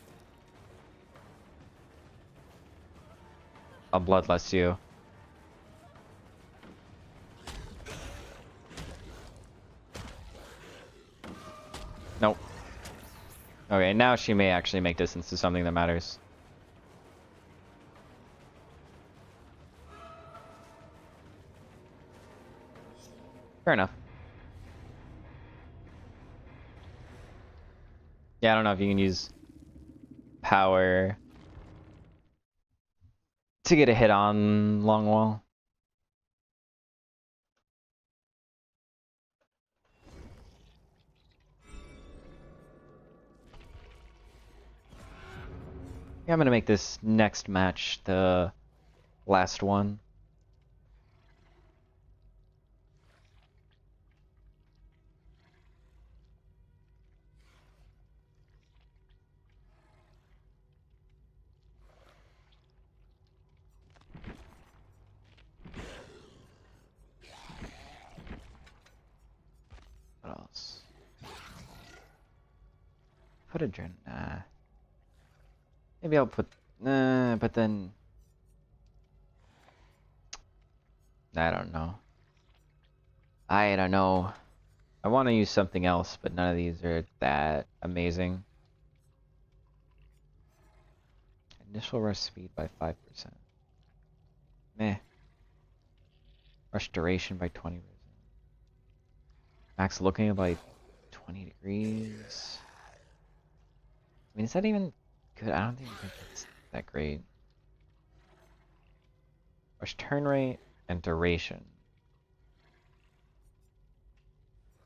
I'll bloodlust you. Nope. Okay, now she may actually make distance to something that matters. Fair enough. Yeah, I don't know if you can use power to get a hit on long wall. Yeah, I'm gonna make this next match the last one. What else? Put a dren. Nah. Maybe I'll put. Nah, but then. I don't know. I don't know. I want to use something else, but none of these are that amazing. Initial rush speed by 5%. Meh. Rush duration by 20%. Max looking by 20 degrees. I mean, is that even good? I don't think it's that great. Rush turn rate and duration.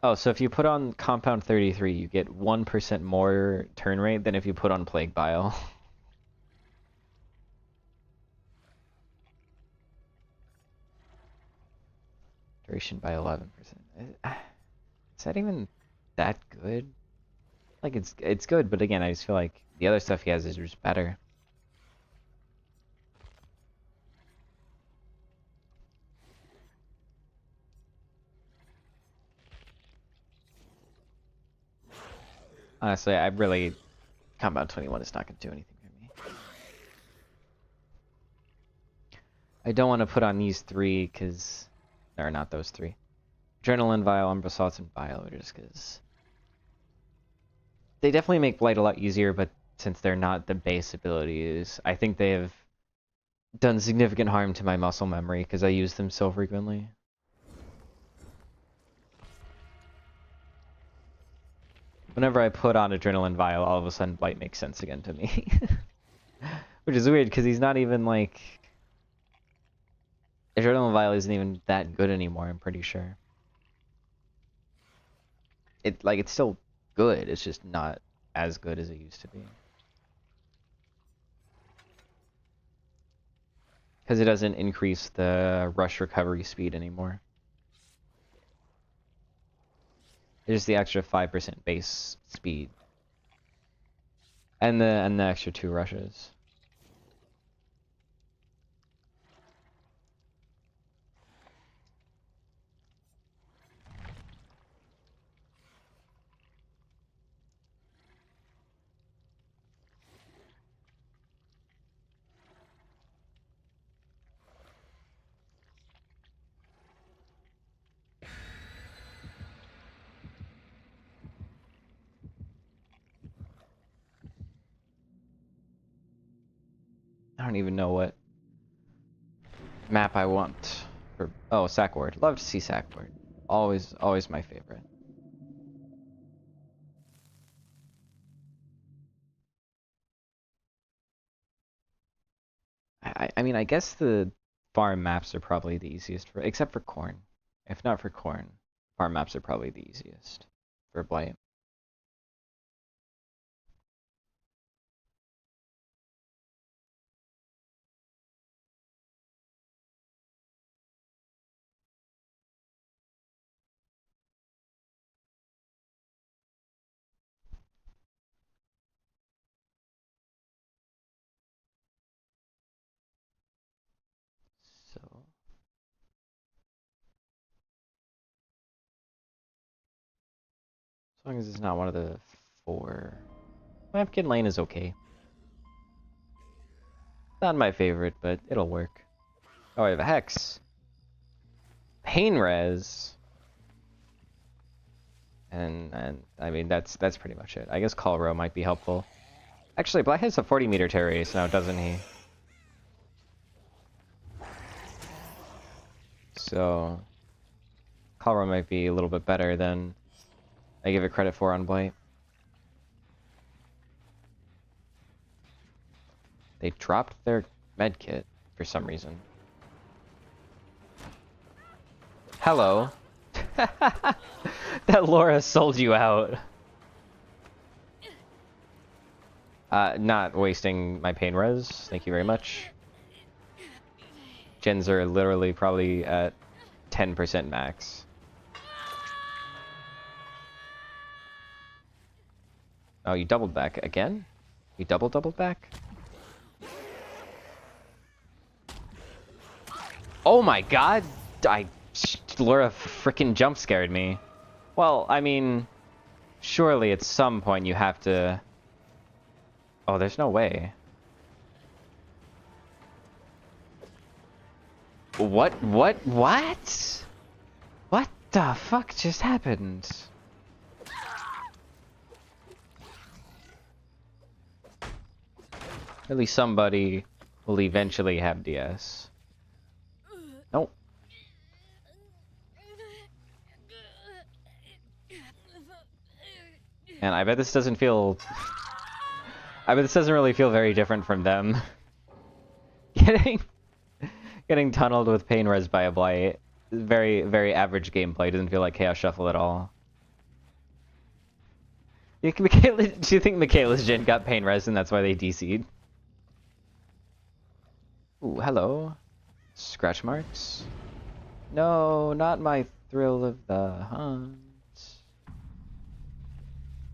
Oh, so if you put on Compound 33, you get 1% more turn rate than if you put on Plague Bile. Duration by 11%. Is that even that good? Like, it's good, but again, I just feel like the other stuff he has is just better. Honestly, I really... Compound 21 is not going to do anything for me. I don't want to put on these three, because... They're not those three. Adrenaline Vial, Umbra Salts, and Bile, just because... They definitely make Blight a lot easier, but since they're not the base abilities, I think they have done significant harm to my muscle memory, because I use them so frequently. Whenever I put on Adrenaline Vial, all of a sudden Blight makes sense again to me. Which is weird, because he's not even, like... Adrenaline Vial isn't even that good anymore, I'm pretty sure. It's still good, it's just not as good as it used to be. Because it doesn't increase the rush recovery speed anymore. It's just the extra 5% base speed. And the extra 2 rushes. I don't even know what map I want for... Oh, Sackward. Love to see Sackward. Always my favorite. I mean, I guess the farm maps are probably the easiest for... Except for Corn. If not for Corn, farm maps are probably the easiest for Blight. As long as it's not one of the 4. Lampkin Lane is okay. Not my favorite, but it'll work. Oh, I have a Hex. Pain Res. And I mean, that's pretty much it. I guess Calro might be helpful. Actually, Blight has a 40-meter terror race now, doesn't he? So, Calro might be a little bit better than I give it credit for on Blight. They dropped their medkit for some reason. Hello. That Laura sold you out. Not wasting my pain res. Thank you very much. Gens are literally probably at 10% max. Oh, you doubled back again? You doubled back? Oh my god! Laura frickin' jump scared me. Well, I mean, surely at some point you have to... Oh, there's no way. What? What the fuck just happened? At least somebody will eventually have DS. Nope. And I bet this doesn't feel... I bet this doesn't really feel very different from them. Getting tunneled with pain res by a Blight. Very, very average gameplay. Doesn't feel like Chaos Shuffle at all. Do you think Michaela's gen got pain res and that's why they DC'd? Ooh, hello. Scratch marks? No, not my thrill of the hunt.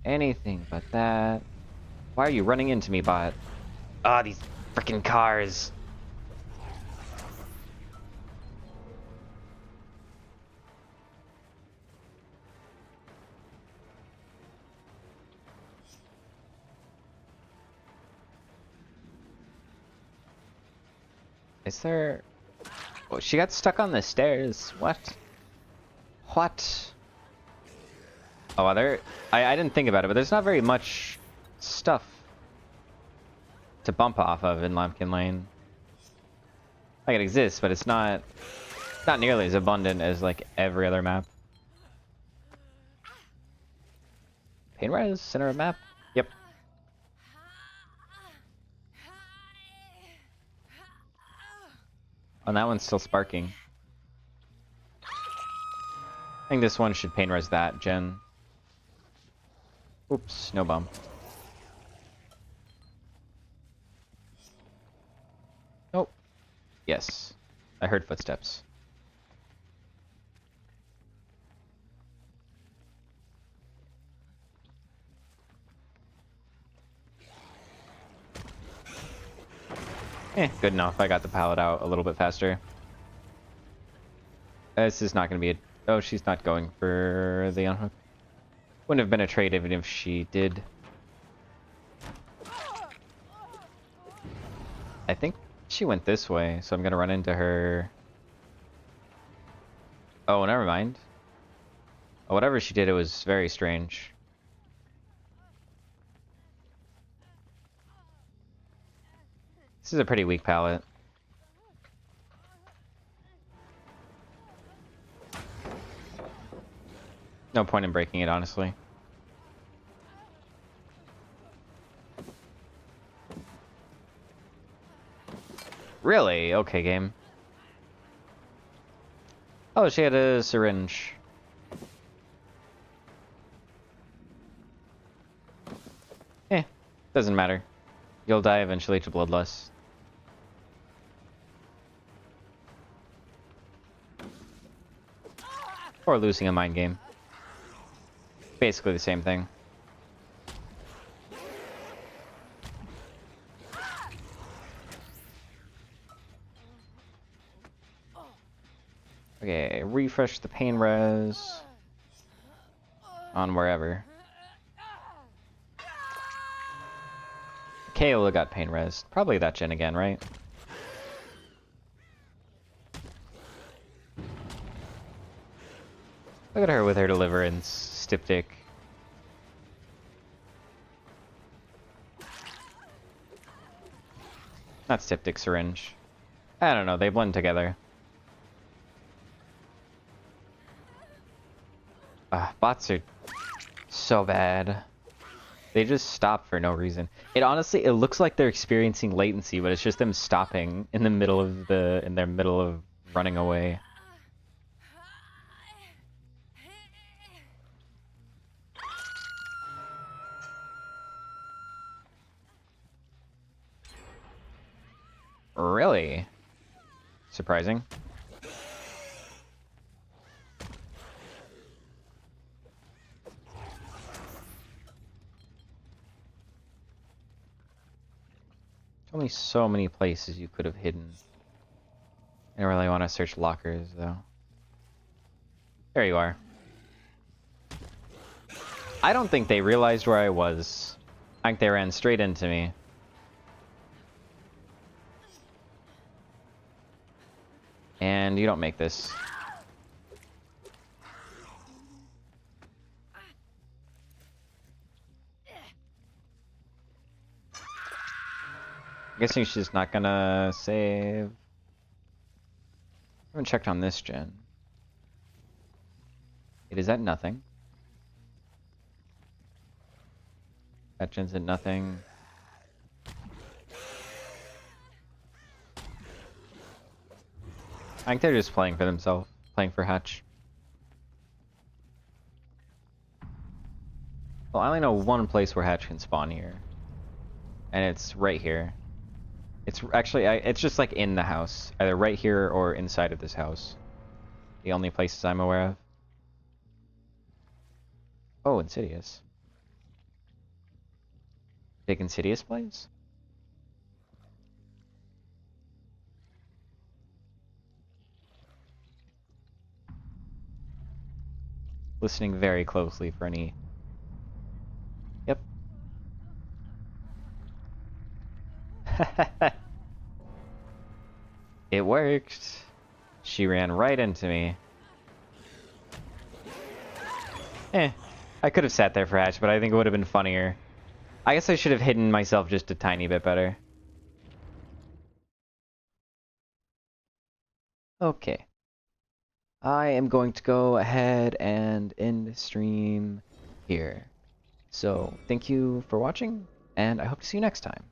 Anything but that. Why are you running into me, bot? Ah, these freaking cars. Is there... Oh, she got stuck on the stairs. What? What? Oh, I didn't think about it, but there's not very much stuff to bump off of in Lampkin Lane. Like, it exists, but it's not nearly as abundant as, like, every other map. Pain res, center of map? Yep. Oh, that one's still sparking. I think this one should pain res that, gen. Oops, no bump. Oh. Yes. I heard footsteps. Good enough. I got the pallet out a little bit faster. This is not going to be a... Oh, she's not going for the unhook. Wouldn't have been a trade even if she did. I think she went this way, so I'm going to run into her. Oh, never mind. Oh, whatever she did, it was very strange. This is a pretty weak pallet. No point in breaking it, honestly. Really? Okay, game. Oh, she had a syringe. Doesn't matter. You'll die eventually to bloodlust. Or losing a mind game. Basically the same thing. Okay, refresh the pain res on wherever. Kaela got pain res. Probably that gen again, right? Look at her with her deliverance, Styptic. Not Styptic, Syringe. I don't know, they blend together. Bots are so bad. They just stop for no reason. It honestly, it looks like they're experiencing latency, but it's just them stopping in the middle of in their middle of running away. Really? Surprising. Only so many places you could have hidden. I don't really want to search lockers, though. There you are. I don't think they realized where I was. I think they ran straight into me. And you don't make this. I'm guessing she's not gonna save. I haven't checked on this gen. It is at nothing. That gen's at nothing. I think they're just playing for themselves, playing for Hatch. Well, I only know one place where Hatch can spawn here. And it's right here. It's actually, it's just like in the house. Either right here or inside of this house. The only places I'm aware of. Oh, Insidious. Big Insidious plays? Listening very closely for any... Yep. It worked. She ran right into me. I could have sat there for Hatch, but I think it would have been funnier. I guess I should have hidden myself just a tiny bit better. Okay. I am going to go ahead and end stream here. So, thank you for watching, and I hope to see you next time.